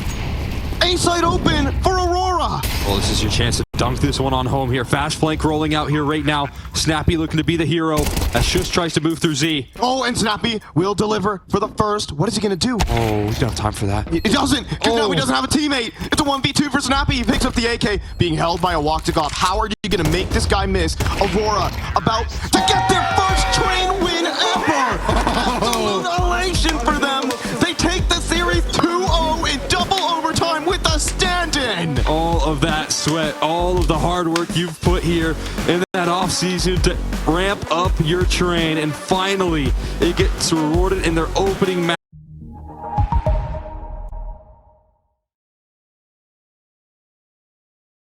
A side open for Aurora. Well, this is your chance to dunk this one on home here. Fast flank rolling out here right now. Snappy looking to be the hero as Shush tries to move through Z. Oh, and Snappy will deliver for the first. What is he going to do? Oh, we don't have time for that. It doesn't, because now he doesn't have a teammate. It's a 1v2 for Snappy. He picks up the AK, being held by a Woxic off. How are you going to make this guy miss? Aurora about to get their first train win ever. Absolute elation for them. They take the series 2-0 in double overtime with a stand-in. All of that sweat, all of the hard work you've put here in that offseason to ramp up your train, and finally it gets rewarded in their opening match.